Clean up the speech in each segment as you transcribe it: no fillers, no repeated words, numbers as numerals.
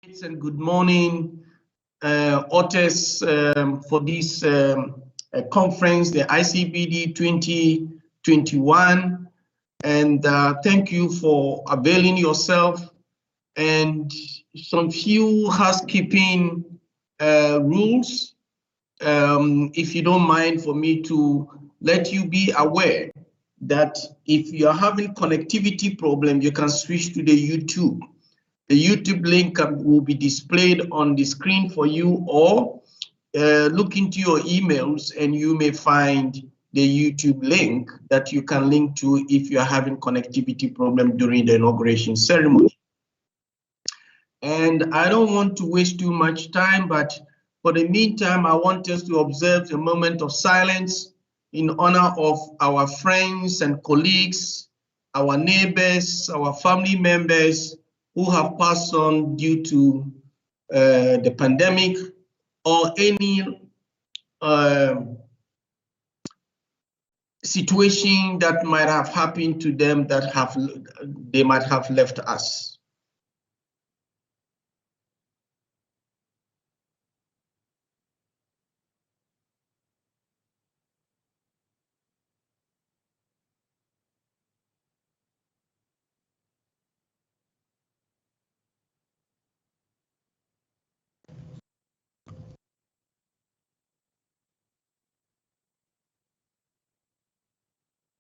And good morning, Otis, for this conference, the ICBD 2021. And thank you for availing yourself. And some few housekeeping rules, if you don't mind, for me to let you be aware that if you are having connectivity problem, you can switch to the YouTube. The YouTube link will be displayed on the screen for you, or look into your emails and you may find the YouTube link that you can link to if you are having connectivity problem during the inauguration ceremony. And I don't want to waste too much time, but for the meantime, I want us to observe a moment of silence in honor of our friends and colleagues, our neighbors, our family members, who have passed on due to the pandemic or any situation that might have happened to them that they might have left us.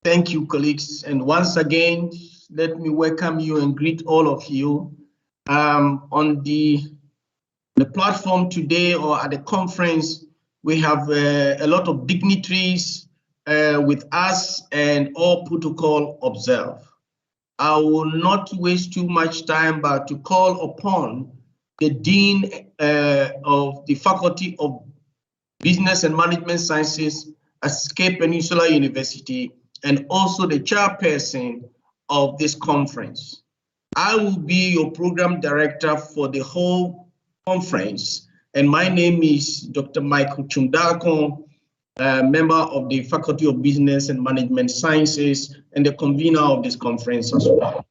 Thank you, colleagues. And once again, let me welcome you and greet all of you on the platform today, or at the conference. We have a lot of dignitaries with us and all protocol observed. I will not waste too much time, but to call upon the Dean of the Faculty of Business and Management Sciences at Cape Peninsula University, and also the chairperson of this conference. I will be your program director for the whole conference, and my name is Dr. Michael Chundakon, member of the Faculty of Business and Management Sciences and the convener of this conference as well.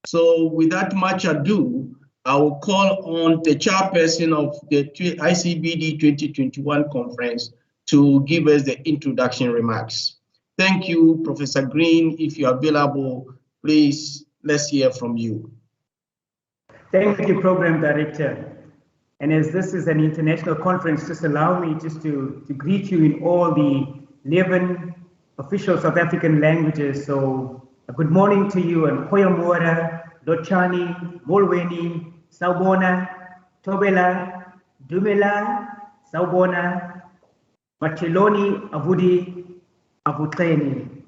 So without much ado, I will call on the chairperson of the ICBD 2021 conference to give us the introduction remarks. Thank you, Professor Green. If you're available, please, let's hear from you. Thank you, Program Director. And as this is an international conference, just allow me just to greet you in all the 11 official South African languages. So good morning to you, and Hoyamora, Lochani, Molweni, Sawubona, Tobela, Dumela, Sawubona, Macheloni, Avudi, Avutleni.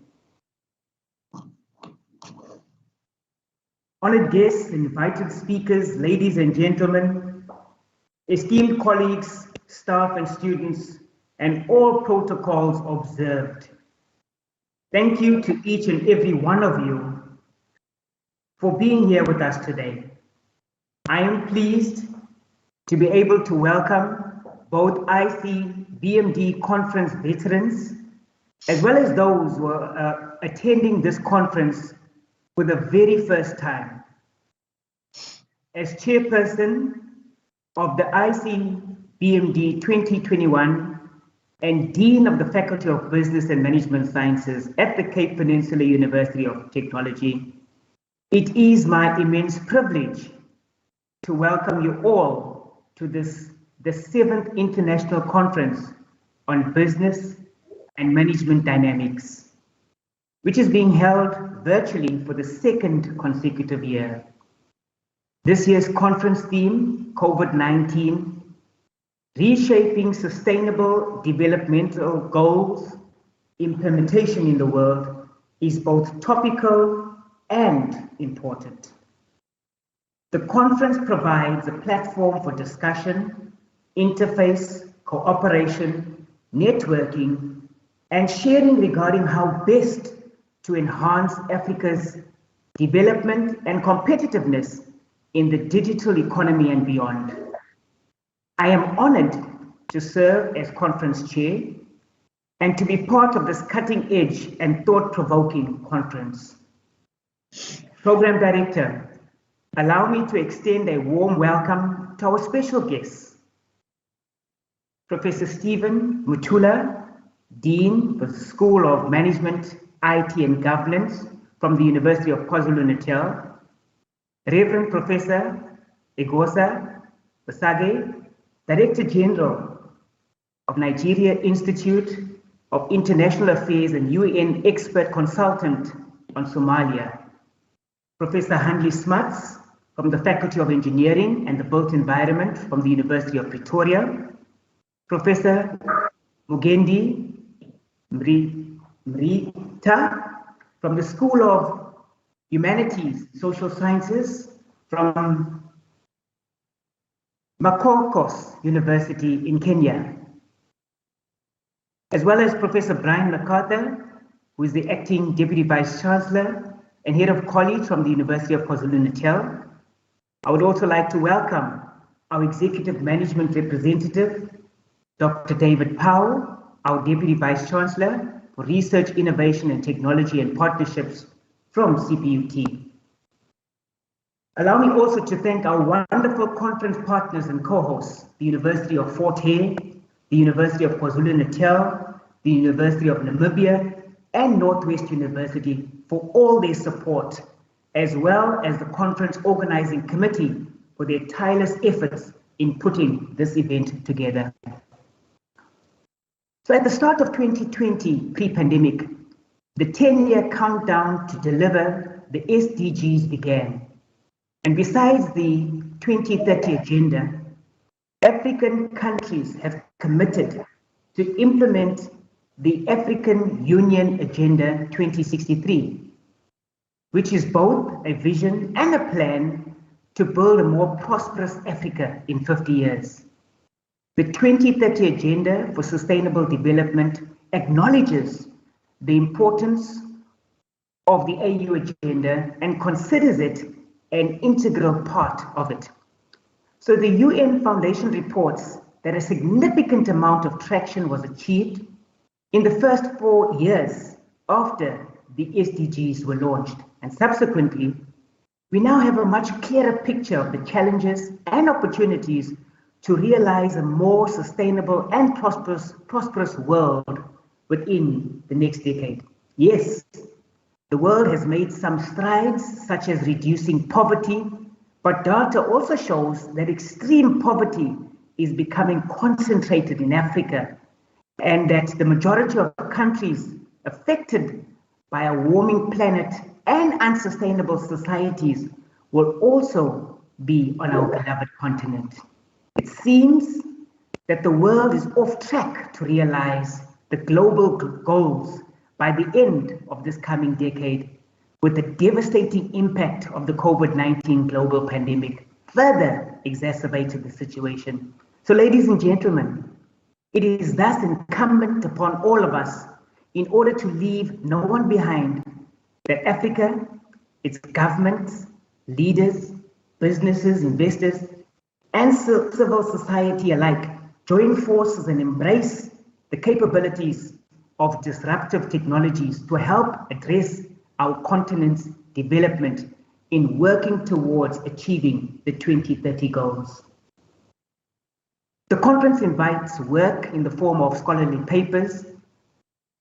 Honored guests, invited speakers, ladies and gentlemen, esteemed colleagues, staff and students, and all protocols observed. Thank you to each and every one of you for being here with us today. I am pleased to be able to welcome both ICBMD Conference veterans, as well as those who are attending this conference for the very first time. As chairperson of the ICBMD 2021 and Dean of the Faculty of Business and Management Sciences at the Cape Peninsula University of Technology, it is my immense privilege to welcome you all to the 7th International Conference on Business and Management Dynamics, which is being held virtually for the 2nd consecutive year. This year's conference theme, COVID-19, Reshaping Sustainable Developmental Goals, Implementation in the World, is both topical and important. The conference provides a platform for discussion, interface, cooperation, networking, and sharing regarding how best to enhance Africa's development and competitiveness in the digital economy and beyond. I am honored to serve as conference chair and to be part of this cutting-edge and thought-provoking conference. Program Director, allow me to extend a warm welcome to our special guests, Professor Stephen Mutula, Dean of the School of Management, IT and Governance from the University of KwaZulu-Natal, Reverend Professor Egosa Basage, Director General of Nigeria Institute of International Affairs and UN Expert Consultant on Somalia, Professor Handley Smuts from the Faculty of Engineering and the Built Environment from the University of Pretoria, Professor Mugendi Mrita from the School of Humanities, Social Sciences from Makokos University in Kenya, as well as Professor Brian MacArthur, who is the Acting Deputy Vice Chancellor and Head of College from the University of KwaZulu-Natal. I would also like to welcome our Executive Management Representative, Dr. David Powell, our Deputy Vice Chancellor for Research, Innovation and Technology and Partnerships from CPUT. Allow me also to thank our wonderful conference partners and co-hosts, the University of Fort Hare, the University of KwaZulu-Natal, the University of Namibia, and Northwest University for all their support, as well as the conference organizing committee for their tireless efforts in putting this event together. So at the start of 2020, pre-pandemic, the 10-year countdown to deliver the SDGs began. And besides the 2030 agenda, African countries have committed to implement the African Union Agenda 2063, which is both a vision and a plan to build a more prosperous Africa in 50 years. The 2030 Agenda for Sustainable Development acknowledges the importance of the AU agenda and considers it an integral part of it. So the UN Foundation reports that a significant amount of traction was achieved in the first 4 years after the SDGs were launched, and subsequently, we now have a much clearer picture of the challenges and opportunities to realize a more sustainable and prosperous world within the next decade. Yes, the world has made some strides, such as reducing poverty, but data also shows that extreme poverty is becoming concentrated in Africa, and that the majority of countries affected by a warming planet and unsustainable societies will also be on our beloved continent. It seems that the world is off track to realize the global goals by the end of this coming decade, with the devastating impact of the COVID-19 global pandemic further exacerbated the situation. So, ladies and gentlemen, it is thus incumbent upon all of us, in order to leave no one behind, that Africa, its governments, leaders, businesses, investors, and civil society alike join forces and embrace the capabilities of disruptive technologies to help address our continent's development in working towards achieving the 2030 goals. The conference invites work in the form of scholarly papers,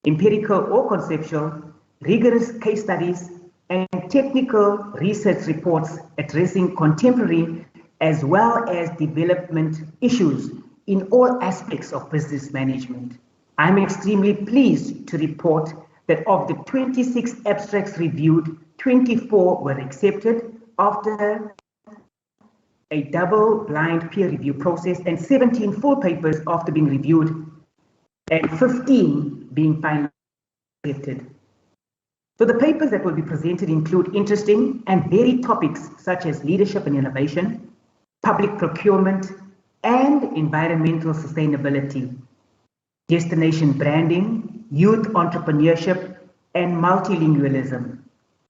empirical or conceptual, rigorous case studies, and technical research reports addressing contemporary as well as development issues in all aspects of business management. I'm extremely pleased to report that of the 26 abstracts reviewed, 24 were accepted after a double-blind peer review process, and 17 full papers after being reviewed, and 15 being finally accepted. So the papers that will be presented include interesting and varied topics such as leadership and innovation, public procurement, and environmental sustainability, destination branding, youth entrepreneurship, and multilingualism.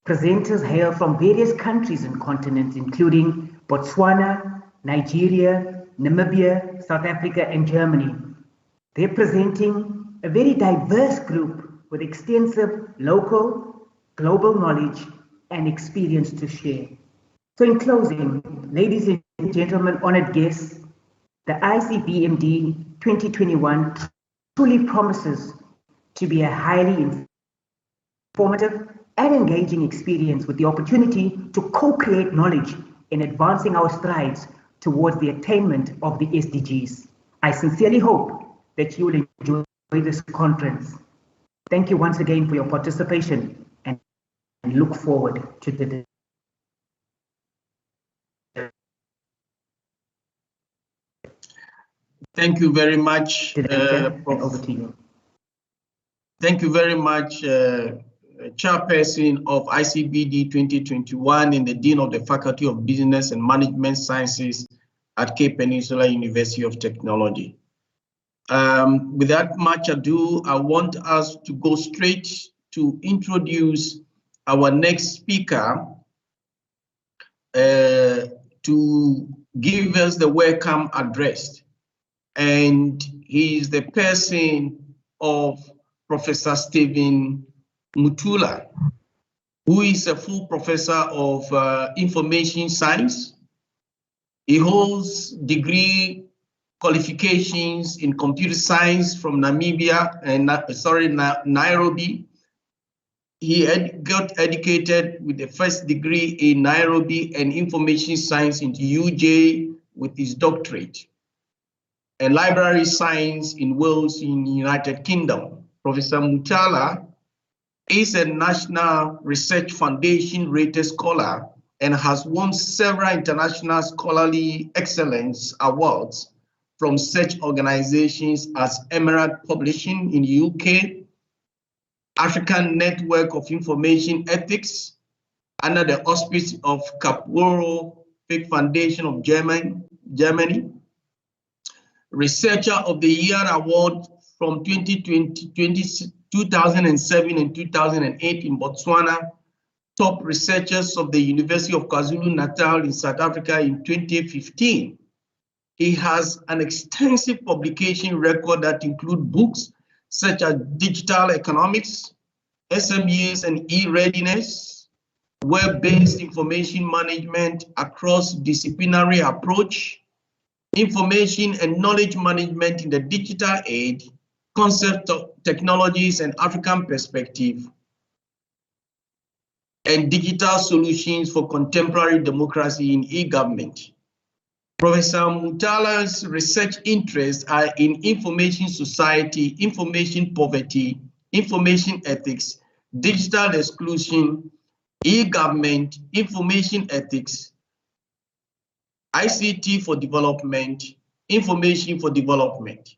Presenters hail from various countries and continents, including Botswana, Nigeria, Namibia, South Africa, and Germany, representing a very diverse group with extensive local, global knowledge and experience to share. So in closing, ladies and and gentlemen, honored guests, the ICBMD 2021 truly promises to be a highly informative and engaging experience with the opportunity to co-create knowledge in advancing our strides towards the attainment of the SDGs. I sincerely hope that you will enjoy this conference. Thank you once again for your participation and look forward to the Thank you very much, over to you. Thank you very much, Chairperson of ICBD 2021 and the Dean of the Faculty of Business and Management Sciences at Cape Peninsula University of Technology. Without much ado, I want us to go straight to introduce our next speaker to give us the welcome address. And he is the person of Professor Stephen Mutula, who is a full professor of information science. He holds degree qualifications in computer science from Namibia and Nairobi. He got educated with the first degree in Nairobi and information science into UJ with his doctorate, and library science in Wales in the United Kingdom. Professor Mutala is a National Research Foundation rated scholar and has won several international scholarly excellence awards from such organizations as Emerald Publishing in the UK, African Network of Information Ethics, under the auspice of Capworo Fig Foundation of Germany, Researcher of the Year Award from 2007 and 2008 in Botswana, Top Researchers of the University of KwaZulu-Natal in South Africa in 2015. He has an extensive publication record that include books such as Digital Economics, SMEs and E-Readiness, Web-Based Information Management across disciplinary approach, Information and Knowledge Management in the Digital Age, Concept of Technologies and African Perspective, and Digital Solutions for Contemporary Democracy in E-Government. Professor Mutala's research interests are in information society, information poverty, information ethics, digital exclusion, e-government, information ethics, ICT for development, information for development.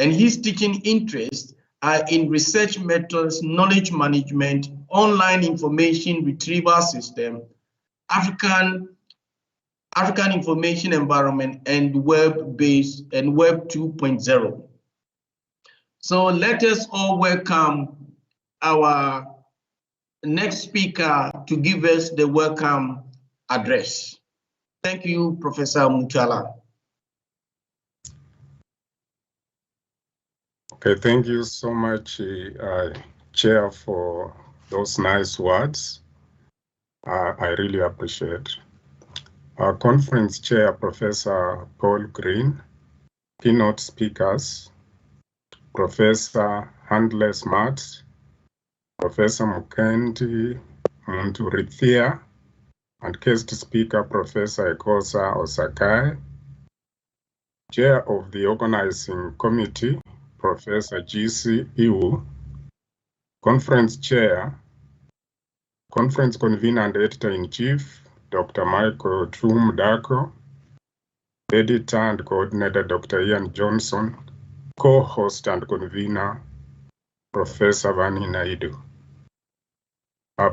And his teaching interests are in research methods, knowledge management, online information retrieval system, African information environment, and web-based and Web 2.0. So let us all welcome our next speaker to give us the welcome address. Thank you, Professor Mutala. Okay, thank you so much, Chair, for those nice words. I really appreciate. Our conference chair, Professor Paul Green, keynote speakers, Professor Handler Smart, Professor Mukendi Munturithia, and guest speaker, Professor Ekosa Osakai, Chair of the Organizing Committee, Professor G.C. Iwu, Conference Chair, Conference Convener and Editor-in-Chief, Dr. Michael Tumudako, Editor and Coordinator, Dr. Ian Johnson, Co-host and Convener, Professor Vani Naidu.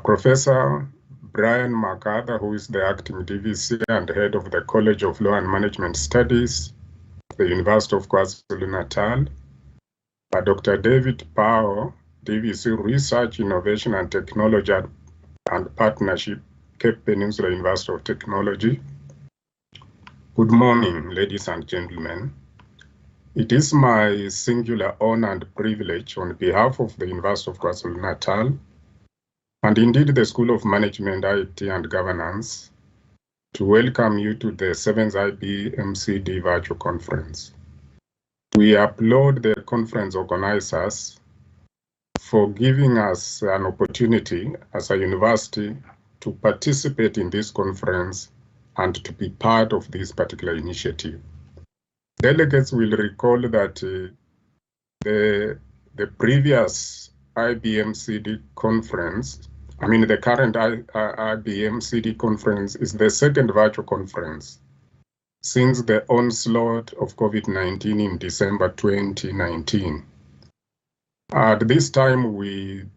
Professor Brian MacArthur, who is the Acting DVC and Head of the College of Law and Management Studies, the University of KwaZulu-Natal, Dr. David Powell, DVC Research, Innovation and Technology and Partnership, Cape Peninsula University of Technology. Good morning, ladies and gentlemen. It is my singular honor and privilege on behalf of the University of KwaZulu-Natal, and indeed the School of Management, IT and Governance, to welcome you to the 7th ICBMD Virtual Conference. We applaud the conference organizers for giving us an opportunity as a university to participate in this conference and to be part of this particular initiative. Delegates will recall that the previous ICBMD conference, the current ICBMD conference is the second virtual conference since the onslaught of COVID-19 in December 2019. At this time, we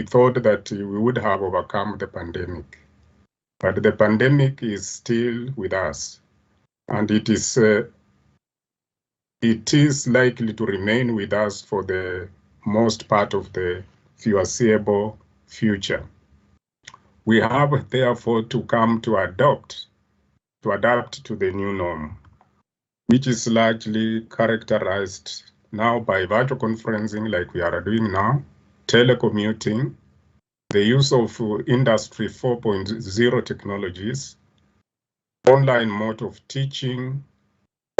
thought that we would have overcome the pandemic, but the pandemic is still with us, and it is likely to remain with us for the most part of the foreseeable future. We have therefore to come to adapt to the new norm, which is largely characterized now by virtual conferencing like we are doing now, telecommuting, the use of Industry 4.0 technologies, online mode of teaching,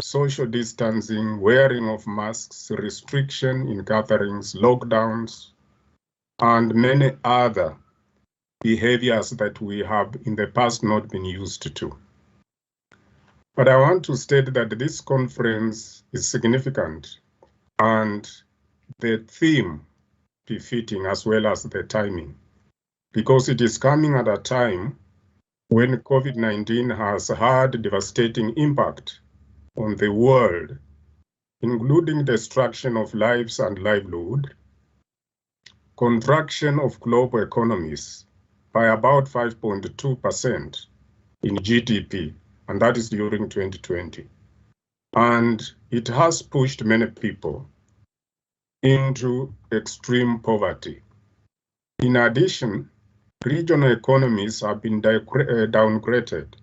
social distancing, wearing of masks, restriction in gatherings, lockdowns, and many other behaviors that we have in the past not been used to. But I want to state that this conference is significant and the theme befitting as well as the timing, because it is coming at a time when COVID-19 has had devastating impact on the world, including destruction of lives and livelihood, contraction of global economies by about 5.2% in GDP, and that is during 2020. And it has pushed many people into extreme poverty. In addition, regional economies have been downgraded.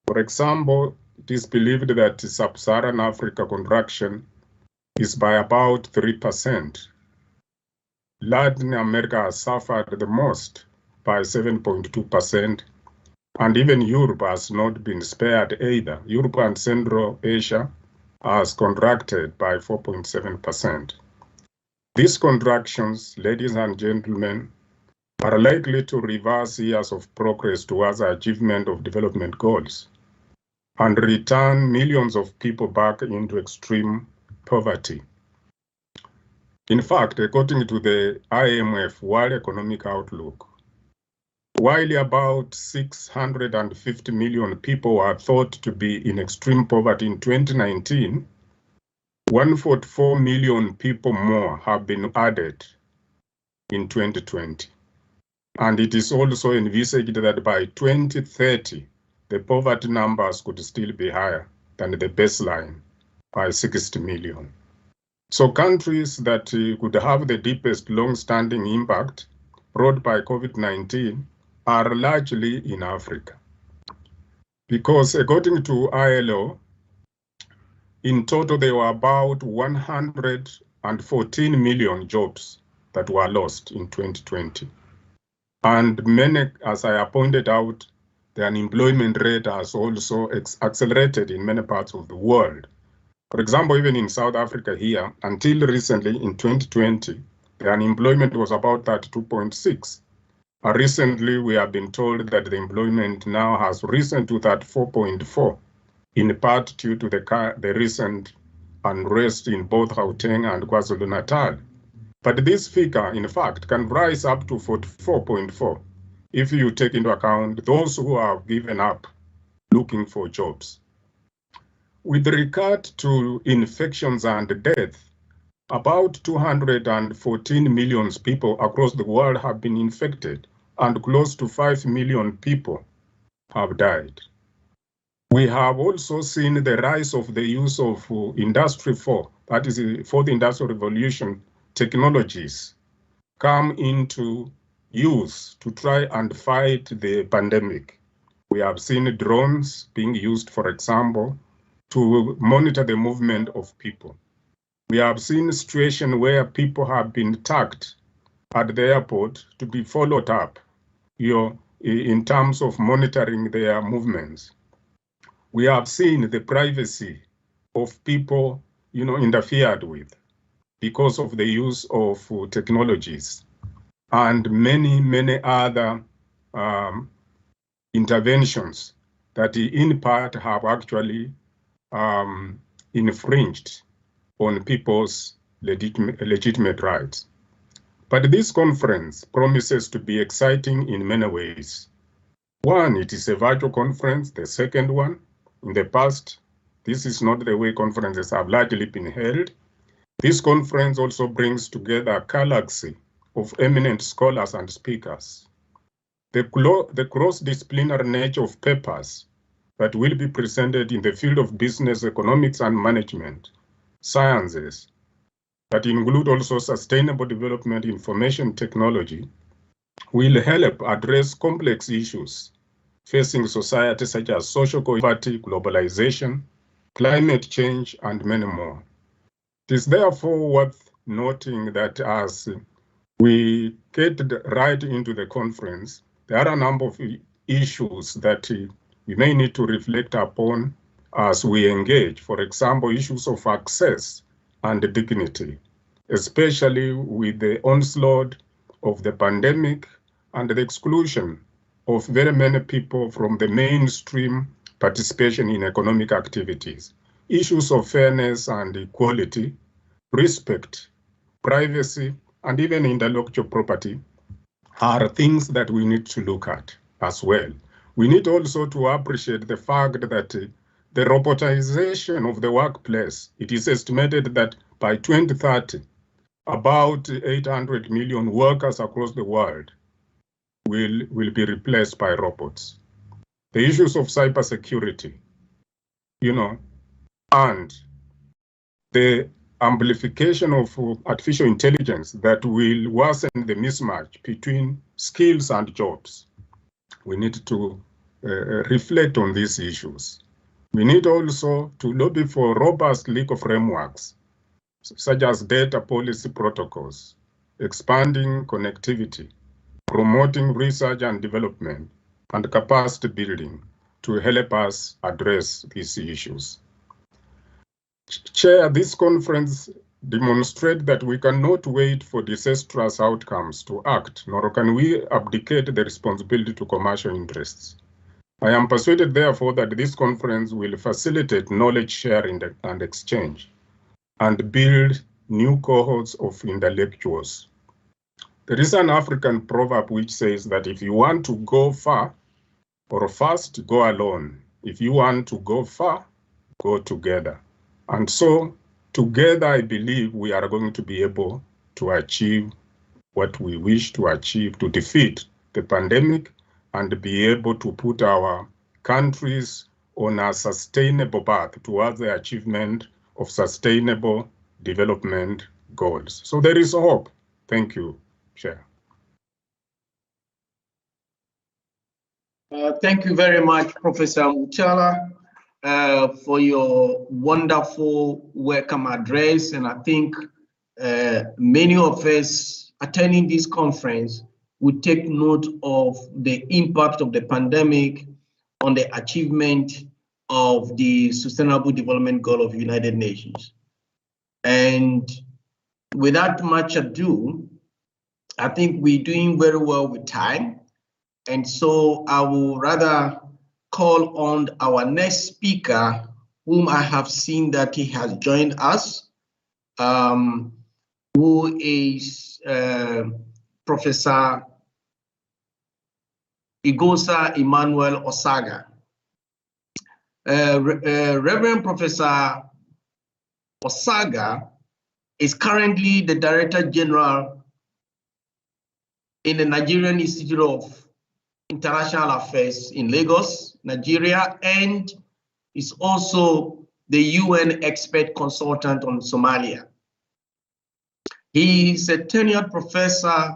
For example, it is believed that sub-Saharan Africa contraction is by about 3%. Latin America has suffered the most by 7.2%, and even Europe has not been spared either. Europe and Central Asia has contracted by 4.7%. These contractions, ladies and gentlemen, are likely to reverse years of progress towards the achievement of development goals and return millions of people back into extreme poverty. In fact, according to the IMF World Economic Outlook, while about 650 million people were thought to be in extreme poverty in 2019, 144 million people more have been added in 2020. And it is also envisaged that by 2030, the poverty numbers could still be higher than the baseline by 60 million. So countries that could have the deepest long-standing impact brought by COVID-19 are largely in Africa. Because according to ILO, in total, there were about 114 million jobs that were lost in 2020. And many, as I pointed out, the unemployment rate has also accelerated in many parts of the world. For example, even in South Africa here, until recently in 2020, the unemployment was about 32.6. Recently, we have been told that the employment now has risen to 34.4, in part due to the recent unrest in both Gauteng and KwaZulu-Natal. But this figure, in fact, can rise up to 44.4 if you take into account those who have given up looking for jobs. With regard to infections and death, about 214 million people across the world have been infected, and close to 5 million people have died. We have also seen the rise of the use of Industry 4, that is the fourth industrial revolution technologies, come into use to try and fight the pandemic. We have seen drones being used, for example, to monitor the movement of people. We have seen a situation where people have been tagged at the airport to be followed up, in terms of monitoring their movements. we have seen the privacy of people, interfered with because of the use of technologies and many other interventions that in part have actually infringed on people's legitimate rights. But this conference promises to be exciting in many ways. One, it is a virtual conference. The second one, in the past, this is not the way conferences have largely been held. This conference also brings together a galaxy of eminent scholars and speakers. The cross-disciplinary nature of papers that will be presented in the field of business, economics, and management sciences, that include also sustainable development, information technology, will help address complex issues facing society, such as social poverty, globalization, climate change, and many more. It is therefore worth noting that as we get right into the conference, there are a number of issues that we may need to reflect upon as we engage. For example, issues of access and dignity, especially with the onslaught of the pandemic and the exclusion of very many people from the mainstream participation in economic activities. Issues of fairness and equality, respect, privacy, and even intellectual property are things that we need to look at as well. We need also to appreciate the fact that the robotization of the workplace, it is estimated that by 2030, about 800 million workers across the world will be replaced by robots. The issues of cybersecurity, and the amplification of artificial intelligence that will worsen the mismatch between skills and jobs. We need to reflect on these issues. We need also to lobby for robust legal frameworks, such as data policy protocols, expanding connectivity, promoting research and development, and capacity building to help us address these issues. Chair, this conference demonstrates that we cannot wait for disastrous outcomes to act, nor can we abdicate the responsibility to commercial interests. I am persuaded, therefore, that this conference will facilitate knowledge sharing and exchange and build new cohorts of intellectuals. There is an African proverb which says that if you want to go far or fast, go alone. If you want to go far, go together. And so together, I believe we are going to be able to achieve what we wish to achieve, to defeat the pandemic and be able to put our countries on a sustainable path towards the achievement of sustainable development goals. So there is hope. Thank you, Chair. Thank you very much, Professor Muchala, for your wonderful welcome address. And I think many of us attending this conference would take note of the impact of the pandemic on the achievement of the Sustainable Development Goal of the United Nations. And without much ado, I think we're doing very well with time. And so I will rather call on our next speaker, whom I have seen that he has joined us, who is Professor Igosa Emmanuel Osaga. Reverend Professor Osaga is currently the Director General in the Nigerian Institute of International Affairs in Lagos, Nigeria, and is also the UN expert consultant on Somalia. He is a tenured professor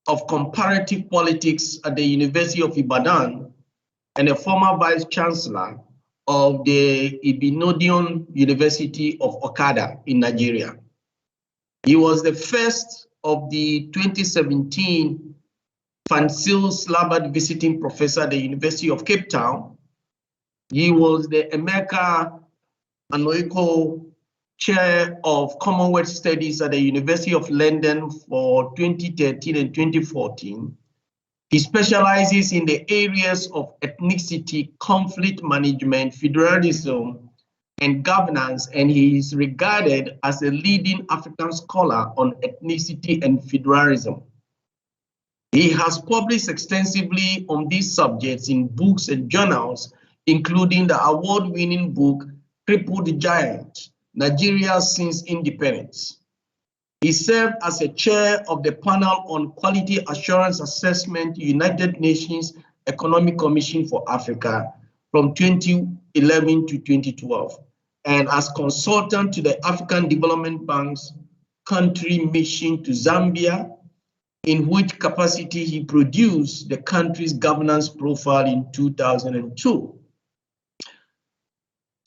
of comparative politics at the University of Ibadan and a former vice chancellor of the Ibinodion University of Okada in Nigeria. He was the first of the 2017 Fansil Slabard visiting professor at the University of Cape Town, He was the Emeka Anoiko Chair of Commonwealth Studies at the University of London for 2013 and 2014. He specializes in the areas of ethnicity, conflict management, federalism, and governance, and he is regarded as a leading African scholar on ethnicity and federalism. He has published extensively on these subjects in books and journals, including the award-winning book, Crippled Giant, Nigeria Since Independence. He served as a chair of the panel on Quality Assurance Assessment, United Nations Economic Commission for Africa from 2011 to 2012, and as consultant to the African Development Bank's country mission to Zambia, in which capacity he produced the country's governance profile in 2002.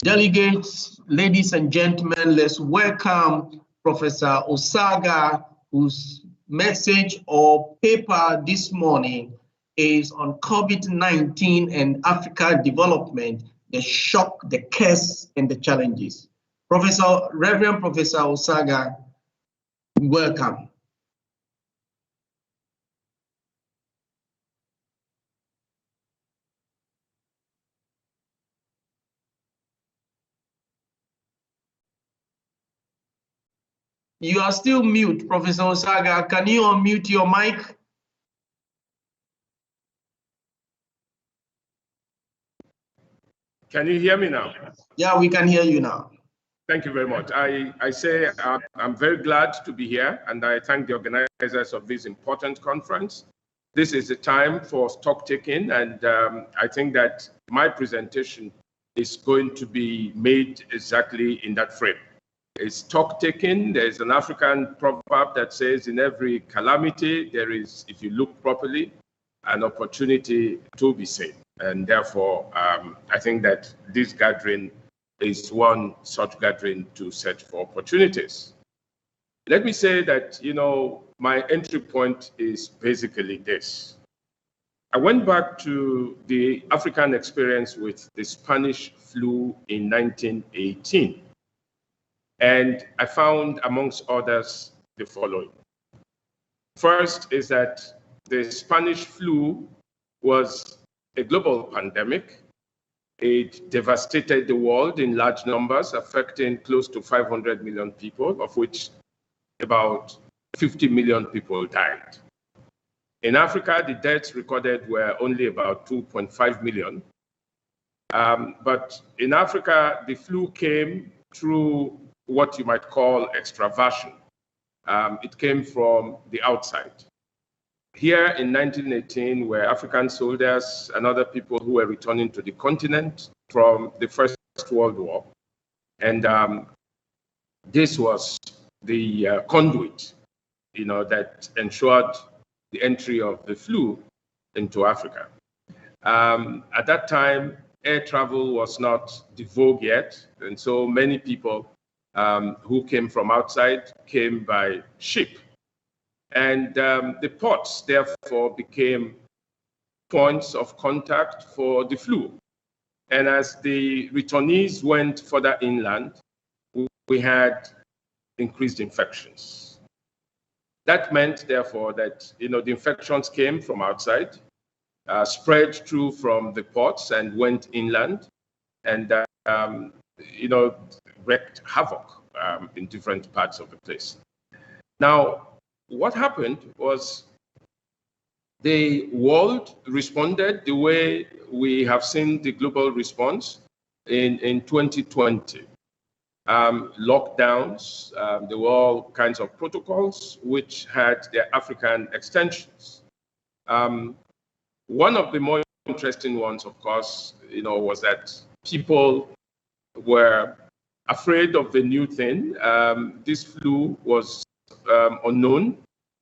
Delegates, ladies and gentlemen, let's welcome Professor Osaga, whose message or paper this morning is on COVID-19 and Africa development, the shock, the curse, and the challenges. Reverend Professor Osaga, welcome. You are still mute, Professor Osaga. Can you unmute your mic? Can you hear me now? Yeah, we can hear you now. Thank you very much. I say I'm very glad to be here, and I thank the organizers of this important conference. This is a time for stock taking, and I think that my presentation is going to be made exactly in that frame. It's stock taking. There's an African proverb that says, in every calamity, there is, if you look properly, an opportunity to be seen. And therefore, I think that this gathering is one such gathering to search for opportunities. Let me say that, my entry point is basically this. I went back to the African experience with the Spanish flu in 1918. And I found, amongst others, the following. First is that the Spanish flu was a global pandemic. It devastated the world in large numbers, affecting close to 500 million people, of which about 50 million people died. In Africa, the deaths recorded were only about 2.5 million. But in Africa, the flu came through what you might call extraversion. It came from the outside. Here in 1918 were African soldiers and other people who were returning to the continent from the First World War. And this was the conduit, that ensured the entry of the flu into Africa. At that time, air travel was not the vogue yet, and so many people who came from outside came by ship. And the ports, therefore, became points of contact for the flu. And as the returnees went further inland, we had increased infections. That meant, therefore, that the infections came from outside, spread through from the ports and went inland, and wreaked havoc in different parts of the place. Now, what happened was the world responded the way we have seen the global response in 2020. Lockdowns, there were all kinds of protocols which had their African extensions. One of the more interesting ones, of course, was that people were afraid of the new thing. This flu was unknown,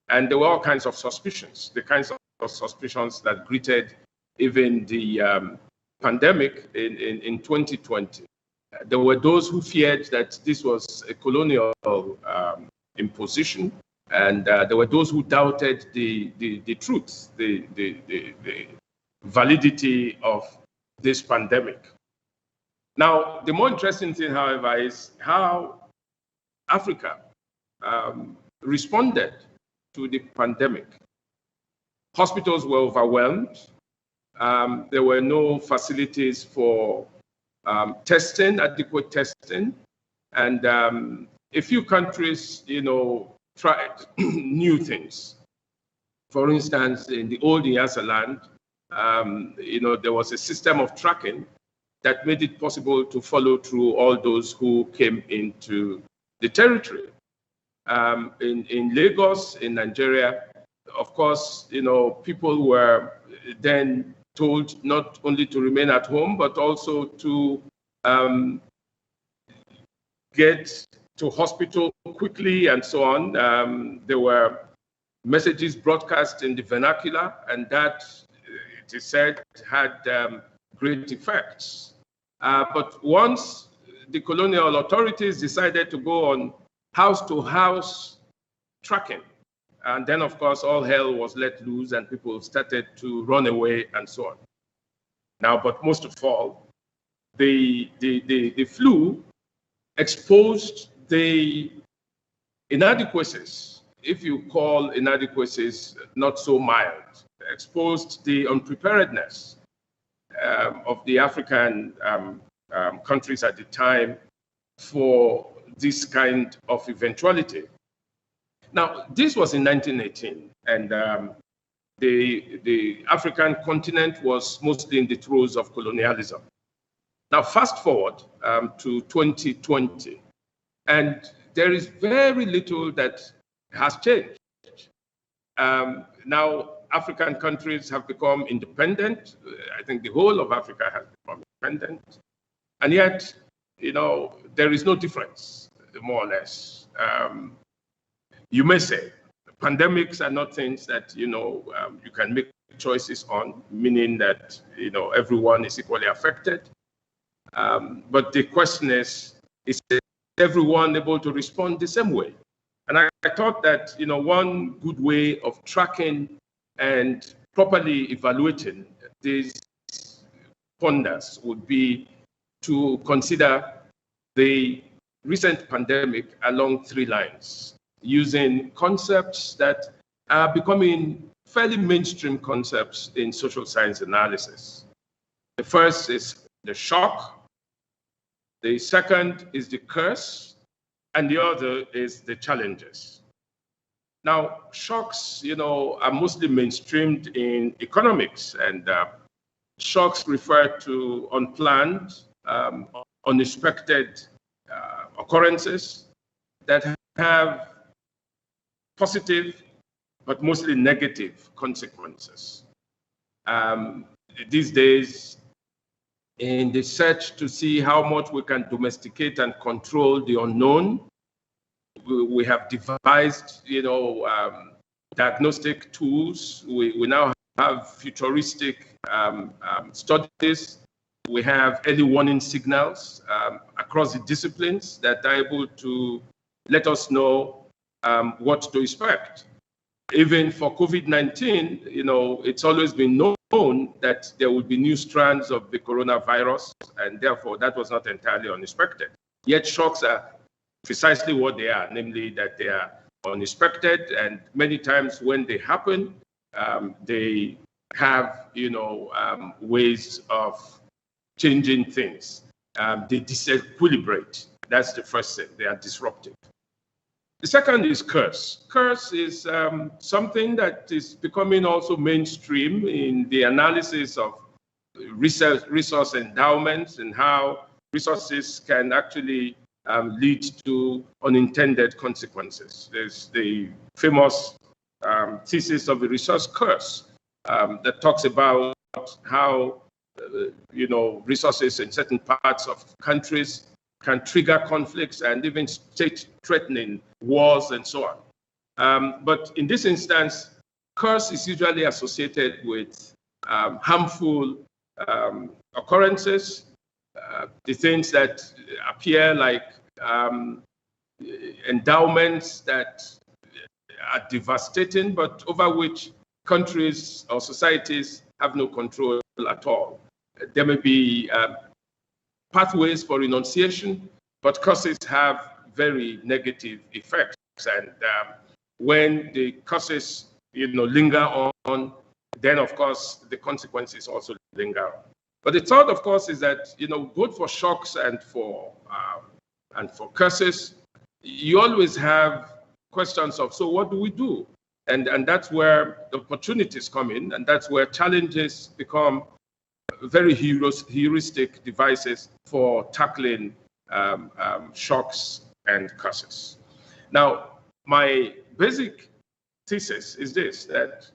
and there were all kinds of suspicions, the kinds of suspicions that greeted even the pandemic in 2020. There were those who feared that this was a colonial imposition, and there were those who doubted the truth, the validity of this pandemic. Now, the more interesting thing, however, is how Africa responded to the pandemic. Hospitals were overwhelmed. There were no facilities for testing, adequate testing, and a few countries, tried new things. For instance, in the old Nyasaland, there was a system of tracking that made it possible to follow through all those who came into the territory. In Lagos, in Nigeria, of course, people were then told not only to remain at home, but also to get to hospital quickly and so on. There were messages broadcast in the vernacular, and that, it is said, had great effects. But once the colonial authorities decided to go on house-to-house tracking, and then, of course, all hell was let loose and people started to run away and so on. Now, but most of all, the flu exposed the inadequacies, if you call inadequacies not so mild, exposed the unpreparedness of the African countries at the time for this kind of eventuality. Now, this was in 1918, and the African continent was mostly in the throes of colonialism. Now, fast forward to 2020, and there is very little that has changed. Now, African countries have become independent. I think the whole of Africa has become independent. And yet, there is no difference, more or less. You may say pandemics are not things that, you can make choices on, meaning that, everyone is equally affected. But the question is everyone able to respond the same way? And I thought that, one good way of tracking and properly evaluating these wonders would be to consider the recent pandemic along three lines, using concepts that are becoming fairly mainstream concepts in social science analysis. The first is the shock, the second is the curse, and the other is the challenges. Now, shocks, are mostly mainstreamed in economics, and shocks refer to unplanned, unexpected occurrences that have positive, but mostly negative consequences. These days, in the search to see how much we can domesticate and control the unknown, we have devised, diagnostic tools. We now have futuristic studies. We have early warning signals across the disciplines that are able to let us know what to expect. Even for COVID-19, it's always been known that there will be new strands of the coronavirus, and therefore that was not entirely unexpected. Yet shocks are precisely what they are, namely that they are unexpected, and many times when they happen, they have, ways of changing things. They disequilibrate. That's the first thing. They are disruptive. The second is curse. Curse is something that is becoming also mainstream in the analysis of resource endowments and how resources can actually lead to unintended consequences. There's the famous thesis of the resource curse that talks about how resources in certain parts of countries can trigger conflicts and even state-threatening wars and so on. But in this instance, curse is usually associated with harmful occurrences, the things that appear like endowments that are devastating, but over which countries or societies have no control at all. There may be pathways for renunciation, but curses have very negative effects. And when the curses, linger on, then of course the consequences also linger on. But the third, of course, is that both for shocks and for curses, you always have questions of, so what do we do? And that's where the opportunities come in, and that's where challenges become very heuristic devices for tackling shocks and curses. Now, my basic thesis is this, that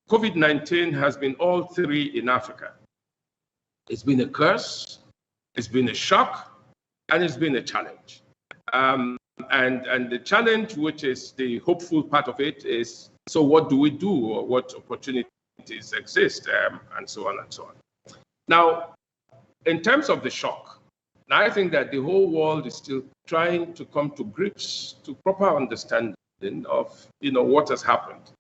COVID-19 has been all three in Africa. It's been a curse, it's been a shock, and it's been a challenge. And the challenge, which is the hopeful part of it, is, so what do we do, or what opportunities exist, and so on and so on. Now, in terms of the shock, now I think that the whole world is still trying to come to grips to proper understanding of what has happened.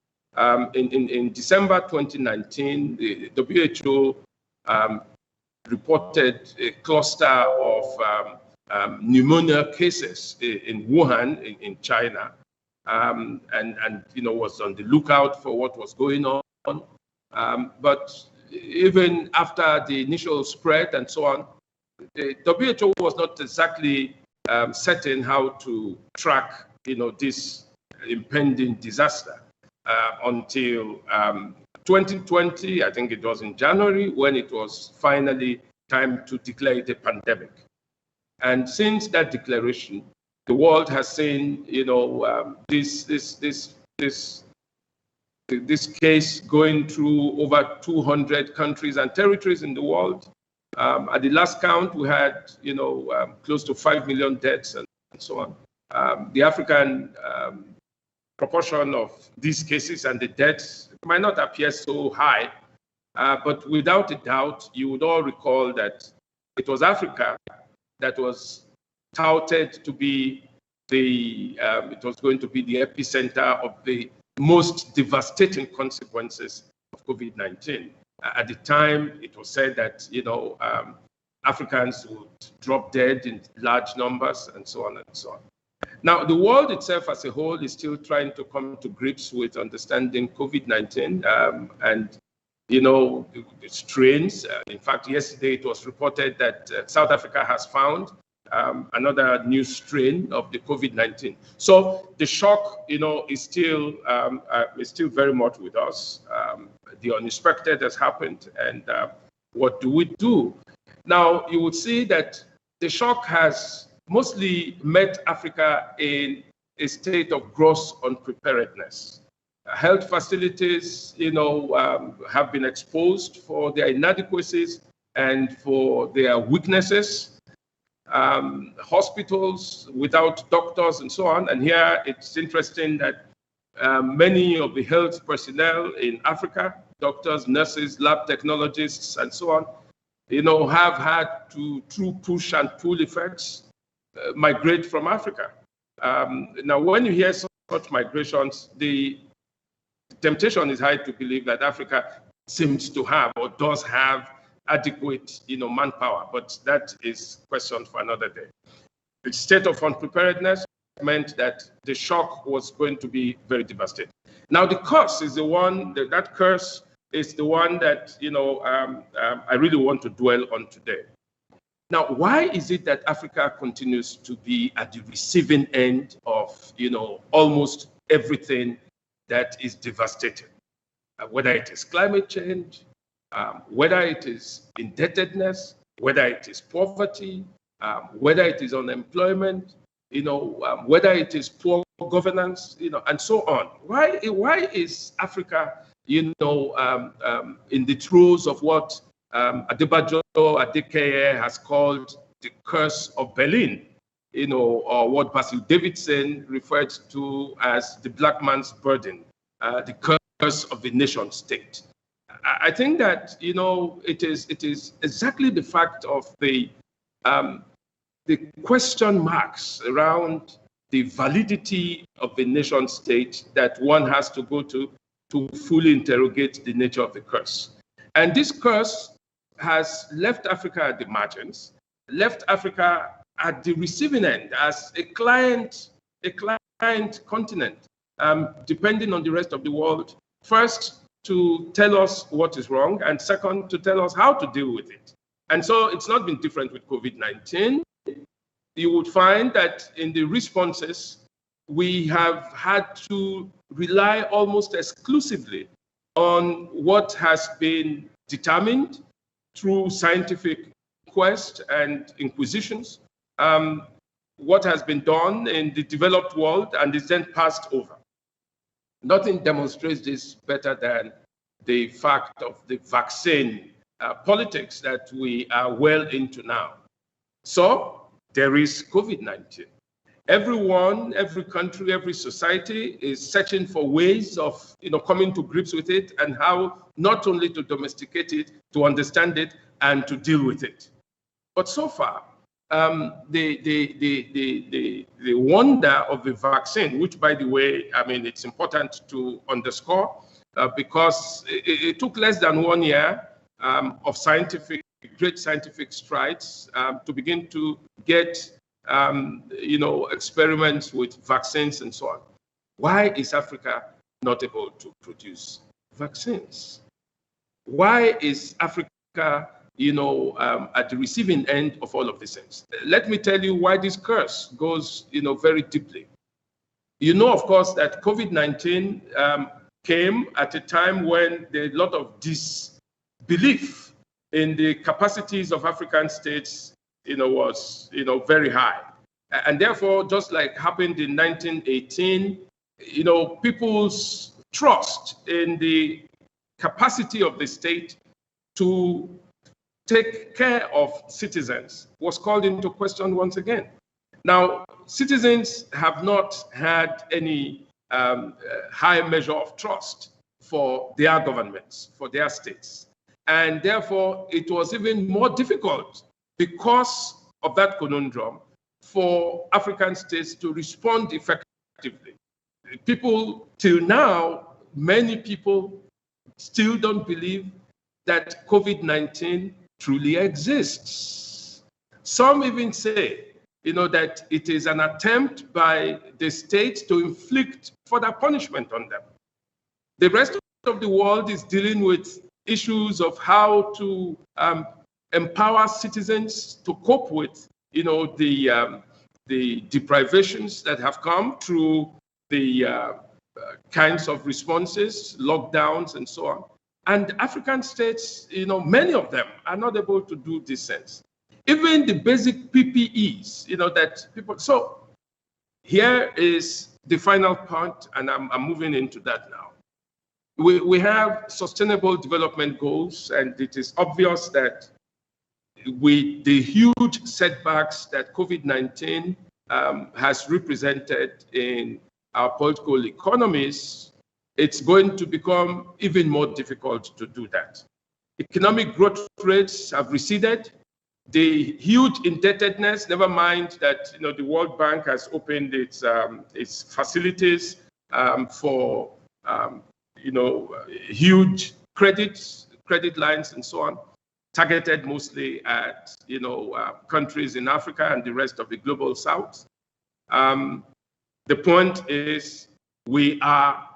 In December 2019, the WHO reported a cluster of pneumonia cases in Wuhan, in China, and was on the lookout for what was going on. But even after the initial spread and so on, the WHO was not exactly certain how to track, this impending disaster until 2020. I think it was in January when it was finally time to declare it a pandemic. And since that declaration, the world has seen, this case going through over 200 countries and territories in the world. At the last count, we had, close to 5 million deaths and so on. The African proportion of these cases and the deaths might not appear so high, but without a doubt, you would all recall that it was Africa that was touted to be it was going to be the epicenter of the most devastating consequences of COVID-19. At the time, it was said that, Africans would drop dead in large numbers and so on and so on. Now, the world itself as a whole is still trying to come to grips with understanding COVID-19 and, the strains. In fact, yesterday it was reported that South Africa has found another new strain of the COVID-19. So the shock, is still very much with us. The unexpected has happened, and what do we do? Now, you would see that the shock has mostly met Africa in a state of gross unpreparedness. Health facilities, have been exposed for their inadequacies and for their weaknesses. Hospitals without doctors and so on. And here it's interesting that many of the health personnel in Africa, doctors, nurses, lab technologists, and so on, have had to, through push and pull effects, migrate from Africa. Now, when you hear such migrations, the temptation is high to believe that Africa seems to have or does have adequate, manpower, but that is question for another day. The state of unpreparedness meant that the shock was going to be very devastating. Now, the curse is the one, that curse is the one that, I really want to dwell on today. Now, why is it that Africa continues to be at the receiving end of, almost everything that is devastating? Whether it is climate change, whether it is indebtedness, whether it is poverty, whether it is unemployment, whether it is poor governance, and so on. Why is Africa, in the throes of what Adebayo Adekeye has called the curse of Berlin, or what Basil Davidson referred to as the black man's burden, the curse of the nation state? I think that, it is exactly the fact of the question marks around the validity of the nation state that one has to go to fully interrogate the nature of the curse. And this curse has left Africa at the margins. left Africa at the receiving end as a client continent, depending on the rest of the world, first to tell us what is wrong, and second, to tell us how to deal with it. And so it's not been different with COVID-19. You would find that in the responses, we have had to rely almost exclusively on what has been determined through scientific quest and inquisitions, what has been done in the developed world and is then passed over. Nothing demonstrates this better than the fact of the vaccine politics that we are well into now. So there is COVID-19. Everyone, every country, every society is searching for ways of coming to grips with it and how not only to domesticate it, to understand it, and to deal with it. But so far, the wonder of the vaccine, which, by the way, I mean, it's important to underscore because it took less than 1 year of great scientific strides to begin to get, experiments with vaccines and so on. Why is Africa not able to produce vaccines? Why is Africa at the receiving end of all of these things? Let me tell you why this curse goes, very deeply. Of course, that COVID-19 came at a time when there a lot of disbelief in the capacities of African states, was, very high. And therefore, just like happened in 1918, people's trust in the capacity of the state to take care of citizens was called into question once again. Now, citizens have not had any high measure of trust for their governments, for their states. And therefore, it was even more difficult because of that conundrum for African states to respond effectively. People, till now, many people still don't believe that COVID-19 truly exists. Some even say, that it is an attempt by the state to inflict further punishment on them. The rest of the world is dealing with issues of how to empower citizens to cope with, the deprivations that have come through the kinds of responses, lockdowns, and so on. And African states, many of them are not able to do these things. Even the basic PPEs, that people. So here is the final point, and I'm moving into that now. We have sustainable development goals, and it is obvious that with the huge setbacks that COVID-19 has represented in our political economies, it's going to become even more difficult to do that. Economic growth rates have receded. The huge indebtedness, never mind that the World Bank has opened its facilities for huge credit lines and so on, targeted mostly at countries in Africa and the rest of the global South. The point is, we are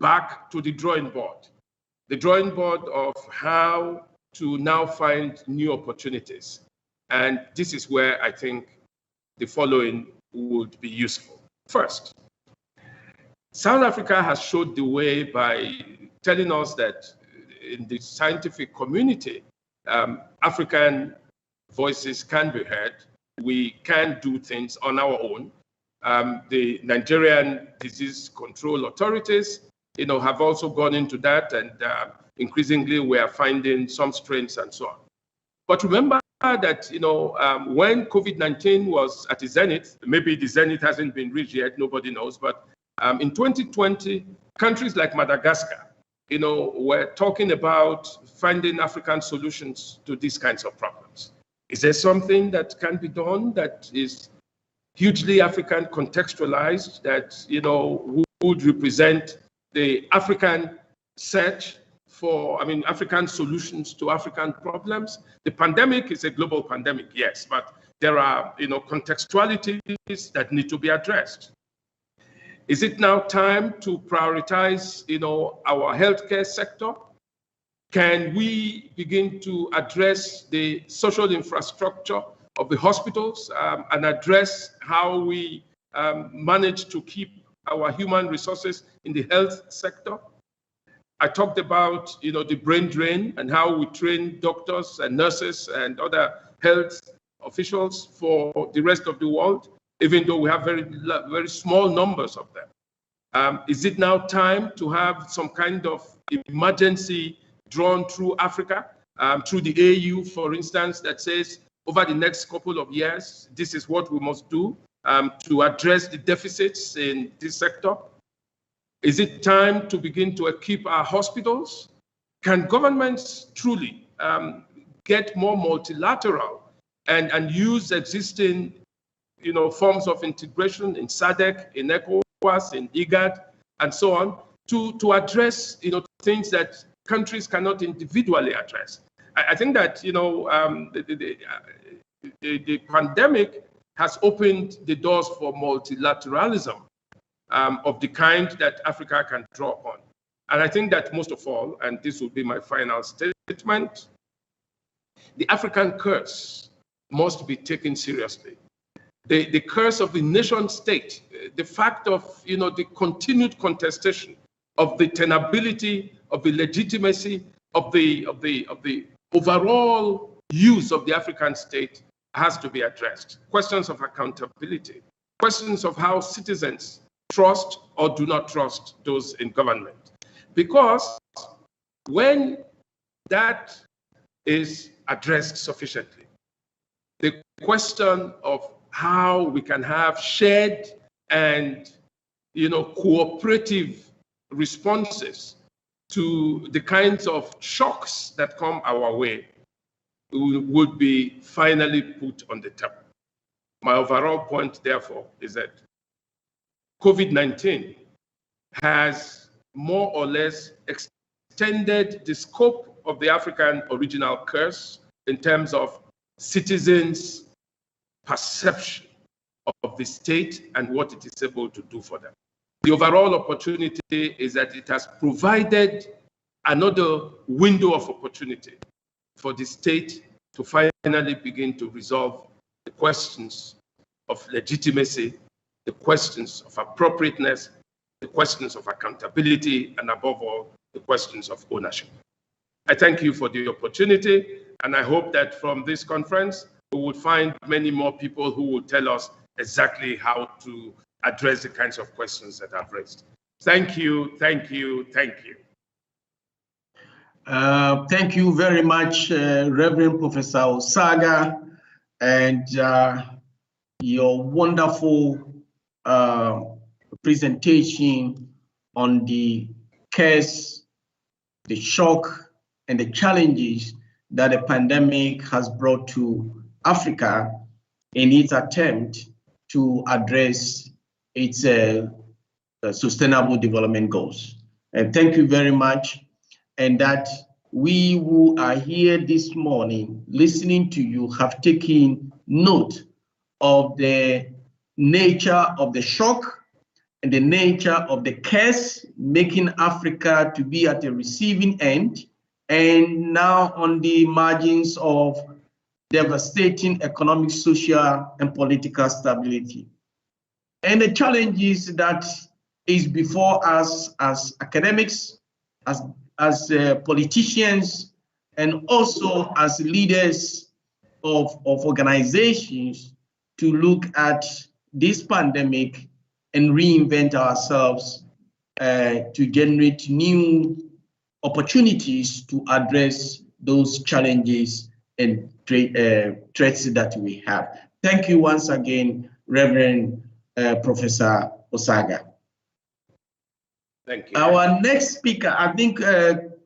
back to the drawing board of how to now find new opportunities. And this is where I think the following would be useful. First, South Africa has showed the way by telling us that in the scientific community, African voices can be heard. We can do things on our own. The Nigerian disease control authorities, have also gone into that, and increasingly we are finding some strains and so on. But remember that, when COVID-19 was at its zenith, maybe the zenith hasn't been reached yet, nobody knows, but in 2020, countries like Madagascar, were talking about finding African solutions to these kinds of problems. Is there something that can be done that is hugely African contextualized, that, would represent the African search for, African solutions to African problems. The pandemic is a global pandemic, yes, but there are, contextualities that need to be addressed. Is it now time to prioritize, our healthcare sector? Can we begin to address the social infrastructure of the hospitals and address how we manage to keep our human resources in the health sector? I talked about, the brain drain and how we train doctors and nurses and other health officials for the rest of the world, even though we have very small numbers of them. Is it now time to have some kind of emergency drawn through Africa, through the AU, for instance, that says over the next couple of years, this is what we must do to address the deficits in this sector? Is it time to begin to equip our hospitals? Can governments truly get more multilateral and use existing, forms of integration in SADC, in ECOWAS, in IGAD, and so on, to address, things that countries cannot individually address? I think that, the pandemic has opened the doors for multilateralism of the kind that Africa can draw upon. And I think that most of all, and this will be my final statement, the African curse must be taken seriously. The curse of the nation state, the fact of, the continued contestation of the tenability, of the legitimacy, of the overall use of the African state has to be addressed. Questions of accountability, questions of how citizens trust or do not trust those in government. Because when that is addressed sufficiently, the question of how we can have shared and, cooperative responses to the kinds of shocks that come our way would be finally put on the table. My overall point, therefore, is that COVID-19 has more or less extended the scope of the African original curse in terms of citizens' perception of the state and what it is able to do for them. The overall opportunity is that it has provided another window of opportunity for the state to finally begin to resolve the questions of legitimacy, the questions of appropriateness, the questions of accountability, and above all, the questions of ownership. I thank you for the opportunity, and I hope that from this conference, we will find many more people who will tell us exactly how to address the kinds of questions that I've raised. Thank you, thank you, thank you. Thank you very much, Reverend Professor Osaga, and your wonderful presentation on the case, the shock, and the challenges that the pandemic has brought to Africa in its attempt to address its sustainable development goals. And thank you very much. And that we who are here this morning listening to you have taken note of the nature of the shock and the nature of the curse, making Africa to be at the receiving end, and now on the margins of devastating economic, social, and political stability. And the challenges that is before us as academics, as politicians, and also as leaders of organizations to look at this pandemic and reinvent ourselves to generate new opportunities to address those challenges and threats that we have. Thank you once again, Reverend Professor Osaga. Thank you. Our next speaker, I think,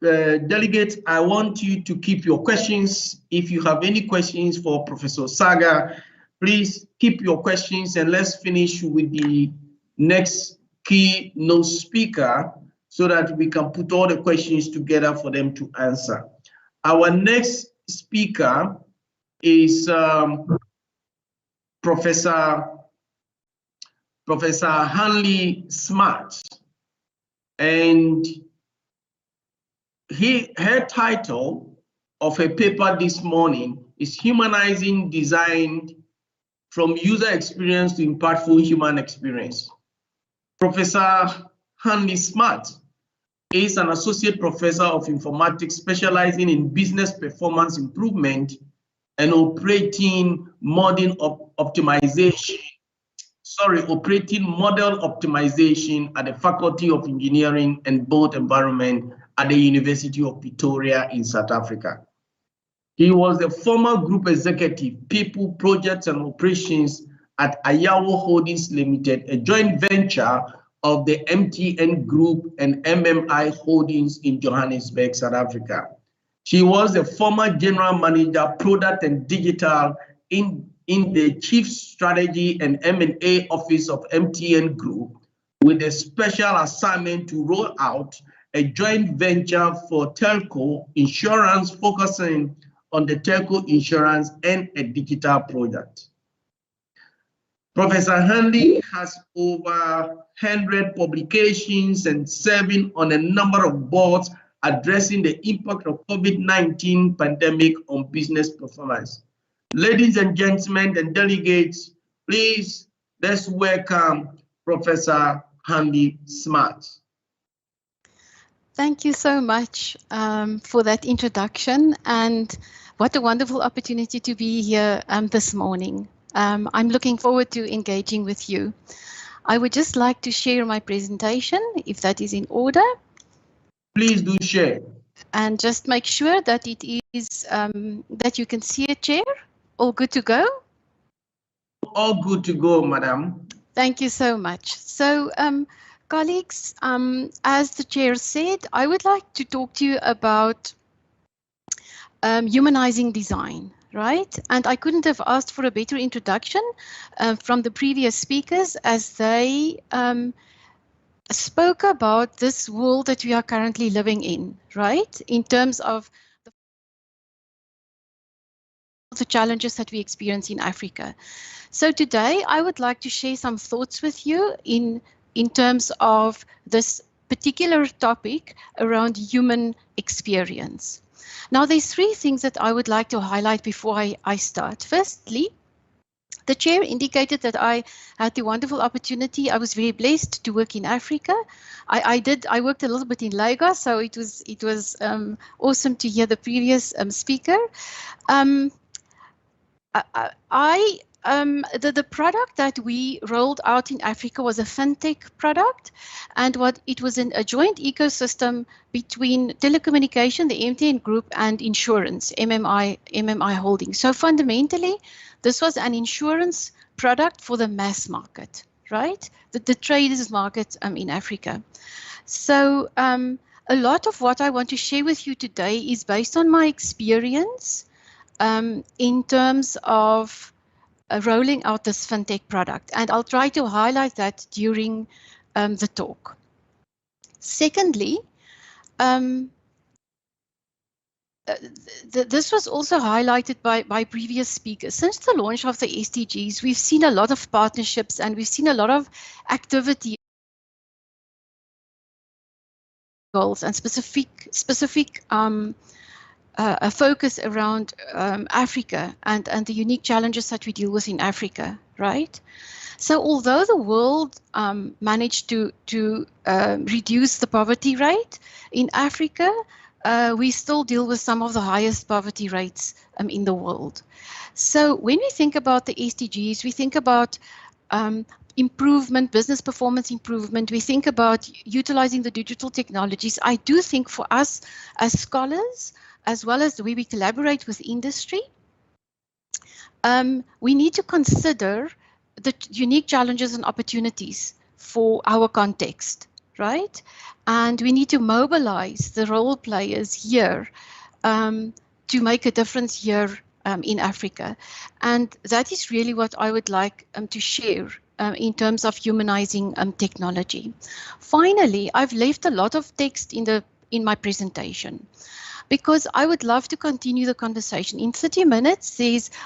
delegates, I want you to keep your questions. If you have any questions for Professor Osaga, please keep your questions, and let's finish with the next keynote speaker so that we can put all the questions together for them to answer. Our next speaker is Professor Hanley Smart, and her title of her paper this morning is Humanizing Design from User Experience to Impactful Human Experience. Professor Hanley Smart is an associate professor of informatics specializing in business performance improvement and operating model optimization at the Faculty of Engineering and Built Environment at the University of Pretoria in South Africa. He was the former group executive, people, projects and operations at Ayawo Holdings Limited, a joint venture of the MTN Group and MMI Holdings in Johannesburg, South Africa. She was the former general manager, product and digital in the chief strategy and M&A office of MTN Group, with a special assignment to roll out a joint venture for telco insurance, focusing on the telco insurance and a digital product. Professor Hanley has over 100 publications and serving on a number of boards addressing the impact of COVID-19 pandemic on business performance. Ladies and gentlemen and delegates, please let's welcome Professor Hanley Smart. Thank you so much for that introduction, and what a wonderful opportunity to be here this morning. I'm looking forward to engaging with you. I would just like to share my presentation, if that is in order. Please do share. And just make sure that it is, that you can see it, Chair. All good to go? All good to go, Madam. Thank you so much. So, colleagues, as the Chair said, I would like to talk to you about humanizing design, right? And I couldn't have asked for a better introduction from the previous speakers, as they spoke about this world that we are currently living in, right? In terms of the challenges that we experience in Africa. So today I would like to share some thoughts with you in terms of this particular topic around human experience. Now, there's three things that I would like to highlight before I start. Firstly, the Chair indicated that I had the wonderful opportunity. I was very blessed to work in Africa. I worked a little bit in Lagos, so it was awesome to hear the previous speaker. The product that we rolled out in Africa was a fintech product, and it was a joint ecosystem between telecommunication, the MTN Group, and insurance, MMI Holdings. So fundamentally, this was an insurance product for the mass market, right? The traders market in Africa. So a lot of what I want to share with you today is based on my experience in terms of rolling out this fintech product, and I'll try to highlight that during the talk. Secondly, this was also highlighted by previous speakers. Since the launch of the SDGs, we've seen a lot of partnerships and we've seen a lot of activity goals and specific a focus around Africa and the unique challenges that we deal with in Africa, right? So although the world managed to reduce the poverty rate, in Africa, we still deal with some of the highest poverty rates in the world. So when we think about the SDGs, we think about improvement, business performance improvement, we think about utilizing the digital technologies. I do think for us as scholars, as well as the way we collaborate with industry, we need to consider the unique challenges and opportunities for our context, right? And we need to mobilize the role players here to make a difference here in Africa. And that is really what I would like to share in terms of humanizing technology. Finally, I've left a lot of text in my presentation, because I would love to continue the conversation. In 30 minutes,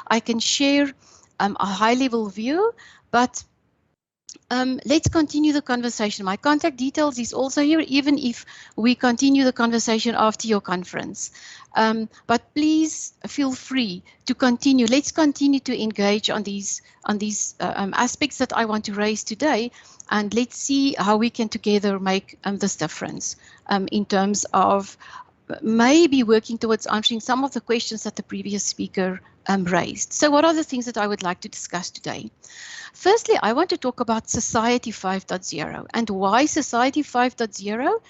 I can share a high-level view, but let's continue the conversation. My contact details is also here, even if we continue the conversation after your conference. But please feel free to continue. Let's continue to engage on these aspects that I want to raise today, and let's see how we can together make this difference in terms of maybe working towards answering some of the questions that the previous speaker raised. So what are the things that I would like to discuss today? Firstly, I want to talk about Society 5.0 and why Society 5.0.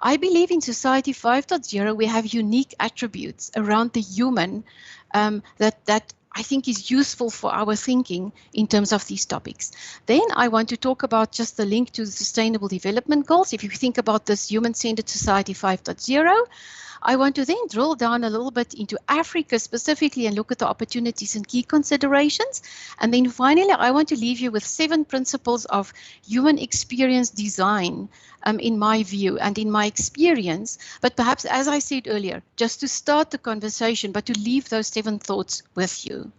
I believe in Society 5.0 we have unique attributes around the human that I think is useful for our thinking in terms of these topics. Then I want to talk about just the link to the Sustainable Development Goals. If you think about this human-centered Society 5.0, I want to then drill down a little bit into Africa specifically and look at the opportunities and key considerations. And then finally, I want to leave you with 7 principles of human experience design in my view and in my experience. But perhaps, as I said earlier, just to start the conversation, but to leave those 7 thoughts with you.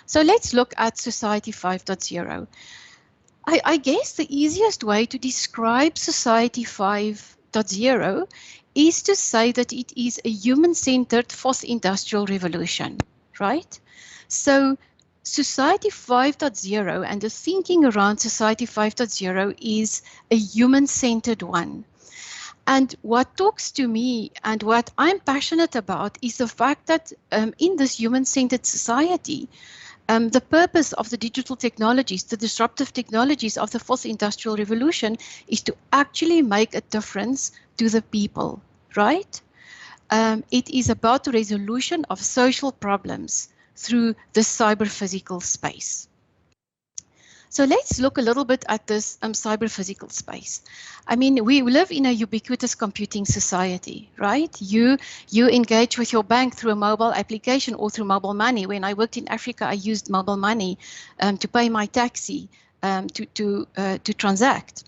So let's look at Society 5.0. I guess the easiest way to describe Society 5.0 is to say that it is a human-centered 4th industrial revolution, right? So Society 5.0 and the thinking around Society 5.0 is a human-centered one. And what talks to me and what I'm passionate about is the fact that in this human-centered society, the purpose of the digital technologies, the disruptive technologies of the 4th industrial revolution is to actually make a difference to the people, right? It is about the resolution of social problems through the cyber-physical space. So let's look a little bit at this cyber-physical space. I mean, we live in a ubiquitous computing society, right? You engage with your bank through a mobile application or through mobile money. When I worked in Africa, I used mobile money to pay my taxi, to transact.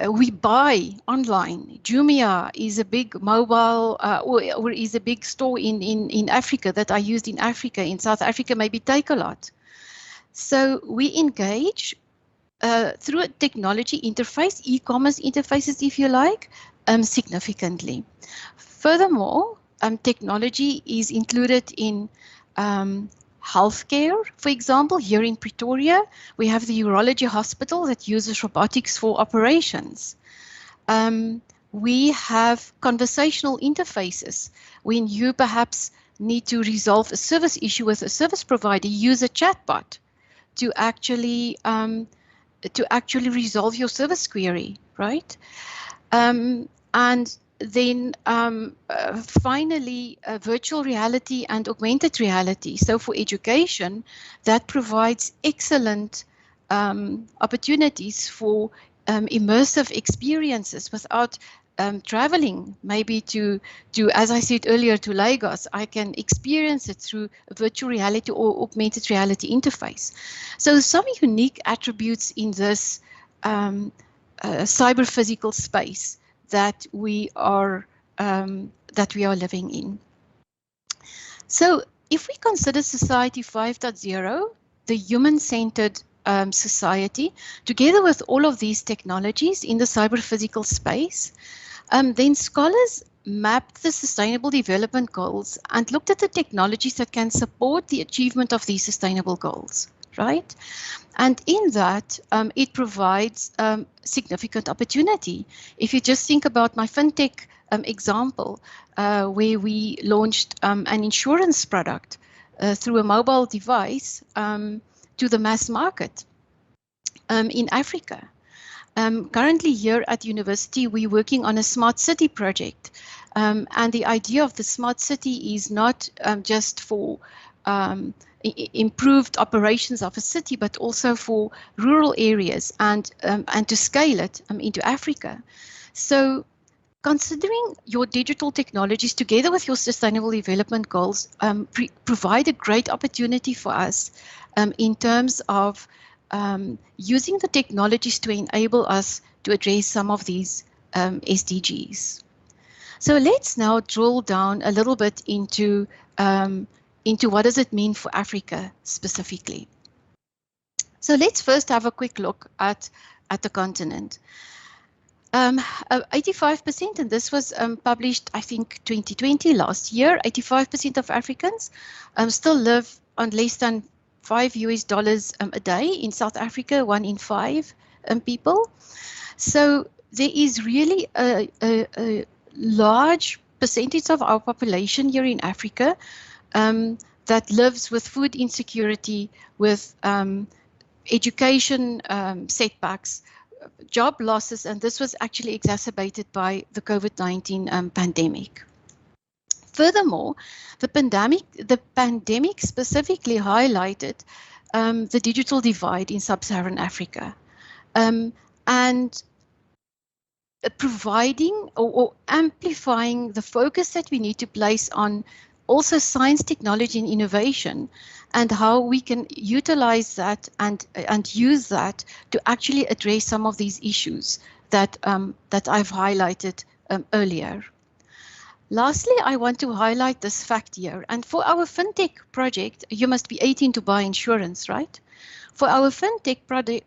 We buy online. Jumia is a big mobile or is a big store in Africa that I used in Africa. In South Africa, maybe Takealot. So we engage through a technology interface, e-commerce interfaces, if you like, significantly. Furthermore, technology is included in healthcare. For example, here in Pretoria, we have the urology hospital that uses robotics for operations. We have conversational interfaces. When you perhaps need to resolve a service issue with a service provider, use a chatbot to actually resolve your service query, right? And then finally, virtual reality and augmented reality. So for education, that provides excellent opportunities for immersive experiences without traveling maybe to, as I said earlier, to Lagos. I can experience it through a virtual reality or augmented reality interface. So some unique attributes in this cyber-physical space that we are living in. So if we consider Society 5.0, the human-centered society, together with all of these technologies in the cyber-physical space, then scholars mapped the Sustainable Development Goals and looked at the technologies that can support the achievement of these sustainable goals, right? And in that, it provides significant opportunity. If you just think about my fintech example, where we launched an insurance product through a mobile device to the mass market in Africa. Currently here at university, we're working on a smart city project. And the idea of the smart city is not just for improved operations of a city, but also for rural areas and to scale it into Africa. So considering your digital technologies together with your Sustainable Development Goals provide a great opportunity for us in terms of using the technologies to enable us to address some of these SDGs. So let's now drill down a little bit into what does it mean for Africa specifically. So let's first have a quick look at the continent. 85%, and this was published, I think, 2020, last year, 85% of Africans still live on less than $5 a day. In South Africa, 1 in 5 people. So there is really a large percentage of our population here in Africa that lives with food insecurity, with education setbacks, job losses, and this was actually exacerbated by the COVID-19 pandemic. Furthermore, the pandemic specifically highlighted the digital divide in sub-Saharan Africa, and providing or amplifying the focus that we need to place on also science, technology, and innovation, and how we can utilize that and use that to actually address some of these issues that I've highlighted earlier. Lastly, I want to highlight this fact here. And for our FinTech project, you must be 18 to buy insurance, right? For our FinTech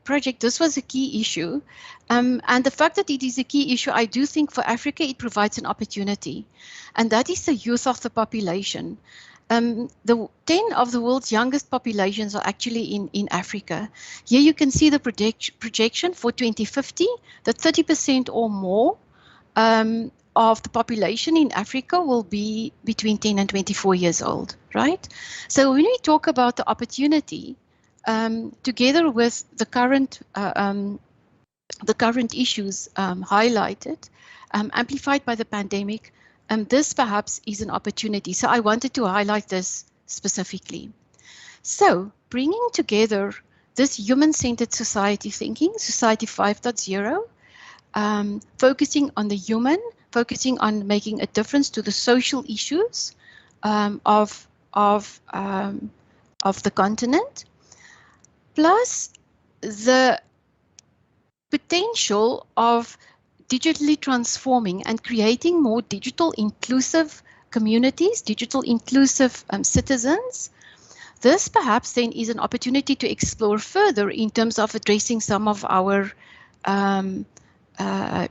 project, this was a key issue. And the fact that it is a key issue, I do think for Africa, it provides an opportunity. And that is the youth of the population. The 10 of the world's youngest populations are actually in Africa. Here you can see the projection for 2050, that 30% or more of the population in Africa will be between 10 and 24 years old, right? So when we talk about the opportunity, together with the current issues highlighted, amplified by the pandemic, this perhaps is an opportunity. So I wanted to highlight this specifically. So bringing together this human-centered society thinking, Society 5.0, focusing on the human, focusing on making a difference to the social issues of the continent, plus the potential of digitally transforming and creating more digital inclusive communities, digital inclusive citizens. This perhaps then is an opportunity to explore further in terms of addressing some of our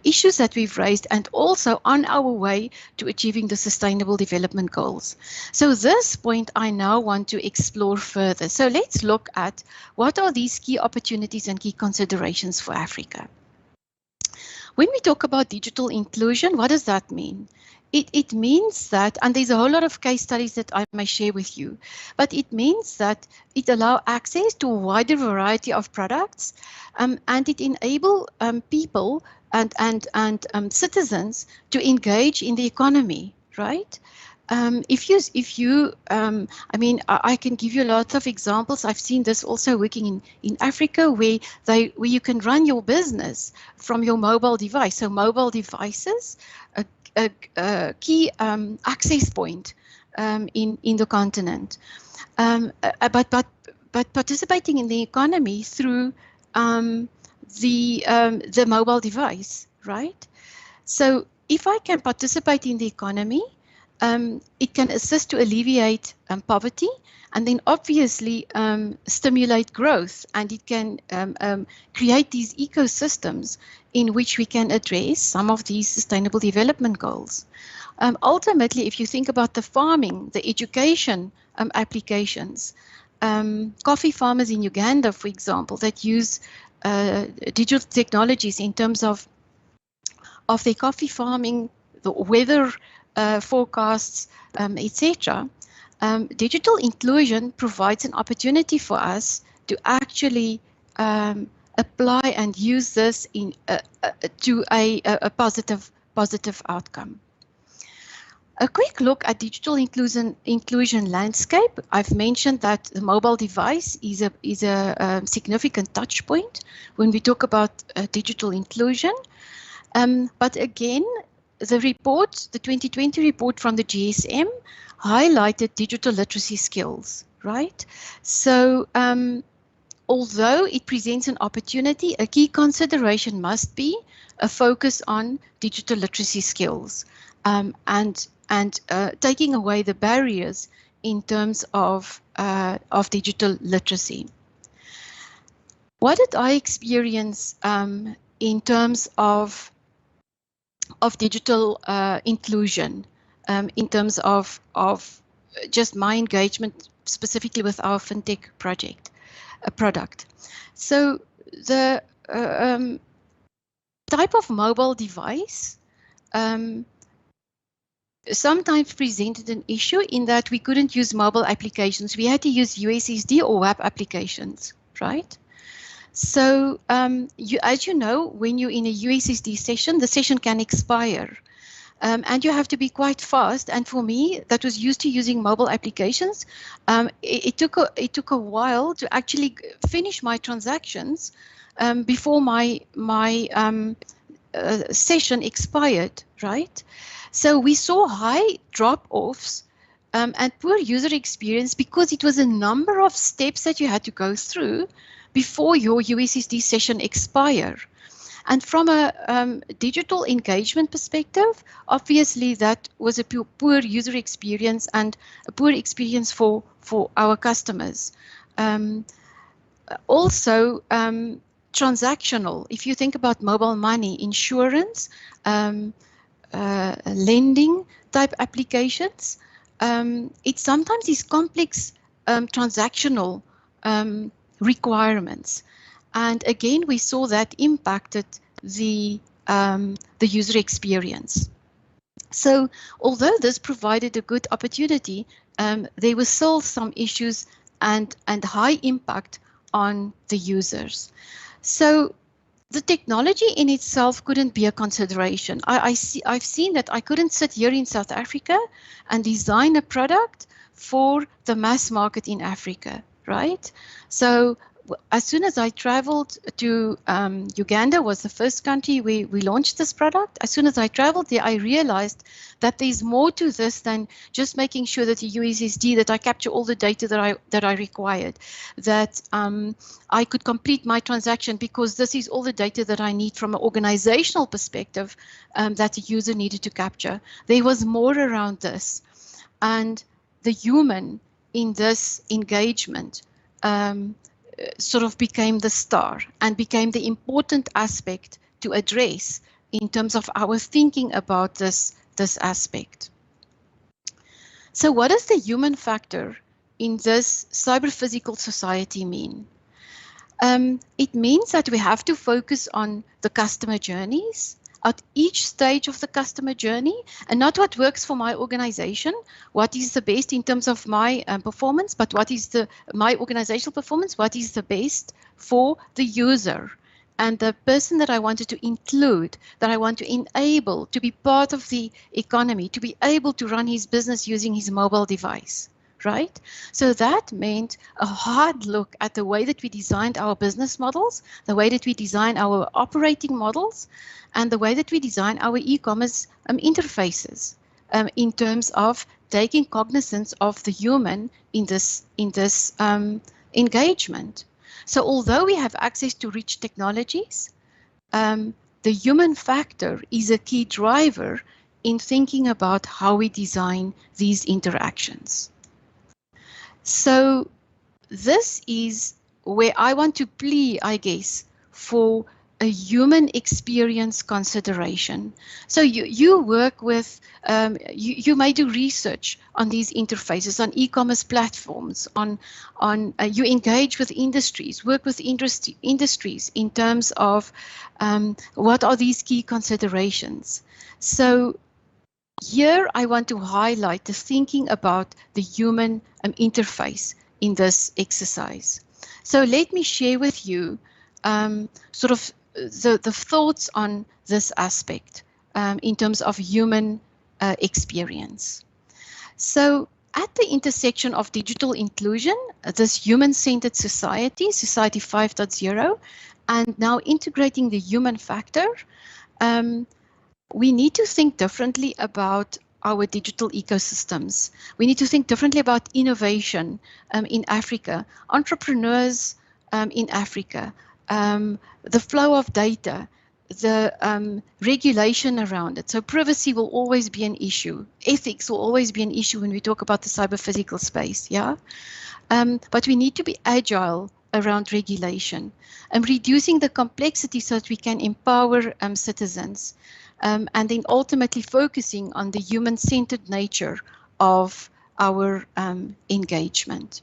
issues that we've raised, and also on our way to achieving the Sustainable Development Goals. So this point I now want to explore further. So let's look at what are these key opportunities and key considerations for Africa. When we talk about digital inclusion, what does that mean? It means that, and there's a whole lot of case studies that I may share with you, but it means that it allows access to a wider variety of products, and it enables people and citizens to engage in the economy, right? I mean, I can give you lots of examples. I've seen this also working in Africa, where you can run your business from your mobile device. So mobile devices, a key access point in the continent, but participating in the economy through the mobile device, right? So if I can participate in the economy, it can assist to alleviate poverty, and then obviously stimulate growth, and it can create these ecosystems in which we can address some of these Sustainable Development Goals. Ultimately, if you think about the farming, the education applications, coffee farmers in Uganda, for example, that use digital technologies in terms of their coffee farming, the weather forecasts, etc. Digital inclusion provides an opportunity for us to actually apply and use this to a positive outcome. A quick look at digital inclusion landscape. I've mentioned that the mobile device is a significant touch point when we talk about digital inclusion. But again, the report, the 2020 report from the GSM, highlighted digital literacy skills, right? So although it presents an opportunity, a key consideration must be a focus on digital literacy skills and taking away the barriers in terms of digital literacy. What did I experience in terms of digital inclusion, in terms of just my engagement specifically with our fintech product? So the type of mobile device sometimes presented an issue in that we couldn't use mobile applications. We had to use USSD or web applications, right? So as you know, when you're in a USSD session, the session can expire. And you have to be quite fast. And for me, that was used to using mobile applications. It took a while to actually finish my transactions before my session expired, right? So we saw high drop-offs and poor user experience because it was a number of steps that you had to go through before your USSD session expire. And from a digital engagement perspective, obviously that was a poor user experience and a poor experience for our customers. Also, transactional. If you think about mobile money, insurance, lending type applications, it sometimes is complex transactional requirements. And again, we saw that impacted the user experience. So although this provided a good opportunity, there were still some issues and high impact on the users. So the technology in itself couldn't be a consideration. I've seen that I couldn't sit here in South Africa and design a product for the mass market in Africa, right? So as soon as I traveled to Uganda, was the first country we launched this product. As soon as I traveled there, I realized that there's more to this than just making sure that the USSD, that I capture all the data that I required, that I could complete my transaction because this is all the data that I need from an organizational perspective that the user needed to capture. There was more around this, and the human in this engagement sort of became the star and became the important aspect to address in terms of our thinking about this aspect. So what does the human factor in this cyber-physical society mean? It means that we have to focus on the customer journeys at each stage of the customer journey, and not what works for my organization, what is the best in terms of my performance, but what is my organizational performance, what is the best for the user and the person that I wanted to include, that I want to enable to be part of the economy, to be able to run his business using his mobile device. Right? So that meant a hard look at the way that we designed our business models, the way that we design our operating models, and the way that we design our e-commerce interfaces in terms of taking cognizance of the human in this engagement. So although we have access to rich technologies, the human factor is a key driver in thinking about how we design these interactions. So this is where I want to plea, I guess, for a human experience consideration. So you work with, you may do research on these interfaces, on e-commerce platforms, you engage with industries, work with industries in terms of what are these key considerations. So here I want to highlight the thinking about the human interface in this exercise. So let me share with you sort of the thoughts on this aspect in terms of human experience. So at the intersection of digital inclusion, this human-centered society, Society 5.0, and now integrating the human factor, we need to think differently about our digital ecosystems. We need to think differently about innovation in Africa, entrepreneurs in Africa, the flow of data, the regulation around it. So privacy will always be an issue. Ethics will always be an issue when we talk about the cyber-physical space, yeah? But we need to be agile around regulation and reducing the complexity so that we can empower citizens. And then ultimately focusing on the human-centered nature of our engagement.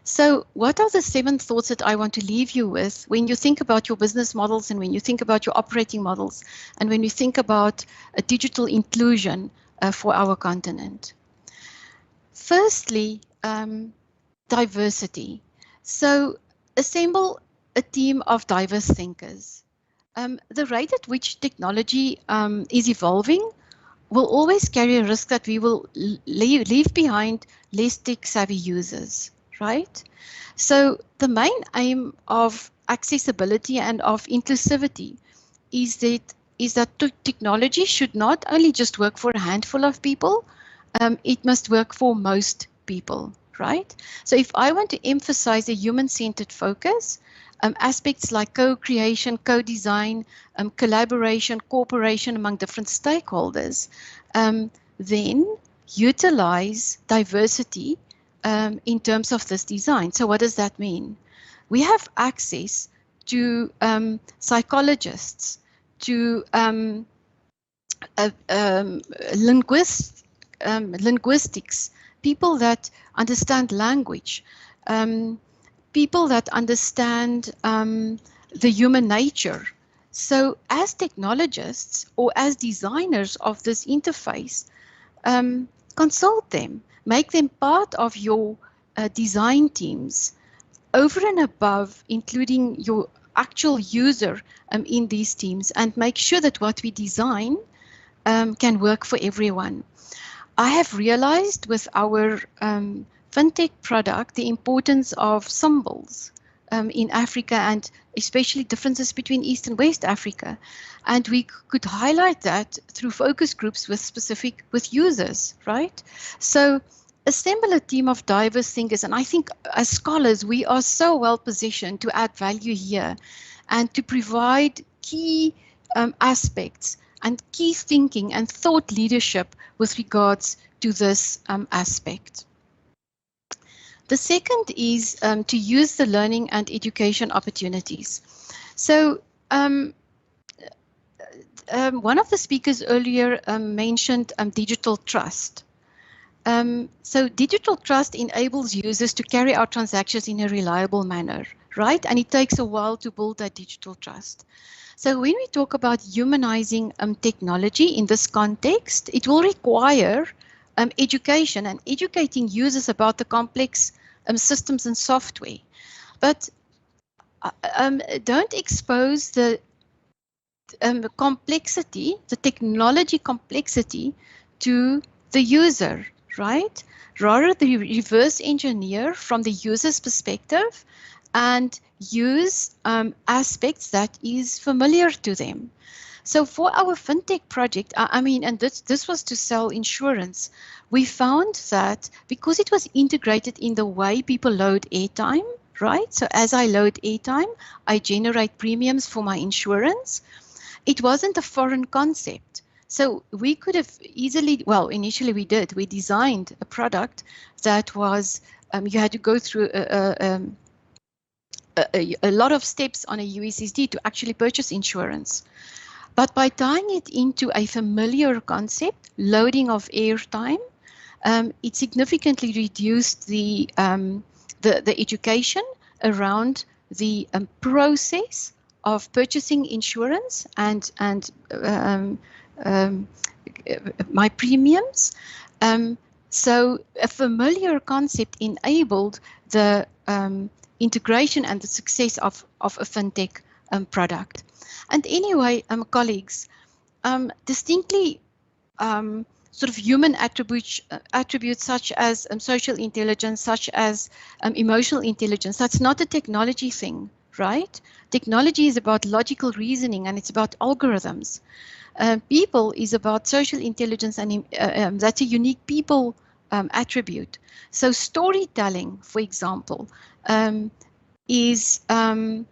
So what are the 7 thoughts that I want to leave you with when you think about your business models and when you think about your operating models and when you think about a digital inclusion for our continent? Firstly, diversity. So assemble a team of diverse thinkers. The rate at which technology is evolving will always carry a risk that we will leave behind less tech-savvy users, right? So the main aim of accessibility and of inclusivity is that technology should not only just work for a handful of people, it must work for most people, right? So if I want to emphasize a human-centered focus, aspects like co-creation, co-design, collaboration, cooperation among different stakeholders, then utilize diversity in terms of this design. So what does that mean? We have access to psychologists, to linguistics, people that understand language, people that understand the human nature. So as technologists or as designers of this interface, consult them, make them part of your design teams, over and above including your actual user in these teams, and make sure that what we design can work for everyone. I have realized with our fintech product the importance of symbols in Africa, and especially differences between East and West Africa. And we could highlight that through focus groups with users, right? So assemble a team of diverse thinkers, and I think as scholars we are so well positioned to add value here and to provide key aspects and key thinking and thought leadership with regards to this aspect. The second is to use the learning and education opportunities. So one of the speakers earlier mentioned digital trust. So digital trust enables users to carry out transactions in a reliable manner, right? And it takes a while to build that digital trust. So when we talk about humanizing technology in this context, it will require education and educating users about the complex systems and software. But don't expose the complexity, the technology complexity to the user, right? Rather, the reverse engineer from the user's perspective and use aspects that is familiar to them. So for our fintech project, and this was to sell insurance, we found that because it was integrated in the way people load airtime, right? So as I load airtime, I generate premiums for my insurance. It wasn't a foreign concept. So we could have easily, well, initially we did. We designed a product that was, you had to go through a lot of steps on a USSD to actually purchase insurance. But by tying it into a familiar concept, loading of airtime, it significantly reduced the education around the process of purchasing insurance and my premiums. So a familiar concept enabled the integration and the success of a fintech product. And anyway, colleagues, distinctly sort of human attributes such as social intelligence, such as emotional intelligence, that's not a technology thing, right? Technology is about logical reasoning and it's about algorithms. People is about social intelligence, and that's a unique people attribute. So storytelling, for example, is a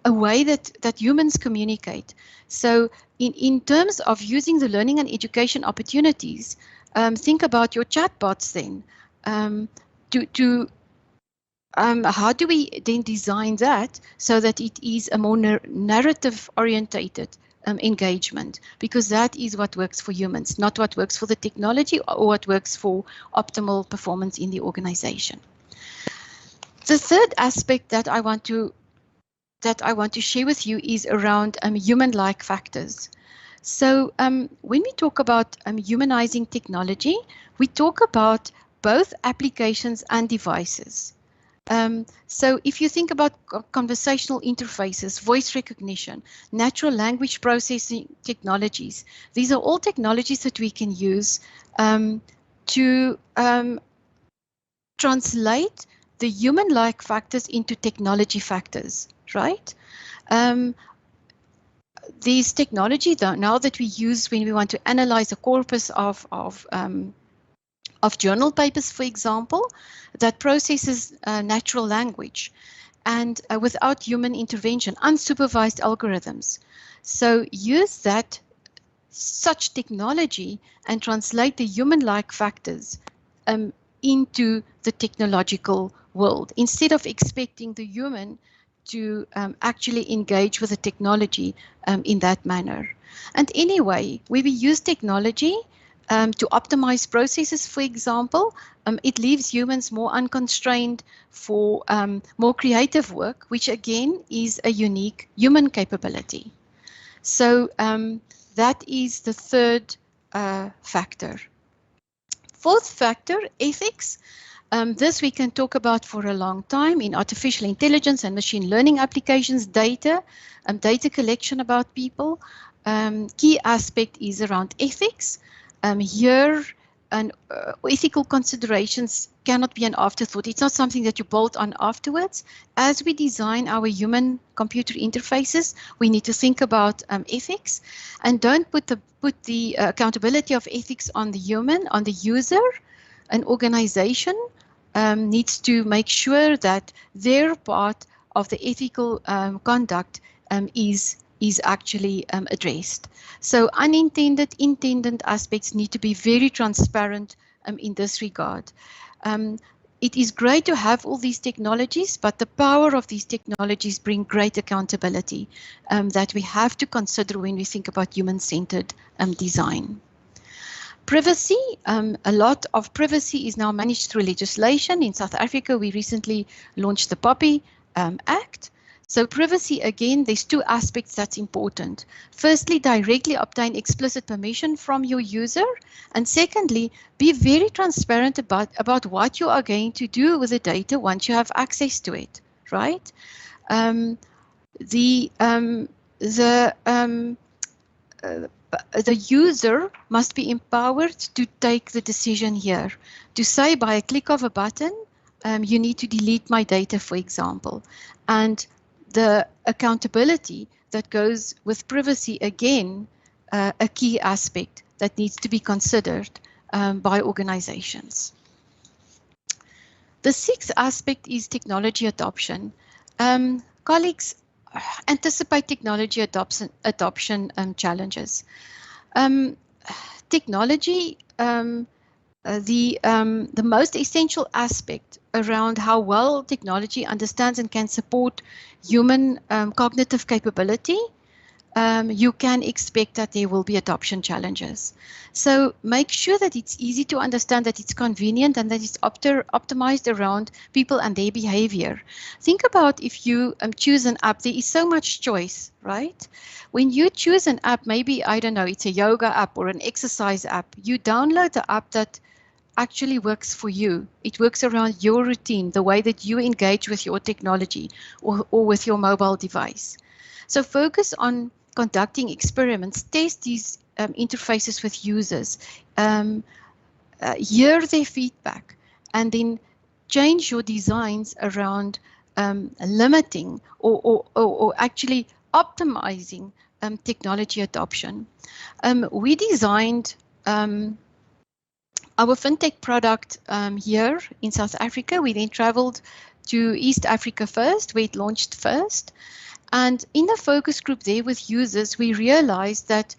way that humans communicate. So in terms of using the learning and education opportunities, think about your chatbots then. How do we then design that so that it is a more narrative orientated engagement? Because that is what works for humans, not what works for the technology or what works for optimal performance in the organization. The third aspect that I want to share with you is around human-like factors. So when we talk about humanizing technology, we talk about both applications and devices. So if you think about conversational interfaces, voice recognition, natural language processing technologies, these are all technologies that we can use to translate the human-like factors into technology factors, right? These technology now that we use when we want to analyze a corpus of journal papers, for example, that processes natural language and without human intervention, unsupervised algorithms. So use such technology and translate the human-like factors into the technological world, instead of expecting the human to actually engage with the technology in that manner. And anyway, when we use technology to optimize processes, for example, it leaves humans more unconstrained for more creative work, which again is a unique human capability. So that is the third factor. Fourth factor, ethics. This we can talk about for a long time in artificial intelligence and machine learning applications, data collection about people. Key aspect is around ethics. Here, ethical considerations cannot be an afterthought. It's not something that you bolt on afterwards. As we design our human-computer interfaces, we need to think about ethics, and don't put the accountability of ethics on the human, on the user. An organization needs to make sure that their part of the ethical conduct is actually addressed. So unintended, intended aspects need to be very transparent in this regard. It is great to have all these technologies, but the power of these technologies bring great accountability that we have to consider when we think about human-centered design. Privacy, a lot of privacy is now managed through legislation. In South Africa, we recently launched the POPI Act. So privacy, again, there's two aspects that's important. Firstly, directly obtain explicit permission from your user. And secondly, be very transparent about what you are going to do with the data once you have access to it, right? The user must be empowered to take the decision here. To say by a click of a button, you need to delete my data, for example. And the accountability that goes with privacy, again, a key aspect that needs to be considered by organizations. The sixth aspect is technology adoption. Colleagues, anticipate technology adoption challenges. Technology, the most essential aspect around how well technology understands and can support human cognitive capability, you can expect that there will be adoption challenges. So make sure that it's easy to understand, that it's convenient, and that it's optimized around people and their behavior. Think about if you choose an app, there is so much choice, right? When you choose an app, maybe, I don't know, it's a yoga app or an exercise app, you download the app that actually works for you. It works around your routine, the way that you engage with your technology or with your mobile device. So focus on conducting experiments, test these interfaces with users, hear their feedback, and then change your designs around limiting or actually optimizing technology adoption. We designed our fintech product here in South Africa. We then traveled to East Africa first, where it launched first. And in the focus group there with users, we realized that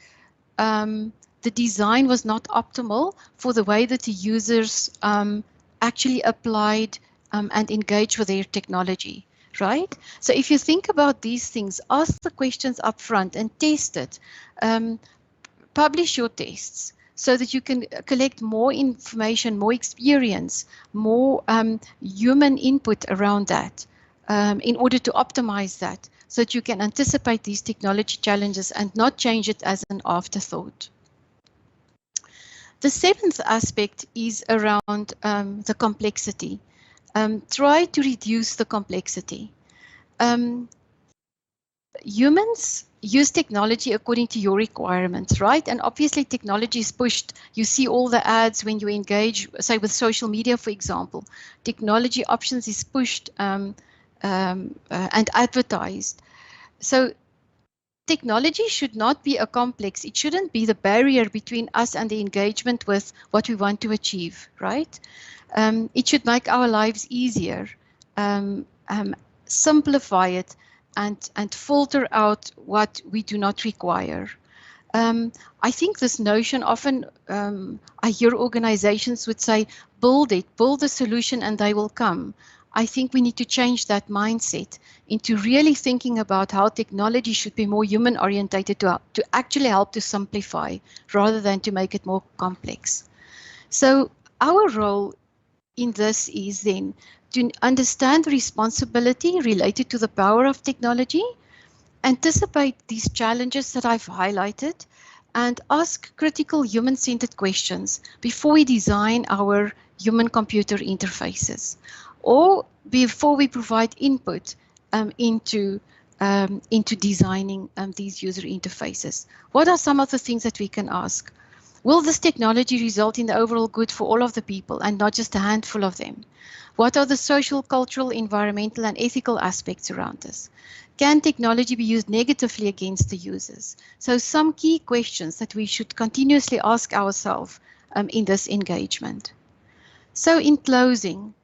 the design was not optimal for the way that the users actually applied and engaged with their technology, right? So if you think about these things, ask the questions up front and test it. Publish your tests so that you can collect more information, more experience, more human input around that in order to optimize that, so that you can anticipate these technology challenges and not change it as an afterthought. The seventh aspect is around the complexity. Try to reduce the complexity. Humans use technology according to your requirements, right? And obviously technology is pushed. You see all the ads when you engage, say with social media, for example. Technology options is pushed and advertised. So technology should not be a complex. It shouldn't be the barrier between us and the engagement with what we want to achieve, right? It should make our lives easier, simplify it, and filter out what we do not require. I think this notion often, I hear organizations would say, build the solution and they will come. I think we need to change that mindset into really thinking about how technology should be more human orientated to actually help to simplify rather than to make it more complex. So our role in this is then to understand the responsibility related to the power of technology, anticipate these challenges that I've highlighted, and ask critical human-centered questions before we design our human-computer interfaces, or before we provide input into designing these user interfaces. What are some of the things that we can ask? Will this technology result in the overall good for all of the people and not just a handful of them? What are the social, cultural, environmental, and ethical aspects around this? Can technology be used negatively against the users? So some key questions that we should continuously ask ourselves in this engagement. So in closing,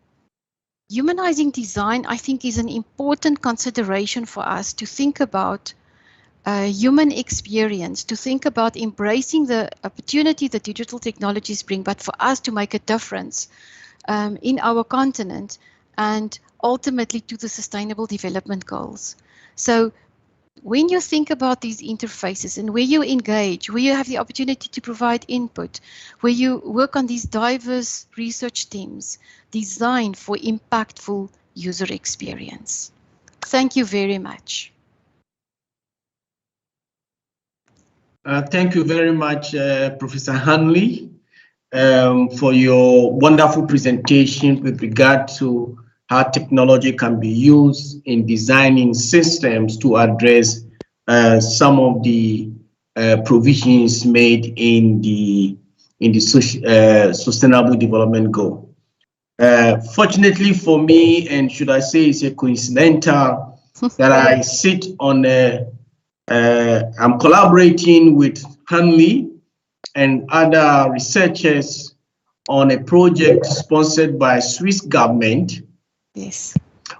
humanizing design, I think, is an important consideration for us to think about human experience, to think about embracing the opportunity that digital technologies bring, but for us to make a difference in our continent and ultimately to the Sustainable Development Goals. So when you think about these interfaces and where you engage, where you have the opportunity to provide input, where you work on these diverse research teams, design for impactful user experience. Thank you very much. Thank you very much, Professor Hanley, for your wonderful presentation with regard to how technology can be used in designing systems to address some of the provisions made in the Sustainable Development Goal. Fortunately for me, and should I say it's a coincidental, that I sit on I'm collaborating with Hanley and other researchers on a project sponsored by Swiss government. Yes.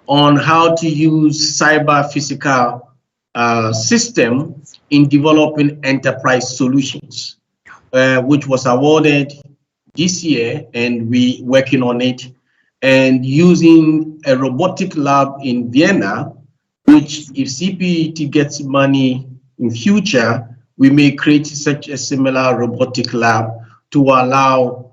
On how to use cyber physical system in developing enterprise solutions, which was awarded this year, and we working on it, and using a robotic lab in Vienna, which if CPET gets money in future, we may create such a similar robotic lab to allow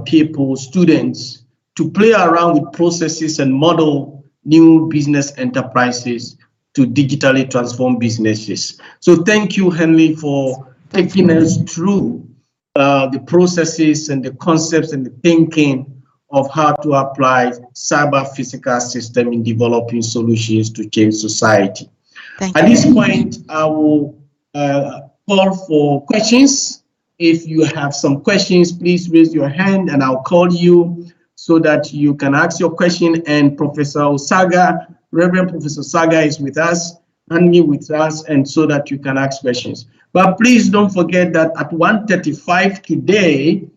people, students, to play around with processes and model new business enterprises to digitally transform businesses. So thank you, Henley, for taking us through the processes and the concepts and the thinking of how to apply cyber physical system in developing solutions to change society. At this point, I will call for questions. If you have some questions, please raise your hand and I'll call you so that you can ask your question. And Professor Osaga, Reverend Professor Osaga is with us. hanging with us, and so that you can ask questions. But please don't forget that at 1:35 today,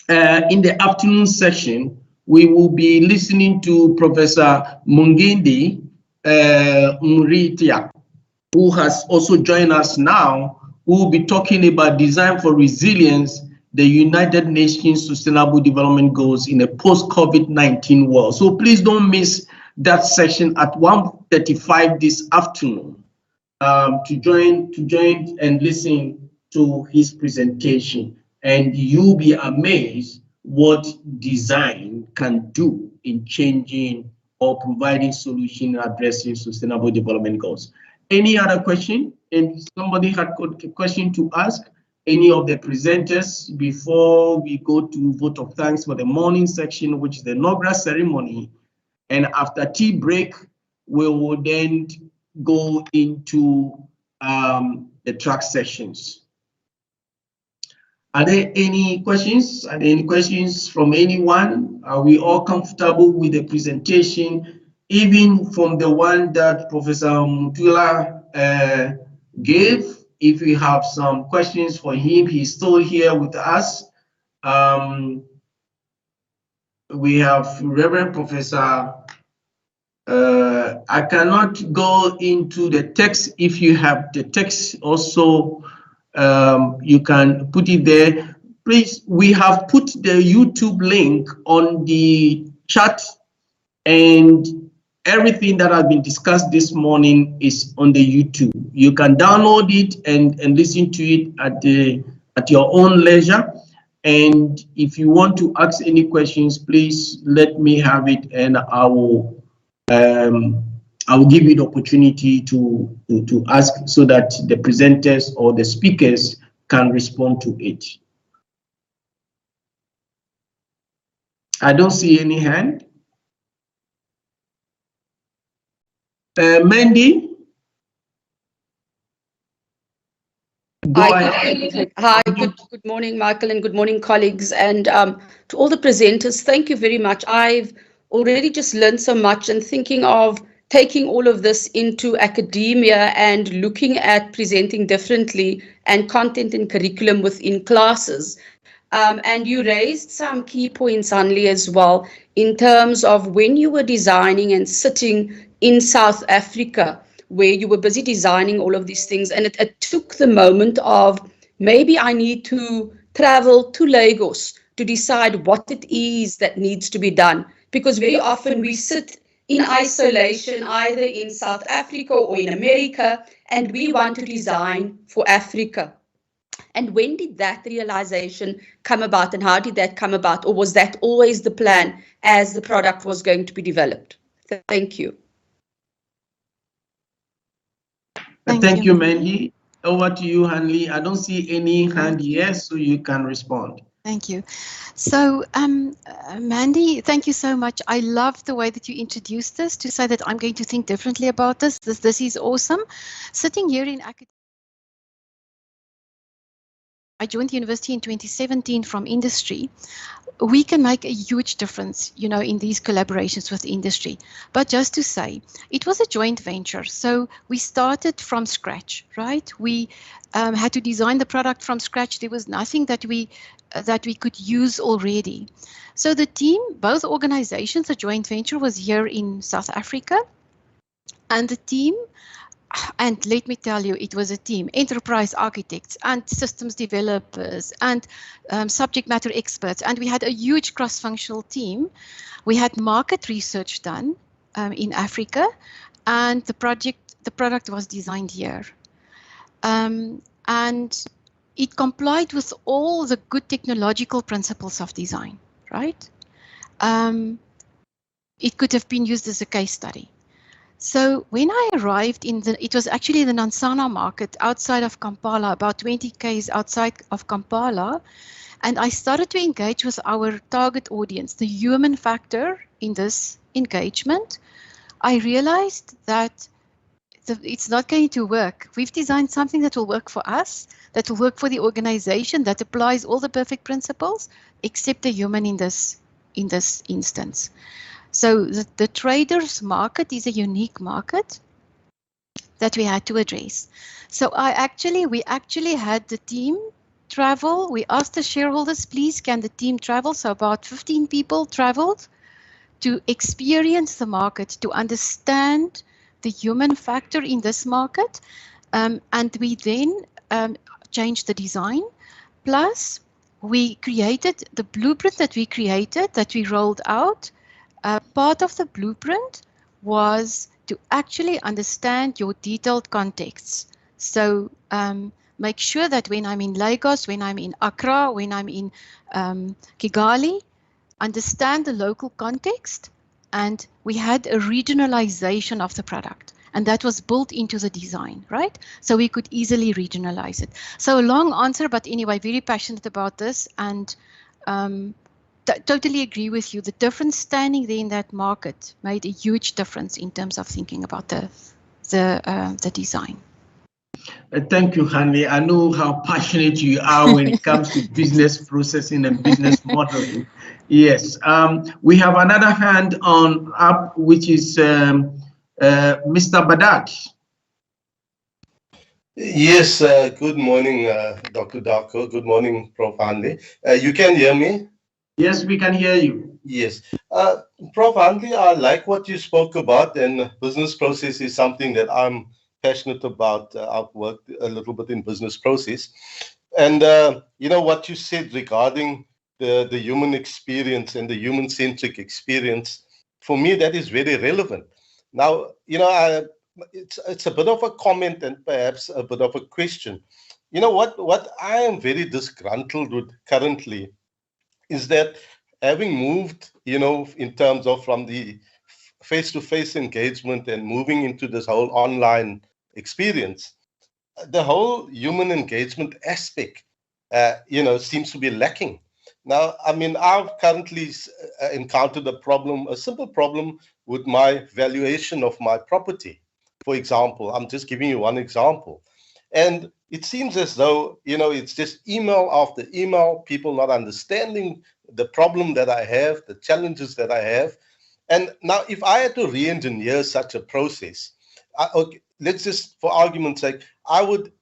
in the afternoon session, we will be listening to Professor Mungindi Muritia, who has also joined us now, who will be talking about design for resilience, the United Nations Sustainable Development Goals in a post-COVID-19 world. So please don't miss that session at 1:35 this afternoon to join and listen to his presentation. And you'll be amazed what design can do in changing or providing solution addressing sustainable development goals. Any other question? And somebody had a question to ask any of the presenters before we go to vote of thanks for the morning section, which is the inaugural ceremony. And after tea break, we will then go into the track sessions. Are there any questions? Are there any questions from anyone? Are we all comfortable with the presentation, even from the one that Professor Mutula gave? If we have some questions for him, he's still here with us. We have Reverend Professor. I cannot go into the text. If you have the text also, you can put it there. Please, we have put the YouTube link on the chat, and everything that has been discussed this morning is on the YouTube. You can download it and listen to it at your own leisure. And if you want to ask any questions, please let me have it, and I will give you the opportunity to ask so that the presenters or the speakers can respond to it. I don't see any hand. Mandy? Hi, good morning, Michael, and good morning, colleagues. And to all the presenters, thank you very much. I've already just learned so much, and thinking of taking all of this into academia and looking at presenting differently and content and curriculum within classes. And you raised some key points, Hanli, as well, in terms of when you were designing and sitting in South Africa, where you were busy designing all of these things. And it took the moment of, maybe I need to travel to Lagos to decide what it is that needs to be done. Because very often we sit in isolation, either in South Africa or in America, and we want to design for Africa. And when did that realization come about, and how did that come about? Or was that always the plan as the product was going to be developed? Thank you. Thank you, Mandy. Over to you, Hanli. I don't see any hand yet, so you can respond. Thank you. So, Mandy, thank you so much. I love the way that you introduced this, to say that I'm going to think differently about this. This is awesome. Sitting here in academia, I joined the university in 2017 from industry. We can make a huge difference, you know, in these collaborations with industry. But just to say, it was a joint venture. So we started from scratch, right? We had to design the product from scratch. There was nothing that we could use already. So the team, both organizations, the joint venture was here in South Africa, and the team, and let me tell you, it was a team, enterprise architects and systems developers and subject matter experts. And we had a huge cross-functional team. We had market research done in Africa, and the product was designed here. And it complied with all the good technological principles of design, right? It could have been used as a case study. So when I arrived it was actually the Nansana market outside of Kampala, about 20 km outside of Kampala. And I started to engage with our target audience, the human factor in this engagement. I realized that it's not going to work. We've designed something that will work for us, that will work for the organization, that applies all the perfect principles, except the human in this instance. So the traders market is a unique market. that we had to address. So we actually had the team travel. We asked the shareholders, please, can the team travel? So about 15 people traveled to experience the market, to understand the human factor in this market. And we then changed the design. Plus, we created the blueprint that we rolled out. Part of the blueprint was to actually understand your detailed contexts. So make sure that when I'm in Lagos, when I'm in Accra, when I'm in Kigali, understand the local context. And we had a regionalization of the product. And that was built into the design, right? So we could easily regionalize it. So a long answer, but anyway, very passionate about this, and totally agree with you. The difference standing there in that market made a huge difference in terms of thinking about the design. Thank you, Hanley. I know how passionate you are when it comes to business processing and business modeling. Yes. We have another hand on up, which is Mr. Badat. Yes, good morning, Dr. Darko. Good morning, Prof. Hanley. You can hear me? Yes, we can hear you. Yes. Prof. Hanley, I like what you spoke about, and business process is something that I'm passionate about. I've worked a little bit in business process. And, you know, what you said regarding the human experience and the human-centric experience, for me, that is very relevant. Now, you know, it's a bit of a comment and perhaps a bit of a question. You know, what I am very disgruntled with currently is that having moved, you know, in terms of from the face-to-face engagement and moving into this whole online experience, the whole human engagement aspect, you know, seems to be lacking. Now, I mean, I've currently encountered a simple problem with my valuation of my property. For example, I'm just giving you one example. And it seems as though, you know, it's just email after email, people not understanding the problem that I have, the challenges that I have. And now, if I had to re-engineer such a process, okay, let's just, for argument's sake, I would,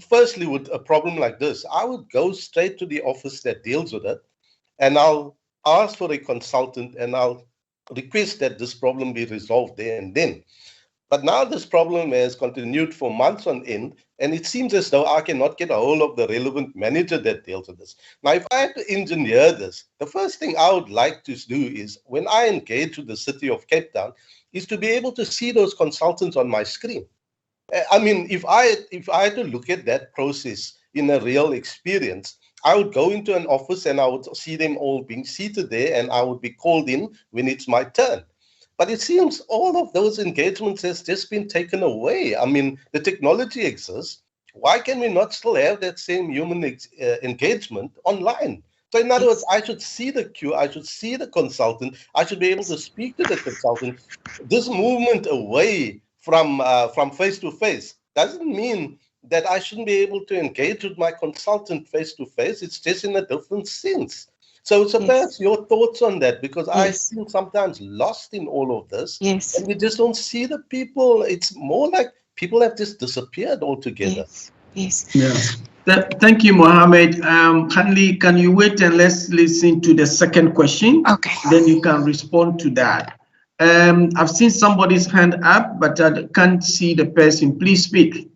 firstly, with a problem like this, I would go straight to the office that deals with it, and I'll ask for a consultant, and I'll request that this problem be resolved there and then. But now this problem has continued for months on end, and it seems as though I cannot get a hold of the relevant manager that deals with this. Now, if I had to engineer this, the first thing I would like to do is, when I engage with the city of Cape Town, is to be able to see those consultants on my screen. I mean, if I had to look at that process in a real experience, I would go into an office and I would see them all being seated there, and I would be called in when it's my turn. But it seems all of those engagements has just been taken away. I mean, the technology exists. Why can we not still have that same human engagement online? So in other words, I should see the queue, I should see the consultant, I should be able to speak to the consultant. This movement away from face-to-face doesn't mean that I shouldn't be able to engage with my consultant face-to-face. It's just in a different sense. So perhaps your thoughts on that, because I feel sometimes lost in all of this. Yes. And we just don't see the people. It's more like people have just disappeared altogether. Yes. Yeah. Thank you, Mohammed. Hanley, can you wait and let's listen to the second question? Okay. Then you can respond to that. I've seen somebody's hand up, but I can't see the person. Please speak.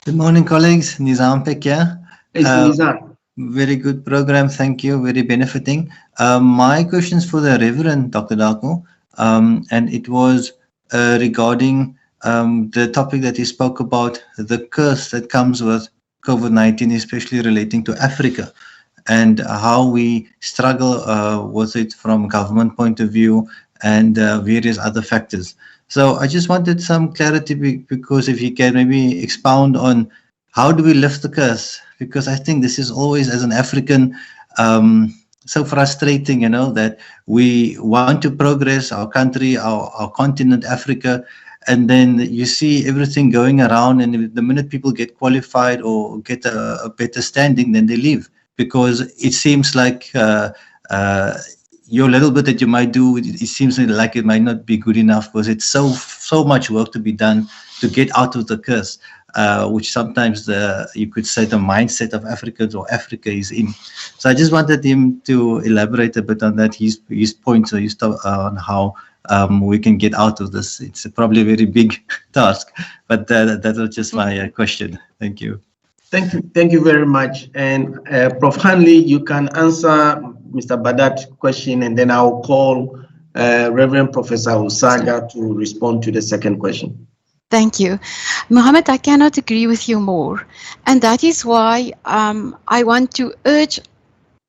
Good morning, colleagues. Nizam Pek here. It's Nizam. Very good program, thank you, very benefiting. My question is for the Reverend Dr. Darko, and it was regarding the topic that he spoke about, the curse that comes with COVID-19, especially relating to Africa, and how we struggle with it from government point of view and various other factors. So I just wanted some clarity, because if you can maybe expound on how do we lift the curse? Because I think this is always, as an African, so frustrating, you know, that we want to progress our country, our continent, Africa, and then you see everything going around, and the minute people get qualified or get a better standing, then they leave, because it seems like your little bit that you might do, it seems like it might not be good enough because it's so much work to be done to get out of the curse, which sometimes you could say the mindset of Africans or Africa is in. So I just wanted him to elaborate a bit on that, his points on how we can get out of this. It's probably a very big task, but that was just my question. Thank you. Thank you very much. And Prof. Hanley, you can answer Mr. Badat's question, and then I'll call Reverend Professor Usaga to respond to the second question. Thank you. Mohammed, I cannot agree with you more. And that is why I want to urge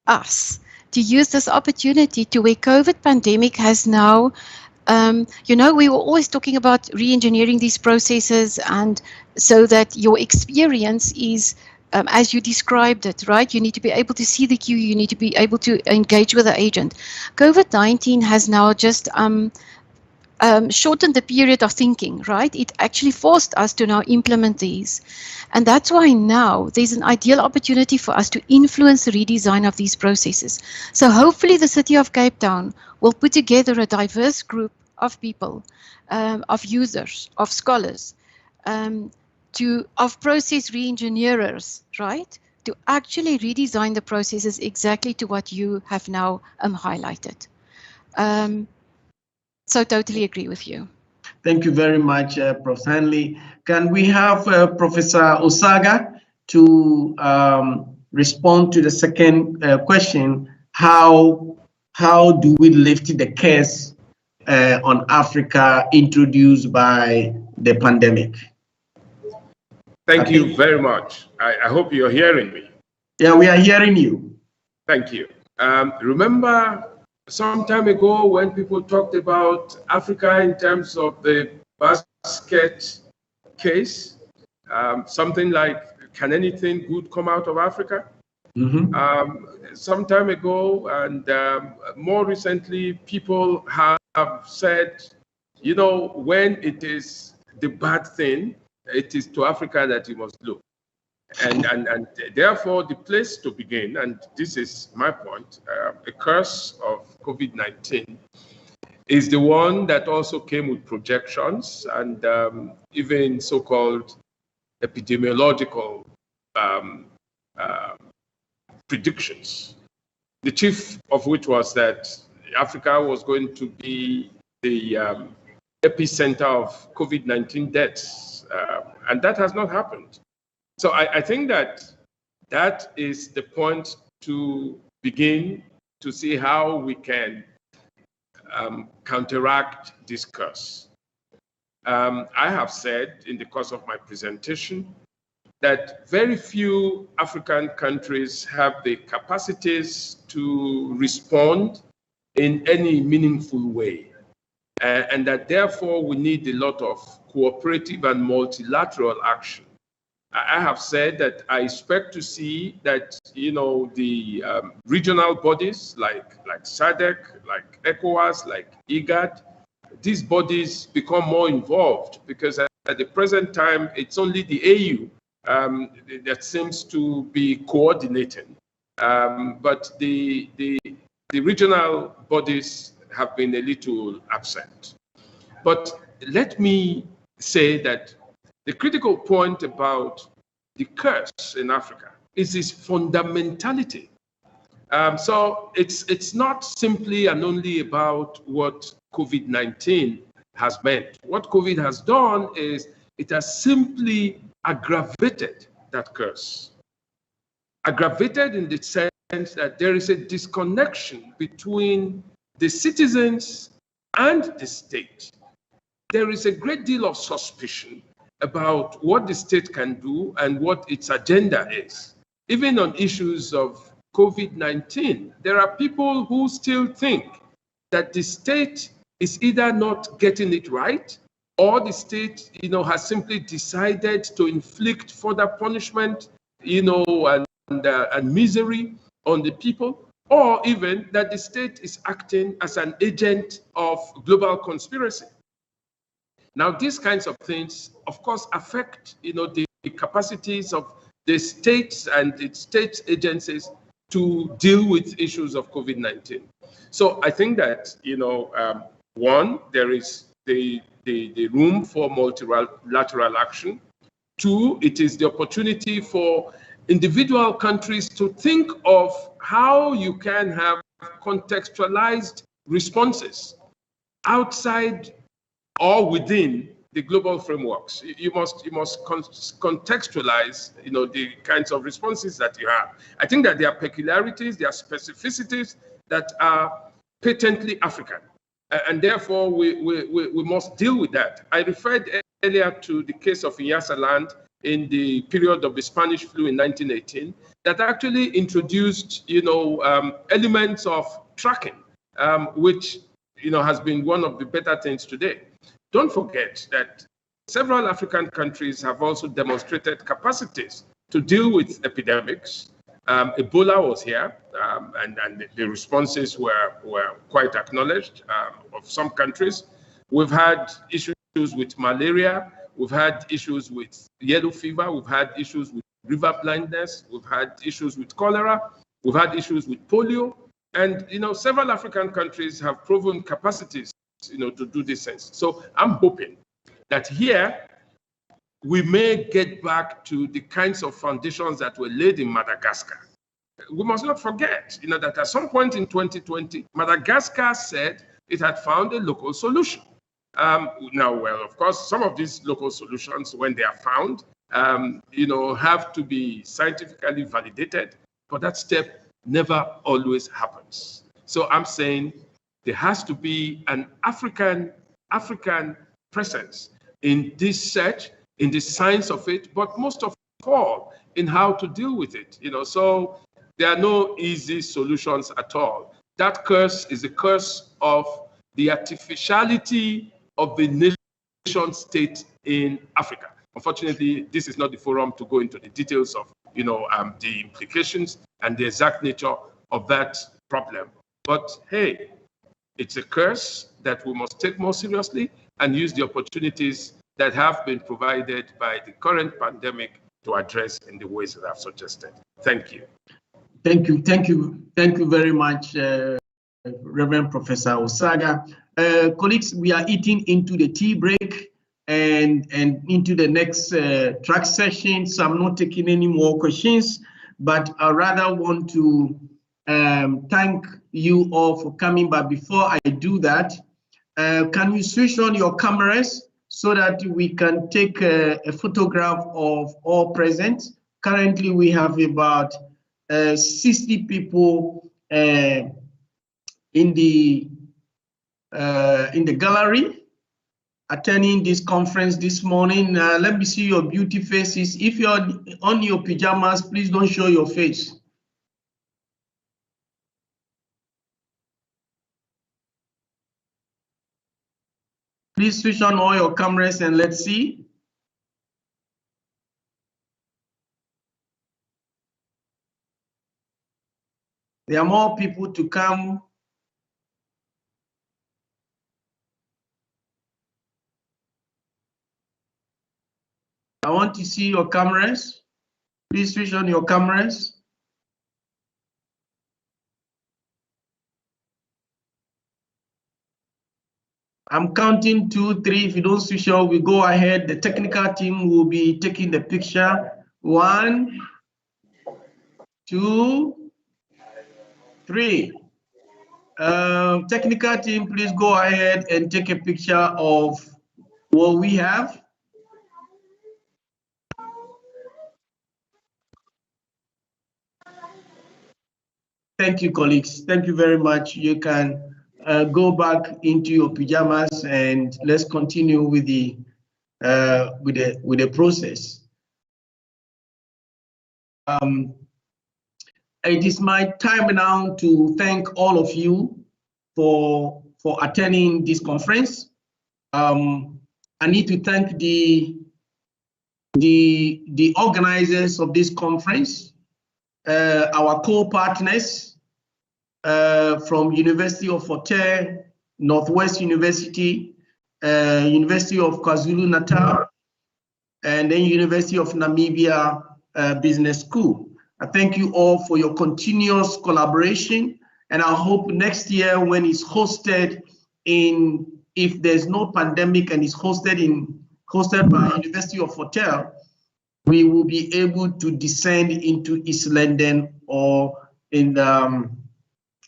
us to use this opportunity to where COVID pandemic has now, we were always talking about re-engineering these processes, and so that your experience is, as you described it, right? You need to be able to see the queue, you need to be able to engage with the agent. COVID-19 has now just shortened the period of thinking, right? It actually forced us to now implement these. And that's why now there's an ideal opportunity for us to influence the redesign of these processes. So hopefully the City of Cape Town will put together a diverse group of people, of users, of scholars, of process re-engineers, right? To actually redesign the processes exactly to what you have now highlighted. So totally agree with you. Thank you very much, Prof. Hanley. Can we have Professor Usaga to respond to the second question? How do we lift the curse on Africa introduced by the pandemic? Thank you very much. I hope you're hearing me. Yeah, we are hearing you. Thank you. Remember some time ago when people talked about Africa in terms of the basket case, something like, can anything good come out of Africa? Mm-hmm. Some time ago, and more recently, people have said, when it is the bad thing, it is to Africa that you must look. And therefore, the place to begin, and this is my point, a curse of COVID-19 is the one that also came with projections and even so-called epidemiological predictions, the chief of which was that Africa was going to be the epicenter of COVID-19 deaths, and that has not happened. So I think that is the point to begin to see how we can counteract this curse. I have said in the course of my presentation that very few African countries have the capacities to respond in any meaningful way, and that therefore we need a lot of cooperative and multilateral action. I have said that I expect to see that, the regional bodies like SADC, like ECOWAS, like IGAD, these bodies become more involved, because at the present time, it's only the AU that seems to be coordinating. But the regional bodies have been a little absent. But let me say that the critical point about the curse in Africa is its fundamentality. So it's not simply and only about what COVID-19 has meant. What COVID has done is it has simply aggravated that curse. Aggravated in the sense that there is a disconnection between the citizens and the state. There is a great deal of suspicion about what the state can do and what its agenda is. Even on issues of COVID-19, there are people who still think that the state is either not getting it right, or the state, has simply decided to inflict further punishment, and misery on the people, or even that the state is acting as an agent of global conspiracy. Now, these kinds of things, of course, affect, the capacities of the states and its state agencies to deal with issues of COVID-19. So I think that, one, there is the room for multilateral action. Two, it is the opportunity for individual countries to think of how you can have contextualized responses outside or within the global frameworks. You must contextualize, the kinds of responses that you have. I think that there are peculiarities, there are specificities that are patently African, and therefore we must deal with that. I referred earlier to the case of Nyasaland in the period of the Spanish flu in 1918 that actually introduced, elements of tracking, which, has been one of the better things today. Don't forget that several African countries have also demonstrated capacities to deal with epidemics. Ebola was here, and the responses were quite acknowledged of some countries. We've had issues with malaria. We've had issues with yellow fever. We've had issues with river blindness. We've had issues with cholera. We've had issues with polio. And, several African countries have proven capacities, to do these things. So I'm hoping that here we may get back to the kinds of foundations that were laid in Madagascar. We must not forget, that at some point in 2020, Madagascar said it had found a local solution. Now, well, of course, some of these local solutions, when they are found, have to be scientifically validated, but that step never always happens. So I'm saying there has to be an African presence in this search, in the science of it, but most of all in how to deal with it. So there are no easy solutions at all. That curse is the curse of the artificiality of the nation state in Africa. Unfortunately, this is not the forum to go into the details of, the implications and the exact nature of that problem. But hey, it's a curse that we must take more seriously and use the opportunities that have been provided by the current pandemic to address in the ways that I've suggested. Thank you. Thank you very much, Reverend Professor Osaga. Colleagues, we are eating into the tea break and into the next track session. So I'm not taking any more questions, but I rather want to thank you all for coming. But before I do that, can you switch on your cameras so that we can take a photograph of all present? Currently, we have about 60 people in the gallery attending this conference this morning. Let me see your beauty faces. If you're on your pajamas, please don't show your face. Please switch on all your cameras and let's see. There are more people to come. I want to see your cameras. Please switch on your cameras. I'm counting 2, 3. If you don't switch on, we go ahead. The technical team will be taking the picture. 1, 2, 3. Technical team, please go ahead and take a picture of what we have. Thank you, colleagues. Thank you very much. You can go back into your pajamas and let's continue with the process. It is my time now to thank all of you for attending this conference. I need to thank the organizers of this conference, our co-partners from University of Forte, Northwest University, University of KwaZulu-Natal, and then University of Namibia Business School. I thank you all for your continuous collaboration, and I hope next year when it's hosted in, if there's no pandemic and it's hosted by University of Hotel, we will be able to descend into East London or in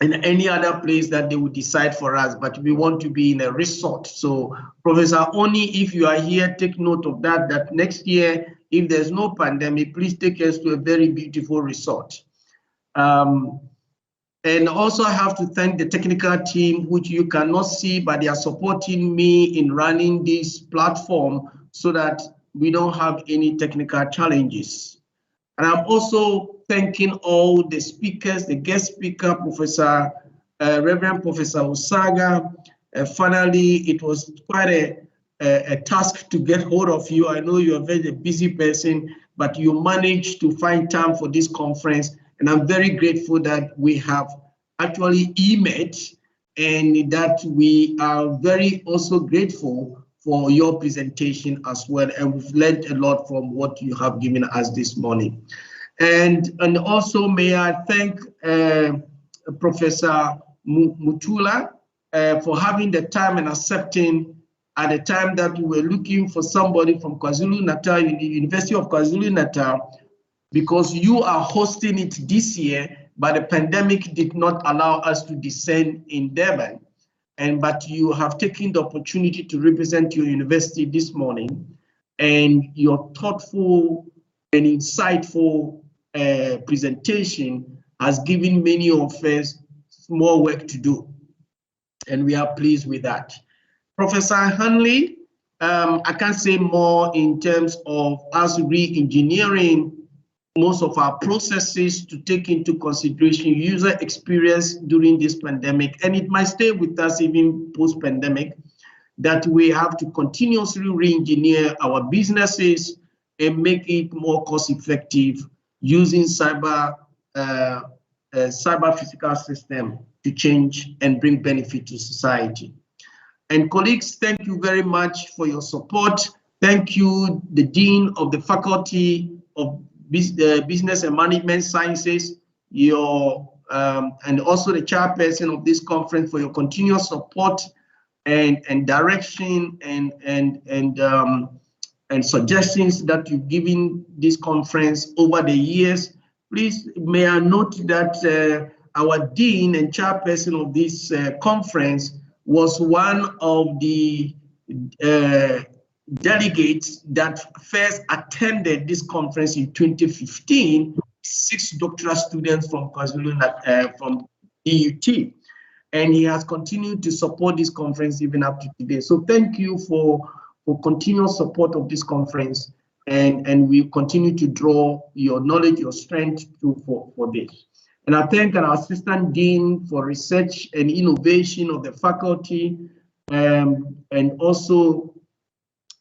any other place that they would decide for us, but we want to be in a resort. So Professor Oni, if you are here, take note of that, that next year, if there's no pandemic, please take us to a very beautiful resort. And also I have to thank the technical team, which you cannot see, but they are supporting me in running this platform so that we don't have any technical challenges. And I'm also thanking all the speakers, the guest speaker, Reverend Professor Osaga. Finally, it was quite a task to get hold of you. I know you're a very busy person, but you managed to find time for this conference. And I'm very grateful that we have actually met, and that we are very also grateful for your presentation as well. And we've learned a lot from what you have given us this morning. And also may I thank Professor Mutula for having the time and accepting at the time that we were looking for somebody from KwaZulu-Natal, University of KwaZulu-Natal, because you are hosting it this year, but the pandemic did not allow us to descend in Durban. But you have taken the opportunity to represent your university this morning, and your thoughtful and insightful presentation has given many of us more work to do, and we are pleased with that. Professor Hanley, I can't say more in terms of us re-engineering most of our processes to take into consideration user experience during this pandemic, and it might stay with us even post-pandemic, that we have to continuously re-engineer our businesses and make it more cost-effective using cyber physical system to change and bring benefit to society. And colleagues, thank you very much for your support. Thank you, the Dean of the Faculty of Business and Management Sciences, and also the chairperson of this conference for your continuous support and direction and suggestions that you've given this conference over the years. Please, may I note that our Dean and chairperson of this conference was one of the delegates that first attended this conference in 2015, 6 doctoral students from KwaZulu-Natal, from DUT, and he has continued to support this conference even up to today. So thank you for continuous support of this conference, and we continue to draw your knowledge, your strength for this. And I thank our Assistant Dean for Research and Innovation of the faculty, and also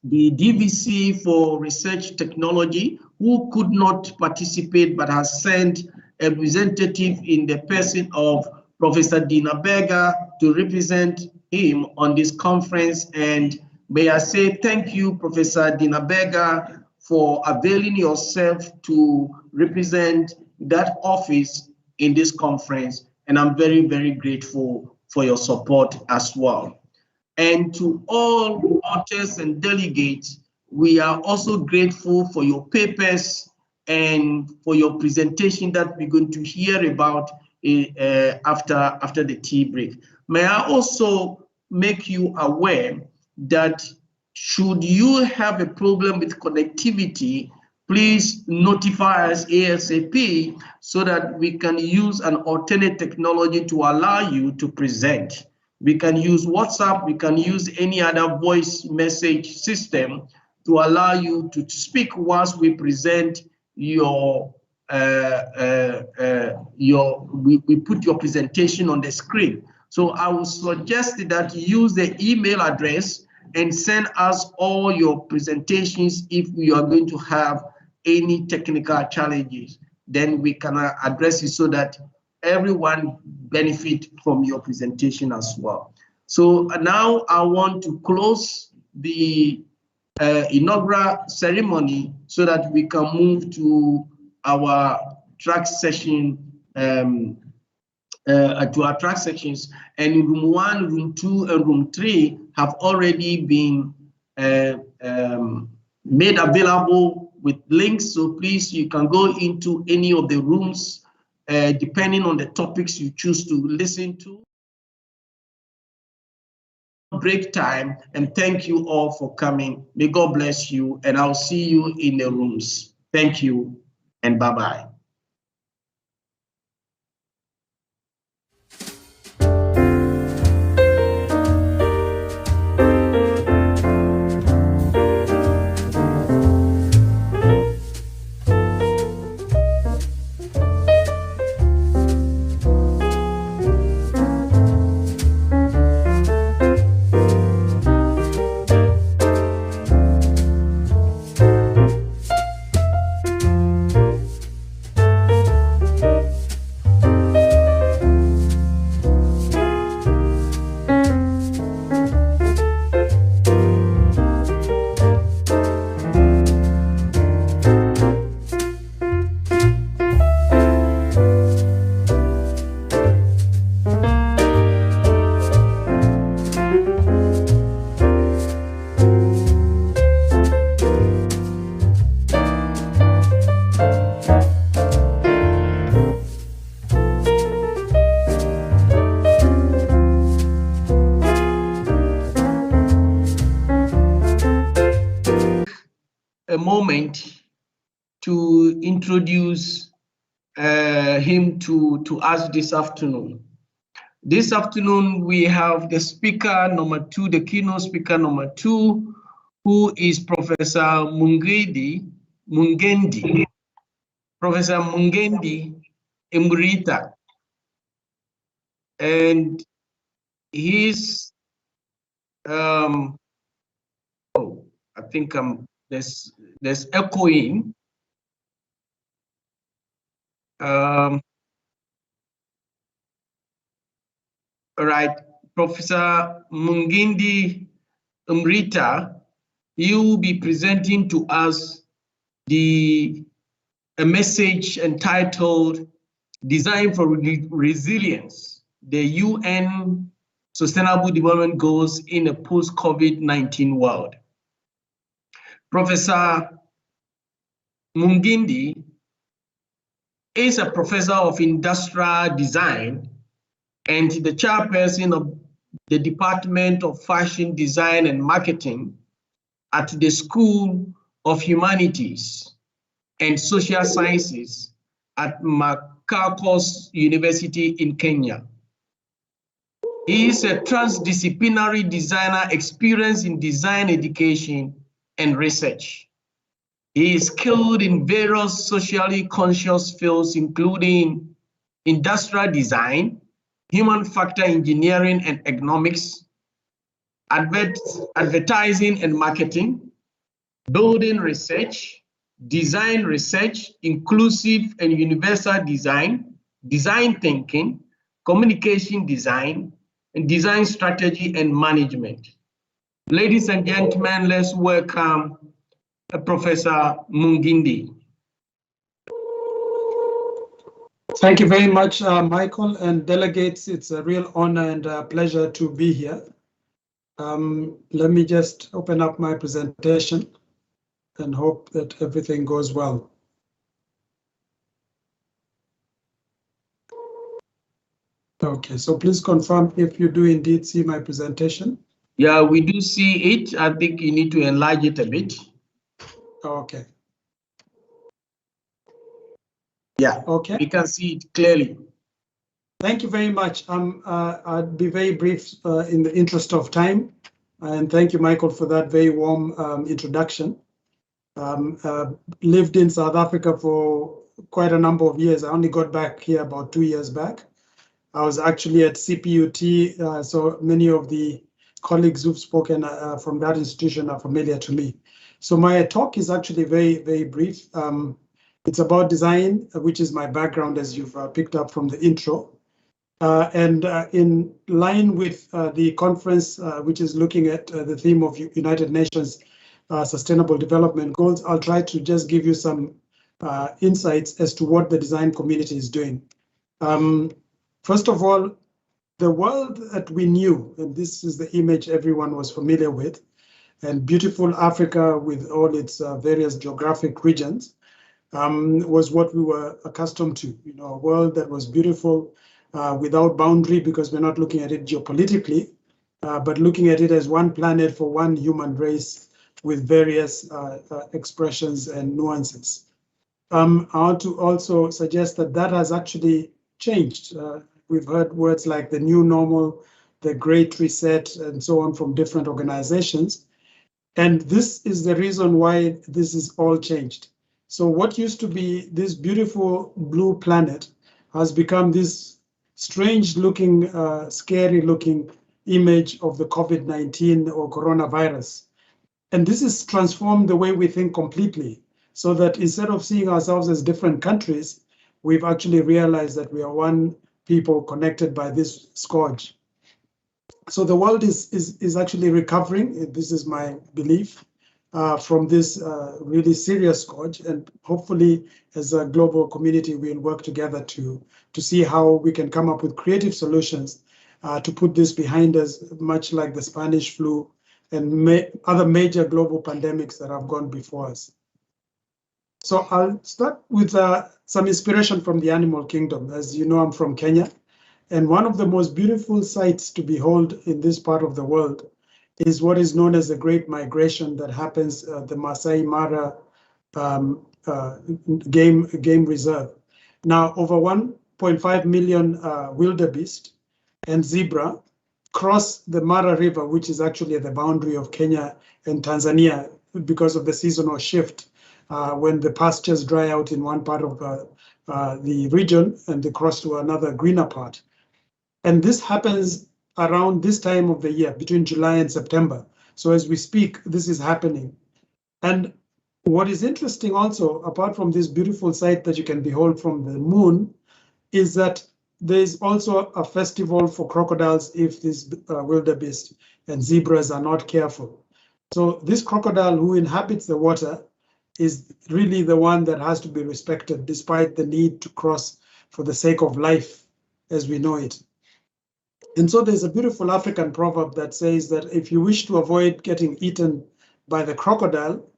the DVC for Research Technology, who could not participate but has sent a representative in the person of Professor Dina Berger to represent him on this conference. And may I say thank you, Professor Dina Berger, for availing yourself to represent that office in this conference. And I'm very, very grateful for your support as well. And to all authors and delegates, we are also grateful for your papers and for your presentation that we're going to hear about after the tea break. May I also make you aware that should you have a problem with connectivity, please notify us ASAP so that we can use an alternate technology to allow you to present. We can use WhatsApp, we can use any other voice message system to allow you to speak whilst we present we put your presentation on the screen. So I would suggest that you use the email address and send us all your presentations if we are going to have any technical challenges. Then we can address it so that everyone benefit from your presentation as well. So now I want to close the inaugural ceremony so that we can move to our track session, to our track sections, and room 1, room 2, and room 3 have already been made available with links. So please, you can go into any of the rooms depending on the topics you choose to listen to. Break time, and thank you all for coming. May God bless you, and I'll see you in the rooms. Thank you, and bye-bye. A moment to introduce him to us this afternoon. This afternoon, we have the speaker number 2, the keynote speaker number 2, who is Professor Mungendi. Professor Mungendi Imrita. And he's, oh, I think there's echoing. All right, Professor Mungendi Umrita, you will be presenting to us a message entitled Design for Resilience, the UN Sustainable Development Goals in a Post-COVID-19 World. Professor Mungendi is a professor of industrial design and the chairperson of the Department of Fashion Design and Marketing at the School of Humanities and Social Sciences at Machakos University in Kenya. He is a transdisciplinary designer experienced in design education and research. He is skilled in various socially conscious fields, including industrial design, human factor engineering and economics, advertising and marketing, building research, design research, inclusive and universal design, design thinking, communication design, and design strategy and management. Ladies and gentlemen, let's welcome Professor Mungendi. Thank you very much, Michael and delegates. It's a real honor and a pleasure to be here. Let me just open up my presentation and hope that everything goes well. Okay, so please confirm if you do indeed see my presentation. Yeah, we do see it. I think you need to enlarge it a bit. Okay. Yeah, okay. We can see it clearly. Thank you very much. I'll be very brief in the interest of time. And thank you, Michael, for that very warm introduction. Lived in South Africa for quite a number of years. I only got back here about 2 years back. I was actually at CPUT, so many of the colleagues who've spoken from that institution are familiar to me. So my talk is actually very, very brief. It's about design, which is my background, as you've picked up from the intro. And in line with the conference, which is looking at the theme of United Nations Sustainable Development Goals, I'll try to just give you some insights as to what the design community is doing. First of all, the world that we knew, and this is the image everyone was familiar with, and beautiful Africa with all its various geographic regions, was what we were accustomed to. You know, a world that was beautiful without boundary, because we're not looking at it geopolitically, but looking at it as one planet for one human race with various expressions and nuances. I want to also suggest that that has actually changed. We've heard words like the new normal, the great reset, and so on from different organizations. And this is the reason why this is all changed. So what used to be this beautiful blue planet has become this strange looking, scary looking image of the COVID-19 or coronavirus. And this has transformed the way we think completely, so that instead of seeing ourselves as different countries, we've actually realized that we are one people connected by this scourge. So the world is actually recovering, this is my belief, from this really serious scourge, and hopefully as a global community we'll work together to see how we can come up with creative solutions to put this behind us, much like the Spanish flu and other major global pandemics that have gone before us. So I'll start with some inspiration from the animal kingdom. As you know, I'm from Kenya, and one of the most beautiful sights to behold in this part of the world is what is known as the Great Migration that happens the Masai Mara game reserve. Now, over 1.5 million wildebeest and zebra cross the Mara River, which is actually at the boundary of Kenya and Tanzania, because of the seasonal shift when the pastures dry out in one part of the region and they cross to another greener part. And this happens around this time of the year, between July and September. So as we speak, this is happening. And what is interesting also, apart from this beautiful sight that you can behold from the moon, is that there is also a festival for crocodiles if these wildebeest and zebras are not careful. So this crocodile who inhabits the water is really the one that has to be respected, despite the need to cross for the sake of life as we know it. And so there's a beautiful African proverb that says that if you wish to avoid getting eaten by the crocodile,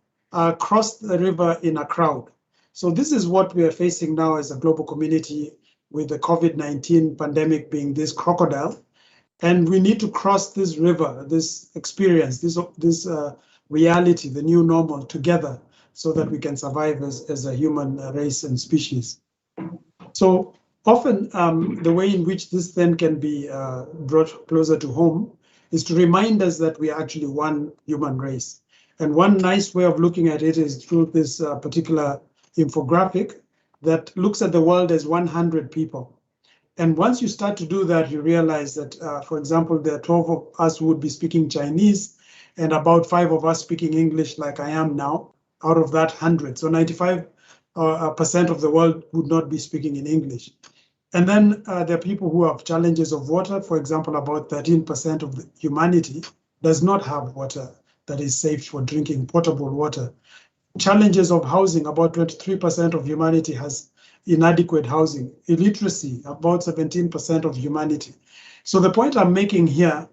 cross the river in a crowd. So this is what we are facing now as a global community, with the COVID-19 pandemic being this crocodile. And we need to cross this river, this experience, this reality, the new normal together, so that we can survive as a human race and species. So often the way in which this then can be brought closer to home is to remind us that we are actually one human race. And one nice way of looking at it is through this particular infographic that looks at the world as 100 people. And once you start to do that, you realize that, for example, there are 12 of us who would be speaking Chinese and about 5 of us speaking English like I am now, out of that 100. So 95% of the world would not be speaking in English. And then there are people who have challenges of water. For example, about 13% of the humanity does not have water that is safe for drinking, potable water. Challenges of housing, about 23% of humanity has inadequate housing. Illiteracy, about 17% of humanity. So the point I'm making here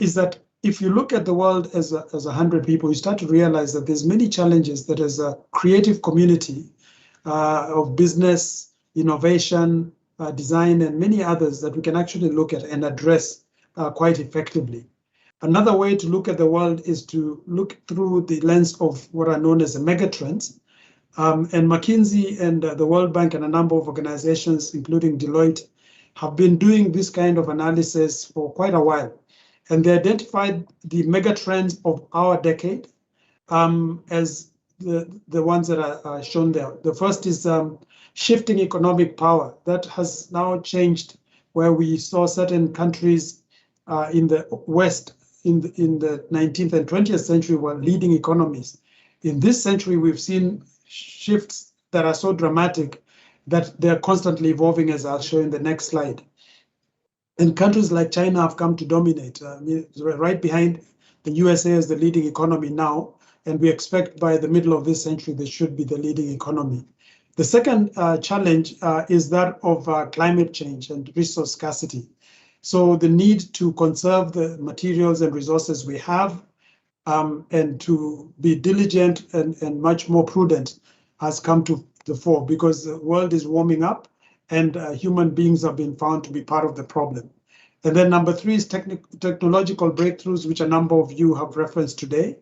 is that if you look at the world as 100 people, you start to realize that there's many challenges that as a creative community of business, innovation, design, and many others that we can actually look at and address quite effectively. Another way to look at the world is to look through the lens of what are known as the megatrends. And McKinsey and the World Bank and a number of organizations, including Deloitte, have been doing this kind of analysis for quite a while. And they identified the megatrends of our decade as the ones that are shown there. The first is shifting economic power. That has now changed, where we saw certain countries in the West in the 19th and 20th century were leading economies. In this century, we've seen shifts that are so dramatic that they're constantly evolving, as I'll show in the next slide. And countries like China have come to dominate, right behind the USA as the leading economy now. And we expect by the middle of this century, they should be the leading economy. The second challenge is that of climate change and resource scarcity. So the need to conserve the materials and resources we have, and to be diligent and much more prudent has come to the fore, because the world is warming up and human beings have been found to be part of the problem. And then number three is technological breakthroughs, which a number of you have referenced today,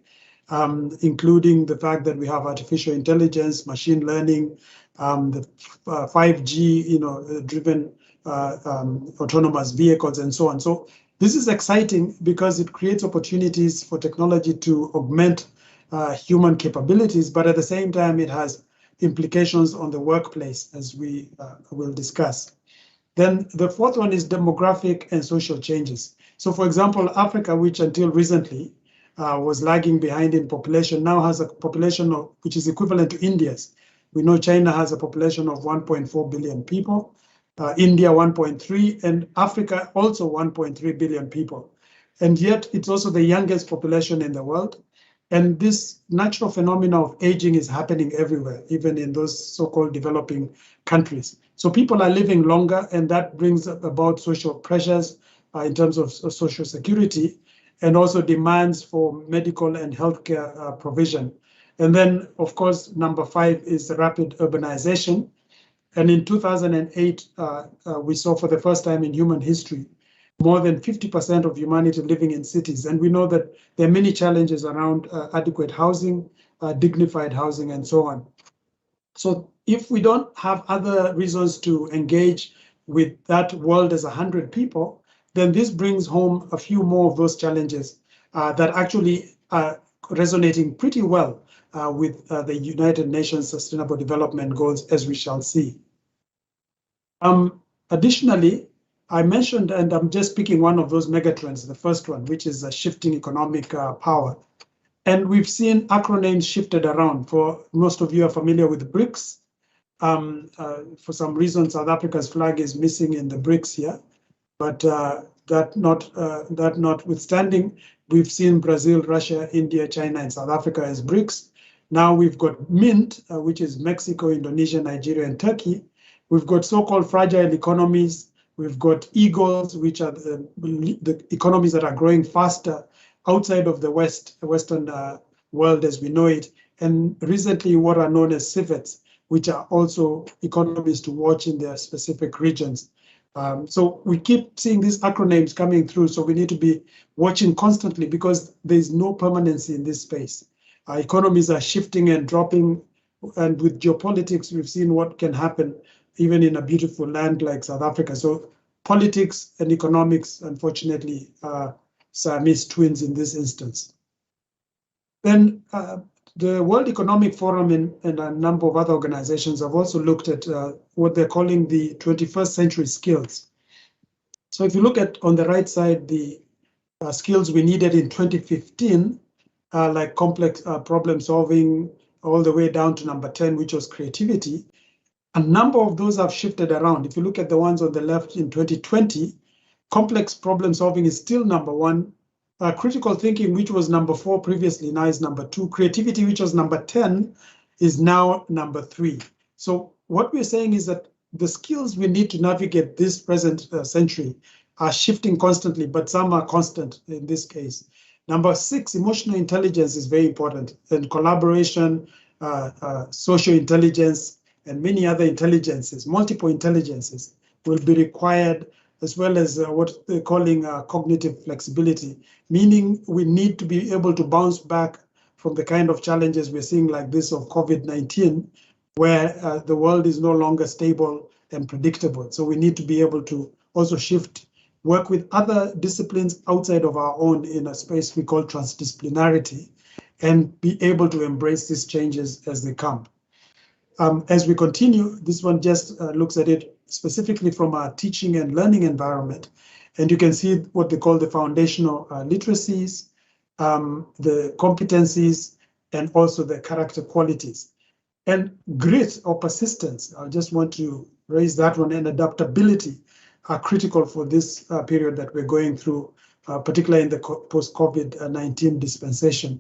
including the fact that we have artificial intelligence, machine learning, the 5G, driven autonomous vehicles and so on. So this is exciting because it creates opportunities for technology to augment human capabilities, but at the same time, it has implications on the workplace, as we will discuss. Then the fourth one is demographic and social changes. So for example, Africa, which until recently was lagging behind in population, now has a population which is equivalent to India's. We know China has a population of 1.4 billion people, India 1.3, and Africa also 1.3 billion people. And yet it's also the youngest population in the world. And this natural phenomenon of aging is happening everywhere, even in those so-called developing countries. So people are living longer, and that brings about social pressures in terms of social security, and also demands for medical and healthcare provision. And then, of course, number 5 is rapid urbanization. And in 2008, we saw for the first time in human history, more than 50% of humanity living in cities. And we know that there are many challenges around adequate housing, dignified housing, and so on. So if we don't have other reasons to engage with that world as 100 people, then this brings home a few more of those challenges that actually are resonating pretty well with the United Nations Sustainable Development Goals, as we shall see. Additionally, I mentioned, and I'm just picking one of those megatrends, the first one, which is shifting economic power. And we've seen acronyms shifted around. For most of you are familiar with BRICS. For some reason, South Africa's flag is missing in the BRICS here. But that notwithstanding, we've seen Brazil, Russia, India, China, and South Africa as BRICS. Now we've got MINT, which is Mexico, Indonesia, Nigeria, and Turkey. We've got so-called fragile economies. We've got EAGLES, which are the economies that are growing faster outside of the Western world as we know it. And recently, what are known as CIVETs, which are also economies to watch in their specific regions. So we keep seeing these acronyms coming through, so we need to be watching constantly because there's no permanency in this space. Economies are shifting and dropping, and with geopolitics, we've seen what can happen even in a beautiful land like South Africa. So politics and economics, unfortunately, are Siamese twins in this instance. Then the World Economic Forum and a number of other organizations have also looked at what they're calling the 21st century skills. So if you look at on the right side, the skills we needed in 2015, like complex problem solving, all the way down to number 10, which was creativity. A number of those have shifted around. If you look at the ones on the left in 2020, complex problem solving is still number 1. Critical thinking, which was number 4 previously, now is number 2. Creativity, which was number 10, is now number 3. So what we're saying is that the skills we need to navigate this present century are shifting constantly, but some are constant in this case. Number 6, emotional intelligence is very important, and collaboration, social intelligence, and many other intelligences, multiple intelligences, will be required, as well as what they're calling cognitive flexibility, meaning we need to be able to bounce back from the kind of challenges we're seeing like this of COVID-19, where the world is no longer stable and predictable. So we need to be able to also shift, work with other disciplines outside of our own in a space we call transdisciplinarity, and be able to embrace these changes as they come. As we continue, this one just looks at it specifically from a teaching and learning environment. And you can see what they call the foundational literacies, the competencies, and also the character qualities. And grit or persistence, I just want to raise that one, and adaptability are critical for this period that we're going through, particularly in the post-COVID-19 dispensation.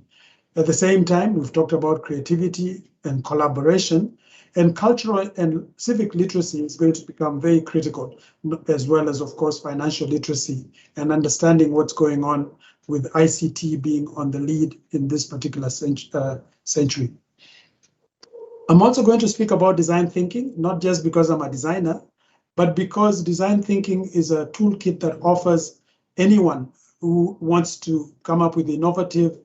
At the same time, we've talked about creativity and collaboration. And cultural and civic literacy is going to become very critical, as well as, of course, financial literacy and understanding what's going on with ICT being on the lead in this particular century. I'm also going to speak about design thinking, not just because I'm a designer, but because design thinking is a toolkit that offers anyone who wants to come up with innovative,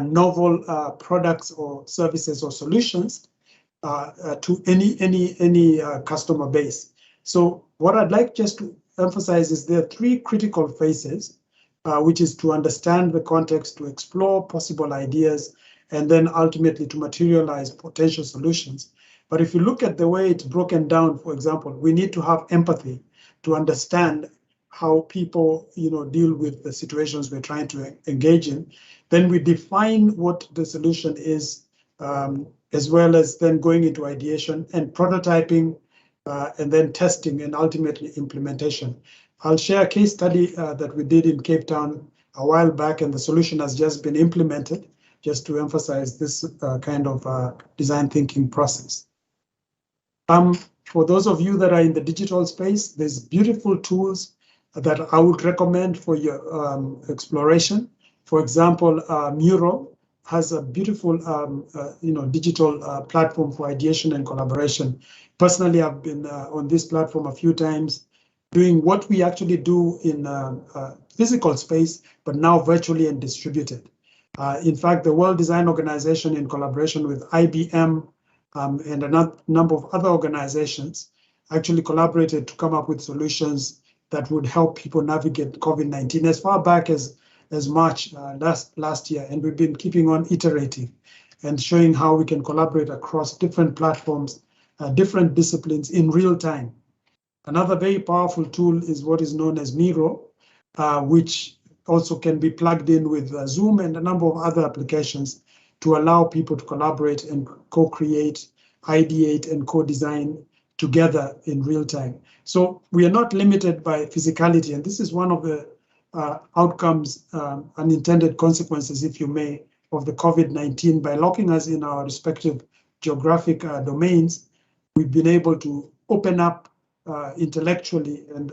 novel products or services or solutions to any customer base. So what I'd like just to emphasize is there are three critical phases, which is to understand the context, to explore possible ideas, and then ultimately to materialize potential solutions. But if you look at the way it's broken down, for example, we need to have empathy to understand how people, deal with the situations we're trying to engage in. Then we define what the solution is, as well as then going into ideation and prototyping, and then testing and ultimately implementation. I'll share a case study that we did in Cape Town a while back, and the solution has just been implemented, just to emphasize this kind of design thinking process. For those of you that are in the digital space, there's beautiful tools that I would recommend for your exploration. For example, Mural has a beautiful digital platform for ideation and collaboration. Personally, I've been on this platform a few times, doing what we actually do in physical space, but now virtually and distributed. In fact, the World Design Organization, in collaboration with IBM and a number of other organizations, actually collaborated to come up with solutions that would help people navigate COVID-19 as far back as March last year. And we've been keeping on iterating and showing how we can collaborate across different platforms, different disciplines in real time. Another very powerful tool is what is known as Miro, which also can be plugged in with Zoom and a number of other applications to allow people to collaborate and co-create, ideate, and co-design together in real time. So we are not limited by physicality, and this is one of the outcomes, unintended consequences, if you may, of the COVID-19. By locking us in our respective geographic domains, we've been able to open up intellectually and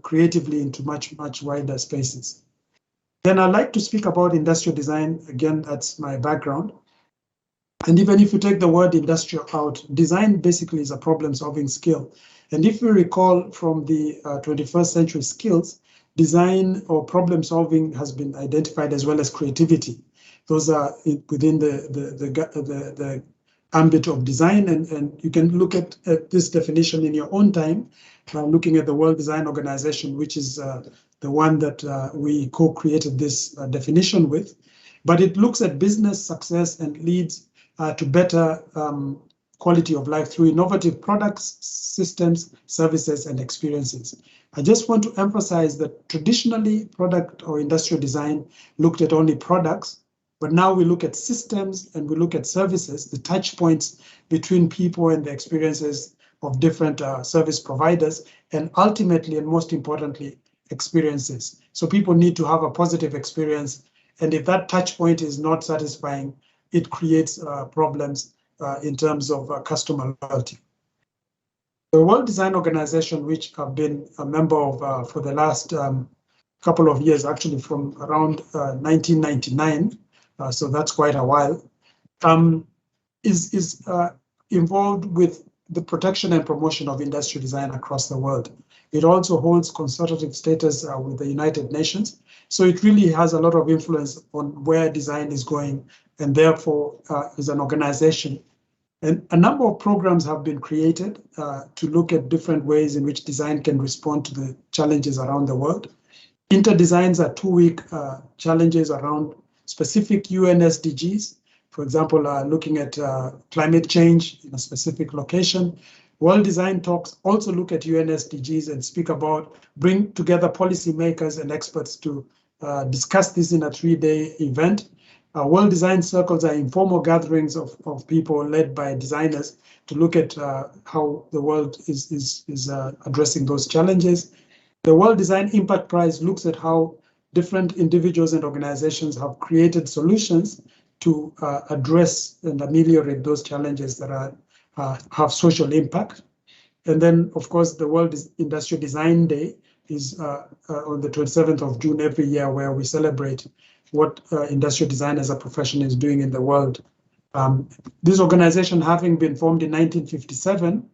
creatively into much wider spaces. Then I'd like to speak about industrial design. Again, that's my background. And even if you take the word industrial out, design basically is a problem-solving skill. And if you recall from the 21st century skills, design or problem-solving has been identified as well as creativity. Those are within the ambit of design, and you can look at this definition in your own time by looking at the World Design Organization, which is the one that we co-created this definition with. But it looks at business success and leads to better quality of life through innovative products, systems, services, and experiences. I just want to emphasize that traditionally product or industrial design looked at only products, but now we look at systems and we look at services, the touch points between people and the experiences of different service providers, and ultimately and most importantly, experiences. So people need to have a positive experience, and if that touch point is not satisfying, it creates problems in terms of customer loyalty. The World Design Organization, which I've been a member of for the last couple of years, actually from around 1999, so that's quite a while, is involved with the protection and promotion of industrial design across the world. It also holds consultative status with the United Nations, so it really has a lot of influence on where design is going, and therefore is an organization. And a number of programs have been created to look at different ways in which design can respond to the challenges around the world. Interdesigns are 2-week challenges around specific UN SDGs. For example, looking at climate change in a specific location. World Design Talks also look at UN SDGs and speak about, bring together policymakers and experts to discuss this in a 3-day event. World Design Circles are informal gatherings of people led by designers to look at how the world is addressing those challenges. The World Design Impact Prize looks at how different individuals and organizations have created solutions to address and ameliorate those challenges that are have social impact. And then, of course, the World Industrial Design Day is on the 27th of June every year, where we celebrate what industrial design as a profession is doing in the world. This organization, having been formed in 1957,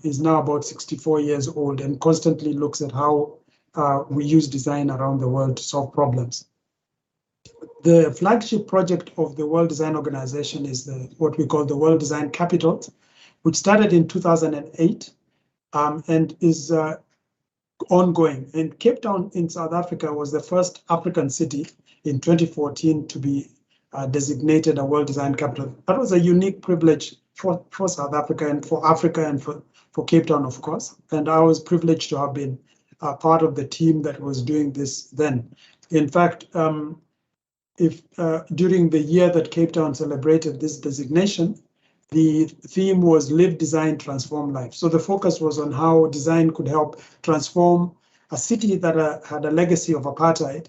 is now about 64 years old and constantly looks at how we use design around the world to solve problems. The flagship project of the World Design Organization is what we call the World Design Capitals, which started in 2008 and is ongoing. And Cape Town in South Africa was the first African city in 2014 to be designated a World Design Capital. That was a unique privilege for South Africa and for Cape Town, of course. And I was privileged to have been part of the team that was doing this then. In fact, during the year that Cape Town celebrated this designation, the theme was Live Design, Transform Life. So the focus was on how design could help transform a city that had a legacy of apartheid